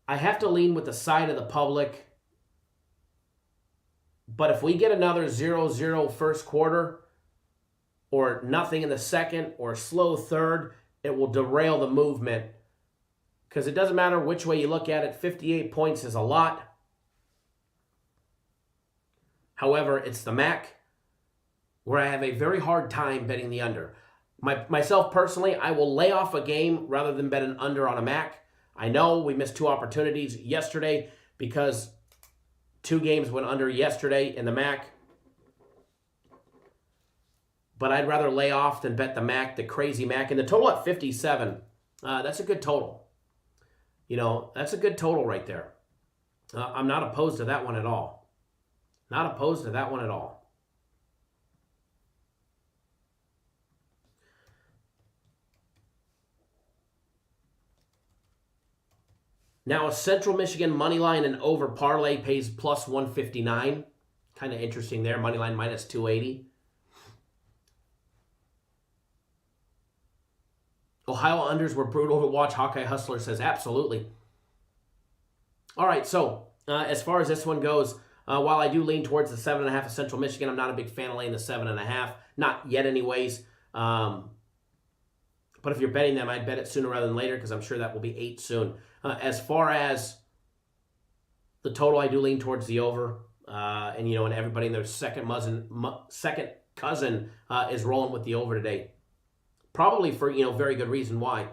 Speaker 1: I have to lean with the side of the public. But if we get another 0-0 first quarter, or nothing in the second, or slow third, it will derail the movement. Because it doesn't matter which way you look at it, 58 points is a lot. However, it's the MAC, where I have a very hard time betting the under. Myself personally, I will lay off a game rather than bet an under on a MAC. I know we missed 2 opportunities yesterday because 2 games went under yesterday in the MAC. But I'd rather lay off than bet the MAC, the crazy MAC. And the total at 57, that's a good total. You know, that's a good total right there. I'm not opposed to that one at all. Not opposed to that one at all. Now, a Central Michigan money line and over parlay pays plus 159. Kind of interesting there. Money line minus 280. Ohio unders were brutal to watch. Hawkeye Hustler says absolutely. All right, so as far as this one goes, While I do lean towards the 7.5 of Central Michigan, I'm not a big fan of laying the 7.5. Not yet anyways. But if you're betting them, I'd bet it sooner rather than later because I'm sure that will be 8 soon. As far as the total, I do lean towards the over. And everybody and their second cousin is rolling with the over today. Probably for, very good reason why.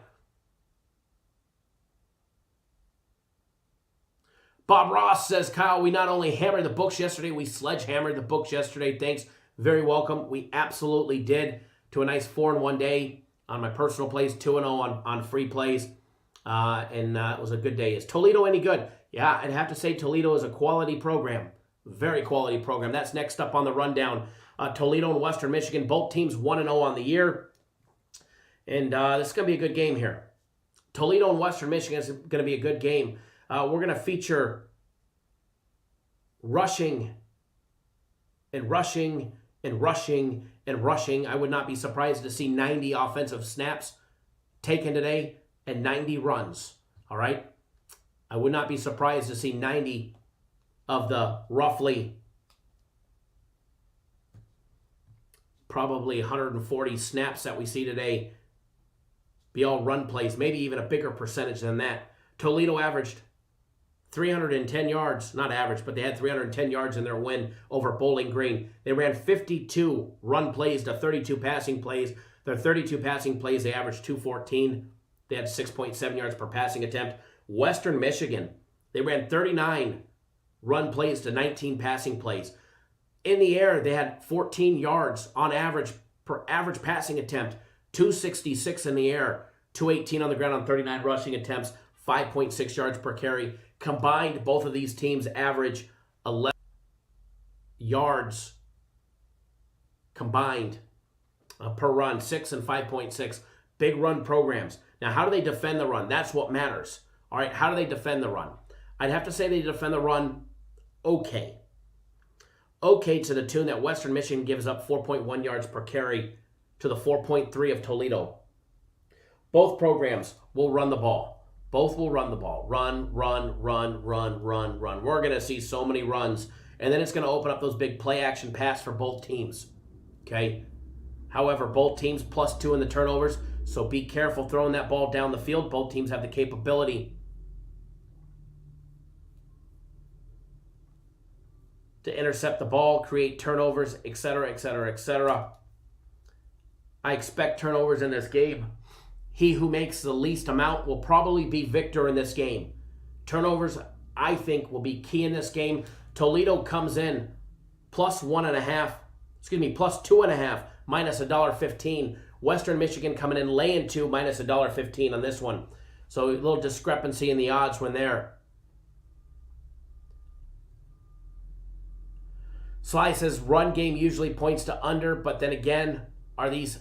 Speaker 1: Bob Ross says, Kyle, we not only hammered the books yesterday, we sledgehammered the books yesterday. Thanks. Very welcome. We absolutely did. To a nice 4-1 day on my personal plays, 2-0 on free plays. And it was a good day. Is Toledo any good? Yeah, I'd have to say Toledo is a quality program. Very quality program. That's next up on the rundown. Toledo and Western Michigan, both teams 1-0 on the year. And this is going to be a good game here. Toledo and Western Michigan is going to be a good game. We're going to feature rushing and rushing and rushing and rushing. I would not be surprised to see 90 offensive snaps taken today and 90 runs. All right? I would not be surprised to see 90 of the roughly probably 140 snaps that we see today be all run plays, maybe even a bigger percentage than that. Toledo averaged 310 yards, not average, but they had 310 yards in their win over Bowling Green. They ran 52 run plays to 32 passing plays. Their 32 passing plays, they averaged 214. They had 6.7 yards per passing attempt. Western Michigan, they ran 39 run plays to 19 passing plays. In the air, they had 14 yards on average per average passing attempt, 266 in the air, 218 on the ground on 39 rushing attempts, 5.6 yards per carry. Combined, both of these teams average 11 yards combined per run, 6 and 5.6. Big run programs. Now, how do they defend the run? That's what matters. All right, how do they defend the run? I'd have to say they defend the run okay. Okay, to the tune that Western Michigan gives up 4.1 yards per carry to the 4.3 of Toledo. Both programs will run the ball. Both will run the ball. Run, run, run, run, run, run. We're going to see so many runs. And then it's going to open up those big play-action pass for both teams. Okay? However, both teams +2 in the turnovers. So be careful throwing that ball down the field. Both teams have the capability to intercept the ball, create turnovers, etc., etc., etc. I expect turnovers in this game. He who makes the least amount will probably be victor in this game. Turnovers, I think, will be key in this game. Toledo comes in +1.5, +2.5, minus $1.15. Western Michigan coming in laying 2, minus $1.15 on this one. So a little discrepancy in the odds when there. Sly says run game usually points to under, but then again, are these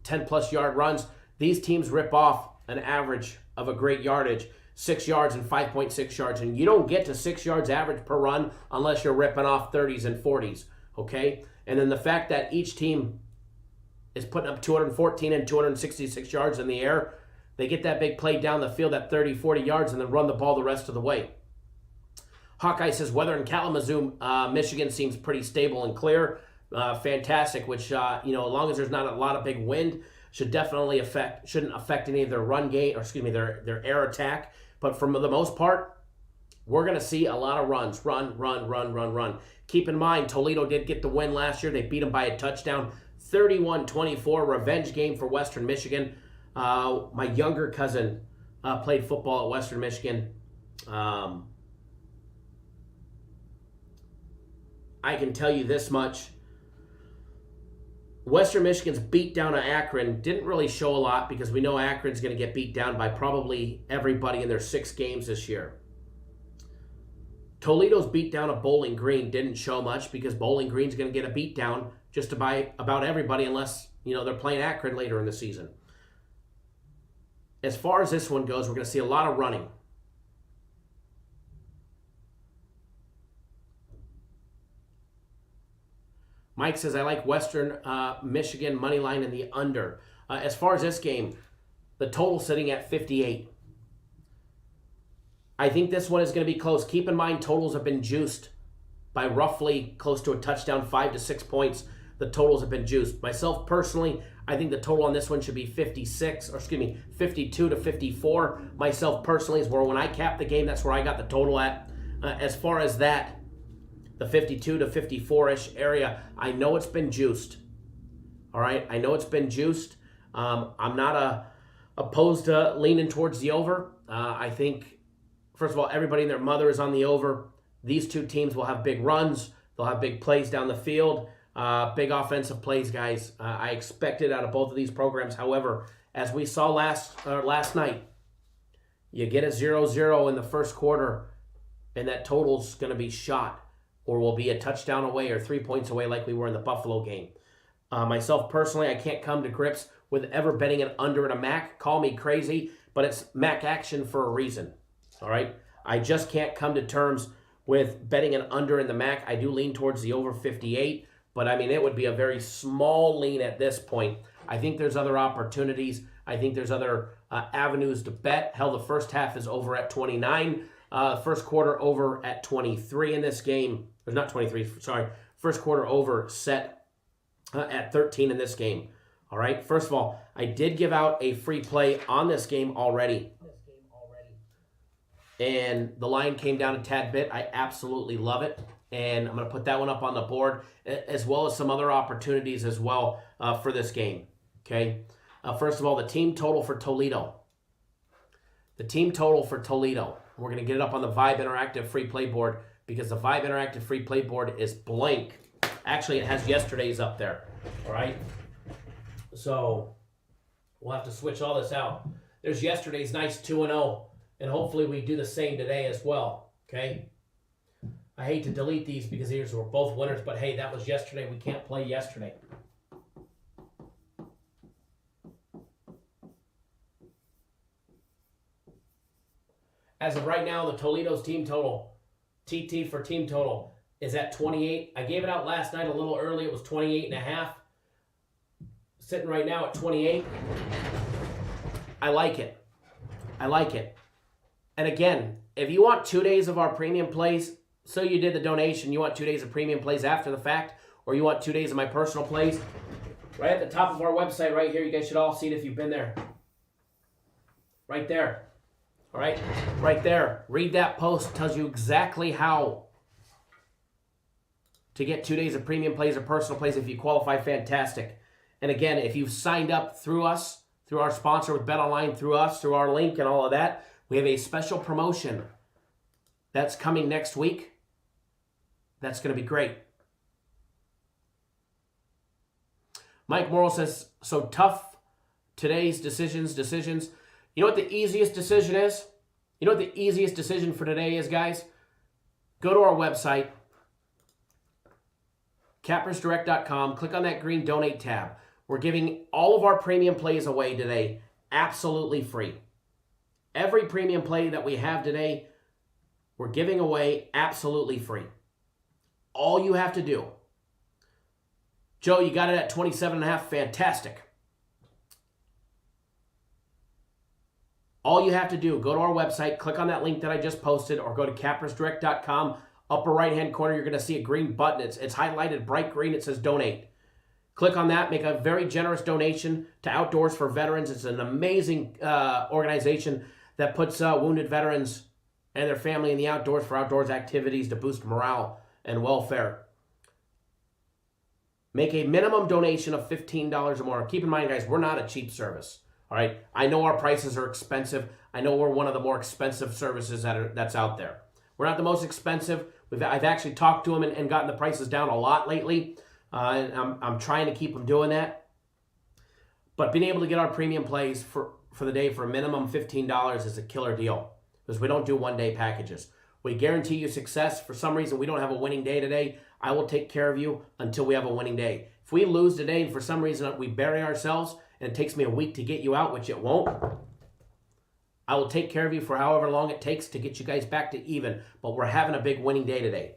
Speaker 1: 10-plus yard runs? These teams rip off an average of a great yardage, 6 yards and 5.6 yards. And you don't get to 6 yards average per run unless you're ripping off 30s and 40s, okay? And then the fact that each team is putting up 214 and 266 yards in the air, they get that big play down the field at 30, 40 yards and then run the ball the rest of the way. Hawkeye says weather in Kalamazoo, Michigan seems pretty stable and clear. Fantastic, which, as long as there's not a lot of big wind, shouldn't affect any of their run game, their air attack. But for the most part, we're going to see a lot of runs. Run, run, run, run, run. Keep in mind, Toledo did get the win last year. They beat them by a touchdown. 31-24, revenge game for Western Michigan. My younger cousin played football at Western Michigan. I can tell you this much. Western Michigan's beat down of Akron didn't really show a lot because we know Akron's going to get beat down by probably everybody in their 6 games this year. Toledo's beat down of Bowling Green didn't show much because Bowling Green's going to get a beat down just about everybody unless, they're playing Akron later in the season. As far as this one goes, we're going to see a lot of running. Mike says, I like Western Michigan money line in the under. As far as this game, the total sitting at 58. I think this one is going to be close. Keep in mind, totals have been juiced by roughly close to a touchdown, 5 to 6 points. The totals have been juiced. Myself personally, I think the total on this one should be 52 to 54. Myself personally is where when I cap the game, that's where I got the total at. As far as that, the 52 to 54-ish area, I know it's been juiced. All right, I know it's been juiced. I'm not opposed to leaning towards the over. I think, first of all, everybody and their mother is on the over. These two teams will have big runs. They'll have big plays down the field. Big offensive plays, guys. I expect it out of both of these programs. However, as we saw last night, you get a 0-0 in the first quarter, and that total's going to be shot, or will be a touchdown away or 3 points away like we were in the Buffalo game. Myself personally, I can't come to grips with ever betting an under in a MAC. Call me crazy, but it's MAC action for a reason. All right? I just can't come to terms with betting an under in the MAC. I do lean towards the over 58, but I mean, it would be a very small lean at this point. I think there's other opportunities. I think there's other avenues to bet. Hell, the first half is over at 29. First quarter over at 23 in this game. Or not 23, sorry. First quarter over set at 13 in this game. All right. First of all, I did give out a free play on this game already. And the line came down a tad bit. I absolutely love it. And I'm going to put that one up on the board, as well as some other opportunities as well for this game. Okay. First of all, the team total for Toledo. The team total for Toledo. We're going to get it up on the Vibe Interactive free play board because the Vibe Interactive free play board is blank. Actually, it has yesterday's up there. All right. So we'll have to switch all this out. There's yesterday's nice 2-0, and hopefully we do the same today as well. Okay. I hate to delete these because these were both winners, but hey, that was yesterday. We can't play yesterday. As of right now, the Toledo's team total, TT for team total, is at 28. I gave it out last night a little early. It was 28.5. Sitting right now at 28. I like it. I like it. And again, if you want 2 days of our premium plays, so you did the donation, you want 2 days of premium plays after the fact, or you want 2 days of my personal plays, right at the top of our website right here, you guys should all see it if you've been there. Right there. All right, right there. Read that post. Tells you exactly how to get 2 days of premium plays or personal plays. If you qualify, fantastic. And again, if you've signed up through us, through our sponsor with BetOnline, through us, through our link and all of that, we have a special promotion that's coming next week. That's going to be great. Mike Morrill says, so tough today's decisions. You know what the easiest decision is? You know what the easiest decision for today is, guys? Go to our website, cappersdirect.com. Click on that green donate tab. We're giving all of our premium plays away today absolutely free. Every premium play that we have today, we're giving away absolutely free. All you have to do. Joe, you got it at 27.5. Fantastic. All you have to do, go to our website, click on that link that I just posted, or go to cappersdirect.com. Upper right-hand corner, you're going to see a green button. It's highlighted bright green. It says donate. Click on that. Make a very generous donation to Outdoors for Veterans. It's an amazing organization that puts wounded veterans and their family in the outdoors for outdoors activities to boost morale and welfare. Make a minimum donation of $15 or more. Keep in mind, guys, we're not a cheap service. All right. I know our prices are expensive. I know we're one of the more expensive services that's out there. We're not the most expensive. I've actually talked to them and gotten the prices down a lot lately. And I'm trying to keep them doing that. But being able to get our premium plays for the day for a minimum $15 is a killer deal. Because we don't do one-day packages. We guarantee you success. For some reason, we don't have a winning day today. I will take care of you until we have a winning day. If we lose today and for some reason we bury ourselves and it takes me a week to get you out, which it won't, I will take care of you for however long it takes to get you guys back to even. But we're having a big winning day today.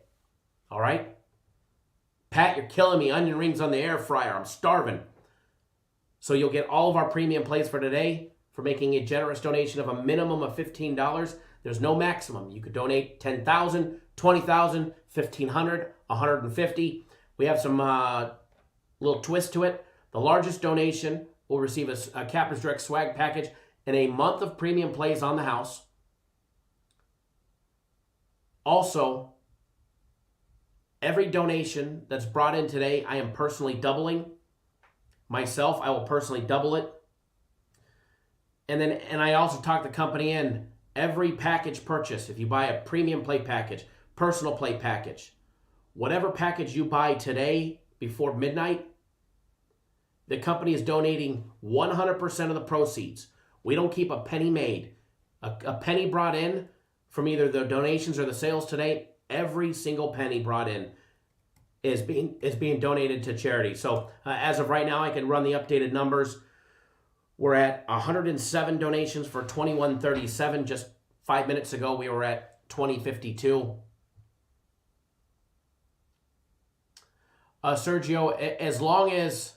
Speaker 1: All right? Pat, you're killing me. Onion rings on the air fryer. I'm starving. So you'll get all of our premium plays for today for making a generous donation of a minimum of $15. There's no maximum. You could donate 10,000, 20,000, 1,500, 150. We have some little twist to it. The largest donation will receive a Capper's Direct swag package and a month of premium plays on the house. Also, every donation that's brought in today, I am personally doubling. Myself, I will personally double it. And I also talk the company in. Every package purchase, if you buy a premium play package, personal play package, whatever package you buy today before midnight, the company is donating 100% of the proceeds. We don't keep a penny made. A penny brought in from either the donations or the sales today, every single penny brought in is being donated to charity. So as of right now, I can run the updated numbers. We're at 107 donations for $21.37. Just 5 minutes ago, we were at $20.52. Sergio, as long as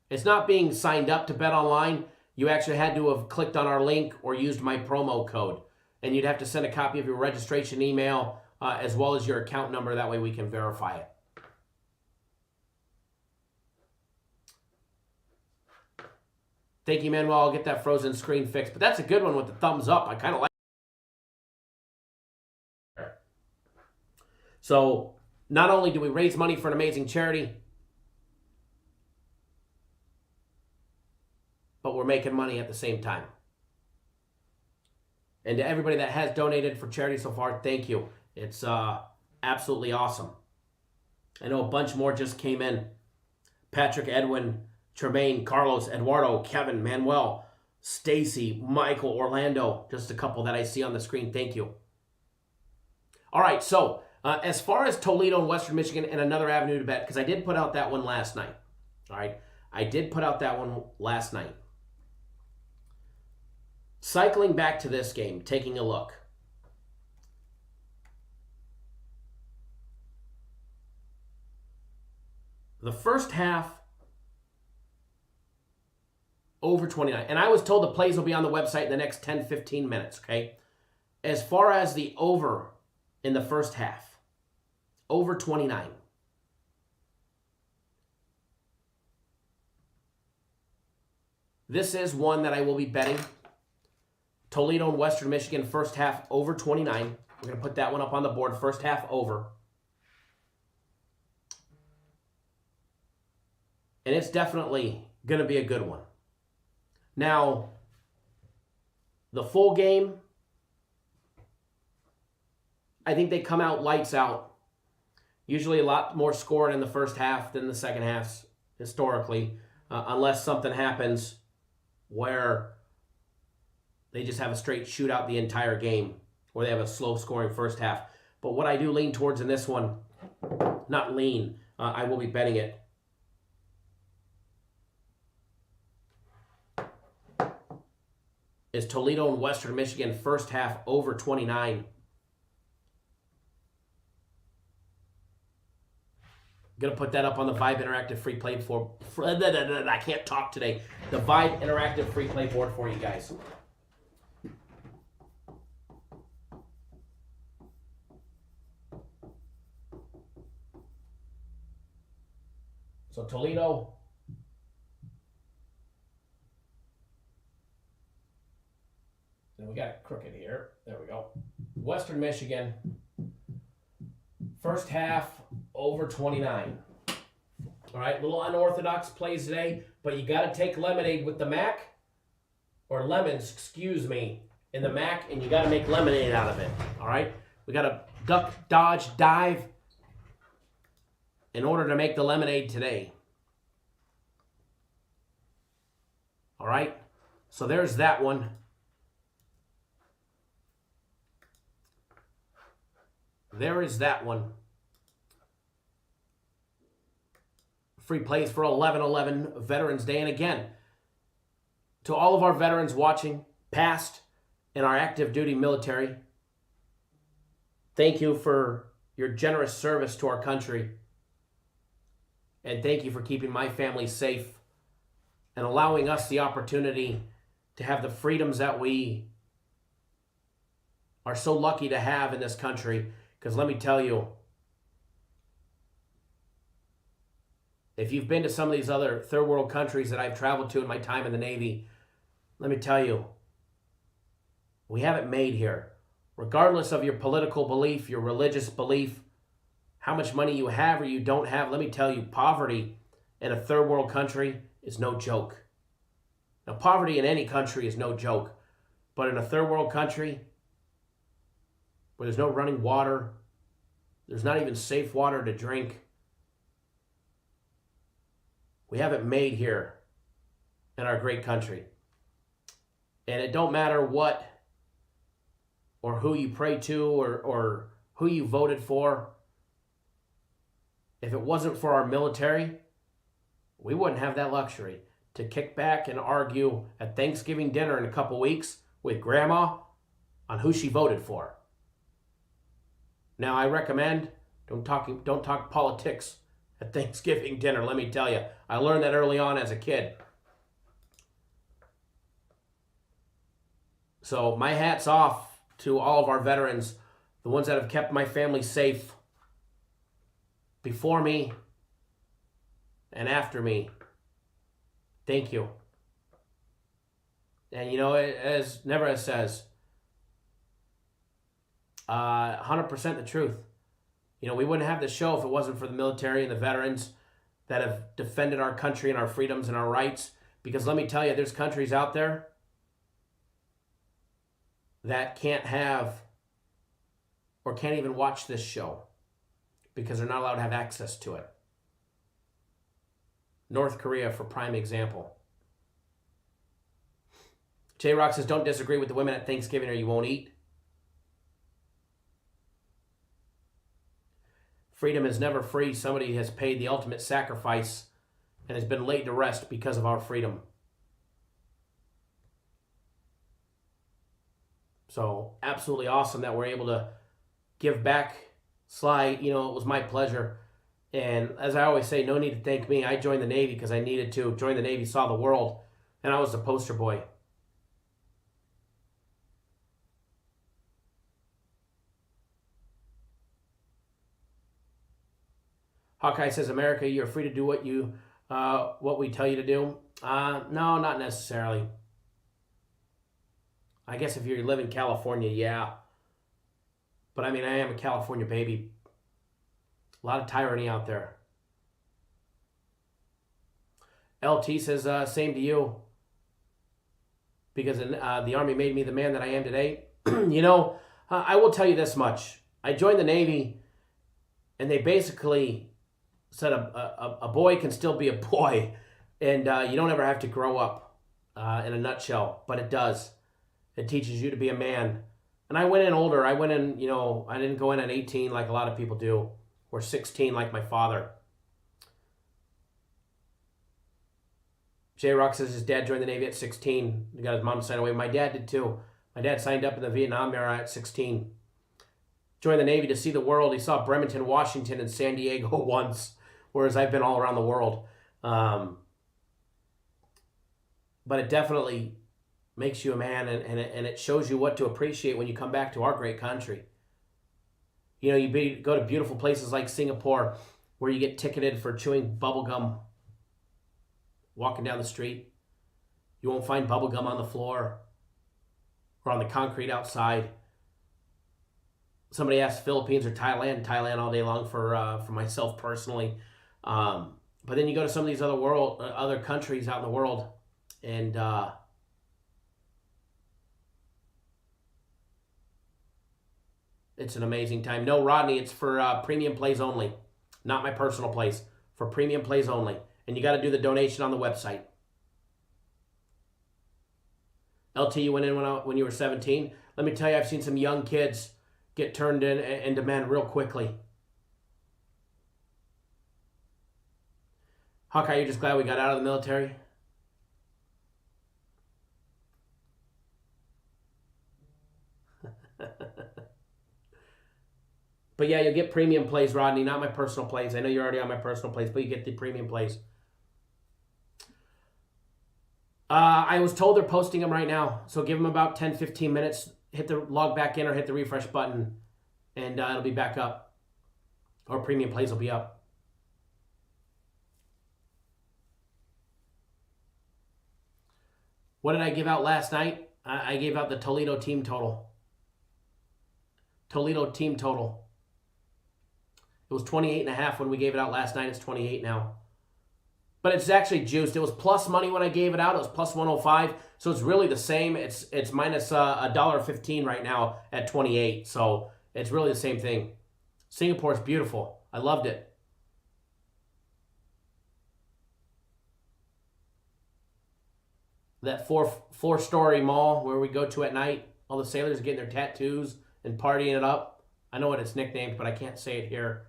Speaker 1: it's not being signed up to Bet Online, you actually had to have clicked on our link or used my promo code. And you'd have to send a copy of your registration email as well as your account number. That way we can verify it. Thank you, Manuel. I'll get that frozen screen fixed. But that's a good one with the thumbs up. I kind of like it. So not only do we raise money for an amazing charity, but we're making money at the same time. And to everybody that has donated for charity so far, thank you. It's absolutely awesome. I know a bunch more just came in. Patrick, Edwin, Tremaine, Carlos, Eduardo, Kevin, Manuel, Stacy, Michael, Orlando. Just a couple that I see on the screen. Thank you. All right, so as far as Toledo and Western Michigan and another avenue to bet, because I did put out that one last night. All right, I did put out that one last night. Cycling back to this game, taking a look. The first half, over 29. And I was told the plays will be on the website in the next 10, 15 minutes, okay? As far as the over in the first half, over 29. This is one that I will be betting. Toledo and Western Michigan, first half over 29. We're going to put that one up on the board, first half over. And it's definitely going to be a good one. Now, the full game, I think they come out lights out. Usually a lot more scoring in the first half than the second half, historically, unless something happens where they just have a straight shootout the entire game, or they have a slow scoring first half. But what I do lean towards in this one, not lean, I will be betting it. Is Toledo and Western Michigan first half over 29. Going to put that up on the Vibe Interactive free play for I can't talk today. The Vibe Interactive free play board for you guys. So Toledo, and we got it crooked here. There we go. Western Michigan, first half over 29. All right, little unorthodox plays today, but you got to take lemonade with the Mac, or lemons, excuse me, in the Mac, and you got to make lemonade out of it. All right, we got to duck, dodge, dive in order to make the lemonade today. All right, so there's that one. There is that one. Free plays for 11/11 Veterans Day. And again, to all of our veterans watching, past and our active duty military, thank you for your generous service to our country. And thank you for keeping my family safe and allowing us the opportunity to have the freedoms that we are so lucky to have in this country. Because let me tell you, if you've been to some of these other third world countries that I've traveled to in my time in the Navy, let me tell you, we have it made here. Regardless of your political belief, your religious belief, how much money you have or you don't have, let me tell you, poverty in a third world country is no joke. Now, poverty in any country is no joke. But in a third world country where there's no running water, there's not even safe water to drink, we have it made here in our great country. And it don't matter what or who you pray to or who you voted for. If it wasn't for our military, we wouldn't have that luxury to kick back and argue at Thanksgiving dinner in a couple weeks with Grandma on who she voted for. Now, I recommend don't talk politics at Thanksgiving dinner, let me tell you. I learned that early on as a kid. So my hat's off to all of our veterans, the ones that have kept my family safe before me and after me. Thank you. And you know, as Never says, 100% the truth. You know, we wouldn't have this show if it wasn't for the military and the veterans that have defended our country and our freedoms and our rights. Because let me tell you, there's countries out there that can't have or can't even watch this show because they're not allowed to have access to it. North Korea, for prime example. J-Rock says, don't disagree with the women at Thanksgiving or you won't eat. Freedom is never free. Somebody has paid the ultimate sacrifice and has been laid to rest because of our freedom. So absolutely awesome that we're able to give back. Sly, you know, it was my pleasure. And as I always say, no need to thank me. I joined the Navy because I needed to. Joined the Navy, saw the world, and I was the poster boy. Hawkeye says, America, you're free to do what we tell you to do. No, not necessarily. I guess if you live in California, yeah. But I mean, I am a California baby. A lot of tyranny out there. LT says, same to you. Because the Army made me the man that I am today. You know, I will tell you this much. I joined the Navy, and they basically said a boy can still be a boy. And you don't ever have to grow up in a nutshell. But it does. It teaches you to be a man. And I went in older. I went in, you know, I didn't go in at 18 like a lot of people do. Or 16 like my father. J-Rock says his dad joined the Navy at 16. He got his mom signed away. My dad did too. My dad signed up in the Vietnam era at 16. Joined the Navy to see the world. He saw Bremerton, Washington, and San Diego once. Whereas I've been all around the world. But it definitely makes you a man, and it shows you what to appreciate when you come back to our great country. You know, go to beautiful places like Singapore where you get ticketed for chewing bubble gum walking down the street. You won't find bubble gum on the floor or on the concrete outside. Somebody asked Philippines or Thailand. Thailand all day long for myself personally. But then you go to some of these other countries out in the world, and it's an amazing time. No, Rodney, it's for premium plays only. Not my personal plays. For premium plays only. And you got to do the donation on the website. LT, you went in when you were 17. Let me tell you, I've seen some young kids get turned into men real quickly. Hawkeye, you're just glad we got out of the military? But yeah, you'll get premium plays, Rodney, not my personal plays. I know you're already on my personal plays, but you get the premium plays. I was told they're posting them right now, so give them about 10, 15 minutes. hit the log back in or hit the refresh button, and it'll be back up. Or premium plays will be up. What did I give out last night? I gave out the Toledo team total. Toledo team total. It was 28.5 when we gave it out last night. It's 28 now. But it's actually juiced. It was plus money when I gave it out. It was plus 105. So it's really the same. It's minus $1.15 right now at 28. So it's really the same thing. Singapore's beautiful. I loved it. That four-story mall where we go to at night. All the sailors are getting their tattoos and partying it up. I know what it's nicknamed, but I can't say it here.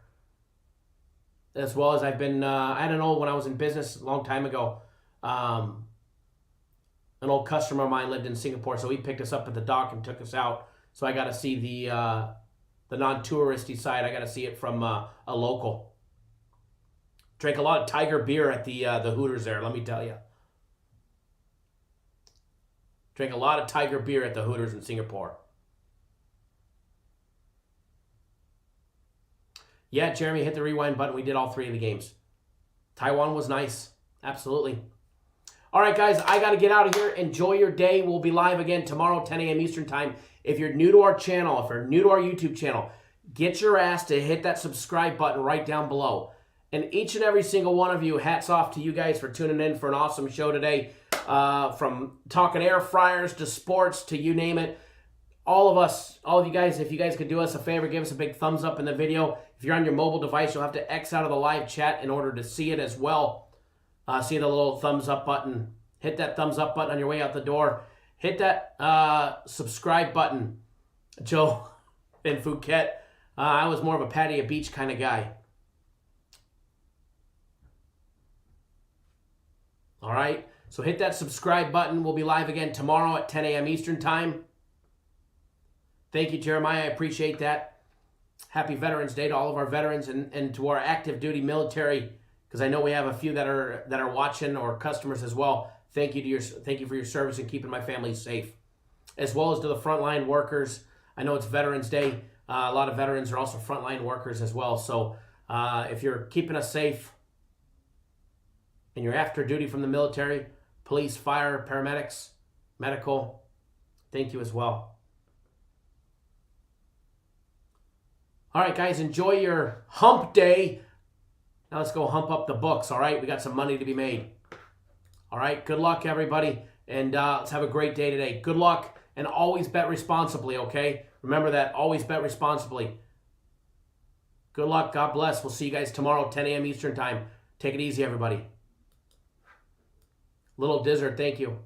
Speaker 1: As well as I've been, I don't know, when I was in business a long time ago, an old customer of mine lived in Singapore, so he picked us up at the dock and took us out. So I got to see the non-touristy side. I got to see it from a local. Drank a lot of Tiger beer at the Hooters there, let me tell you. Drank a lot of Tiger beer at the Hooters in Singapore. Yeah, Jeremy, hit the rewind button. We did all 3 of the games. Taiwan was nice. Absolutely. All right, guys, I got to get out of here. Enjoy your day. We'll be live again tomorrow, 10 a.m. Eastern Time. If you're new to our channel, if you're new to our YouTube channel, get your ass to hit that subscribe button right down below. And each and every single one of you, hats off to you guys for tuning in for an awesome show today. From talking air fryers to sports to you name it. All of you guys, if you guys could do us a favor, give us a big thumbs up in the video. If you're on your mobile device, you'll have to X out of the live chat in order to see it as well. See the little thumbs up button. Hit that thumbs up button on your way out the door. Hit that subscribe button. Joe in Phuket. I was more of a Pattaya Beach kind of guy. All right. So hit that subscribe button. We'll be live again tomorrow at 10 a.m. Eastern Time. Thank you, Jeremiah. I appreciate that. Happy Veterans Day to all of our veterans and to our active duty military, because I know we have a few that are watching, or customers as well. Thank you for your service and keeping my family safe, as well as to the frontline workers. I know it's Veterans Day. A lot of veterans are also frontline workers as well. So if you're keeping us safe and you're after duty from the military, police, fire, paramedics, medical, thank you as well. All right, guys, enjoy your hump day. Now let's go hump up the books, all right? We got some money to be made. All right, good luck, everybody, and let's have a great day today. Good luck, and always bet responsibly, okay? Remember that, always bet responsibly. Good luck, God bless. We'll see you guys tomorrow, 10 a.m. Eastern Time. Take it easy, everybody. Little Dizzard, thank you.